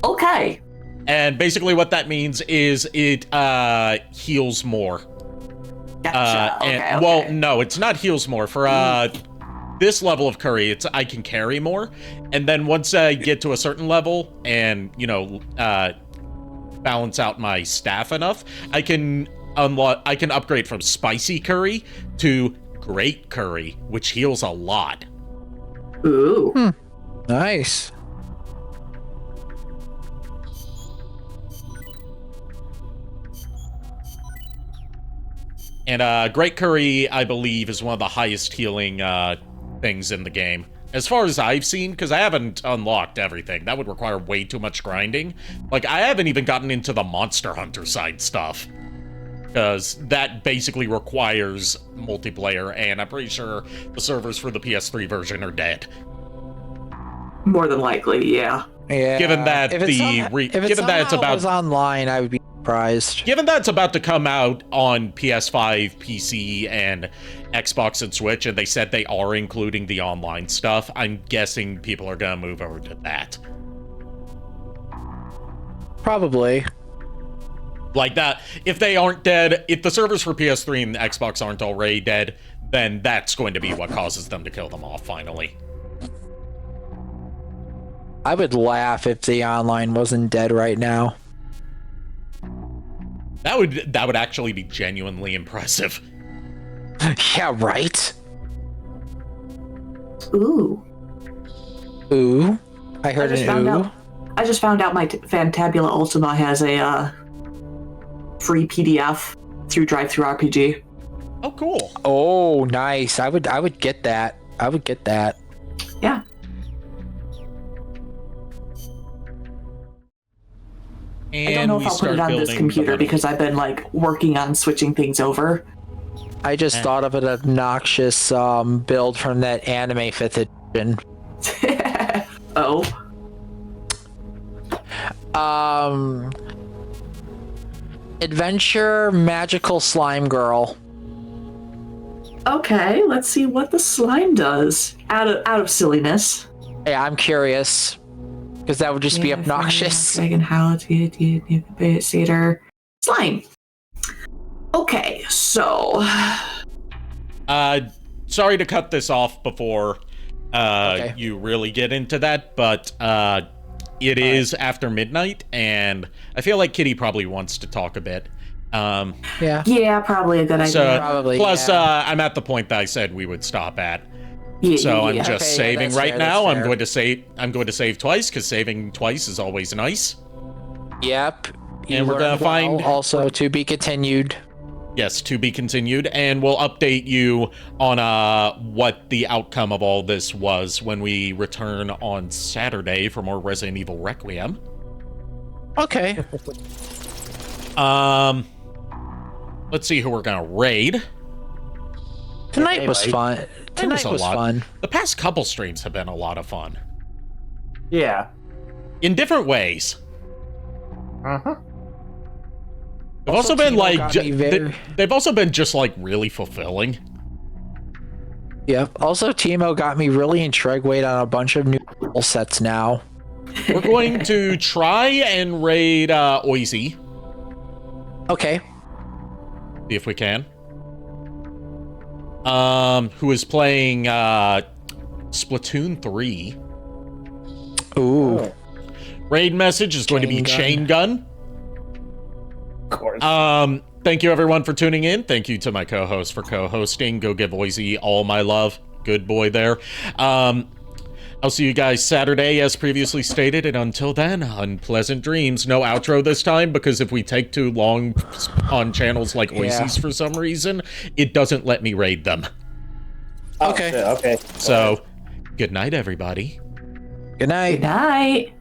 Okay. And basically what that means is it heals more. Gotcha. Okay. Well, no, it's not heals more. For this level of curry, I can carry more. And then once I get to a certain level and, balance out my staff enough, I can upgrade from spicy curry to great curry, which heals a lot. Ooh. Nice. And Great Curry, I believe, is one of the highest healing things in the game. As far as I've seen, because I haven't unlocked everything. That would require way too much grinding. I haven't even gotten into the Monster Hunter side stuff. Because that basically requires multiplayer, and I'm pretty sure the servers for the PS3 version are dead. More than likely, yeah. Yeah. Given that if it's about online, I would be surprised. Given that it's about to come out on PS5, PC, and Xbox and Switch, and they said they are including the online stuff, I'm guessing people are gonna move over to that. Probably. Like that, if they aren't dead, if the servers for PS3 and Xbox aren't already dead, then that's going to be what causes them to kill them off, finally. I would laugh if the online wasn't dead right now. That would actually be genuinely impressive. Yeah, right? Ooh. Ooh? I heard an ooh. I just found out my Fantabula Ultima has a free PDF through DriveThruRPG. Oh, cool. Oh, nice. I would get that. I would get that. Yeah. And I don't know if I'll put it on this computer because I've been working on switching things over. I just thought of an obnoxious build from that anime 5th edition. Oh. Adventure Magical Slime Girl. Okay, let's see what the slime does. Out of silliness. Yeah, I'm curious. Because that would just be obnoxious. Dragon Satyr. Slime. Okay, so. Sorry to cut this off before you really get into that, but it is after midnight, and I feel like Kitty probably wants to talk a bit. Yeah. Yeah, probably a good idea. So, probably, plus, yeah. I'm at the point that I said we would stop at. Yeah, so I'm yeah. just saving right now. I'm going to save twice because saving twice is always nice. Yep. And we're gonna find also to be continued. Yes, to be continued, and we'll update you on what the outcome of all this was when we return on Saturday for more Resident Evil Requiem. Okay. Let's see who we're gonna raid. Tonight was fun. Tonight was fun. The past couple streams have been a lot of fun. Yeah. In different ways. Uh-huh. They've also been like they've also been just like really fulfilling. Yeah. Also, Timo got me really intrigued on a bunch of new sets now. We're going to try and raid Oizy. Okay. See if we can. Who is playing Splatoon 3. Ooh. Raid message is going to be Chain Gun. Of course. Thank you everyone for tuning in. Thank you to my co-host for co-hosting. Go give Oizy all my love. Good boy there. I'll see you guys Saturday as previously stated, and until then, unpleasant dreams. No outro this time, because if we take too long on channels like Oizy's for some reason, it doesn't let me raid them. Okay. Okay. So, good night everybody. Good night. Good night.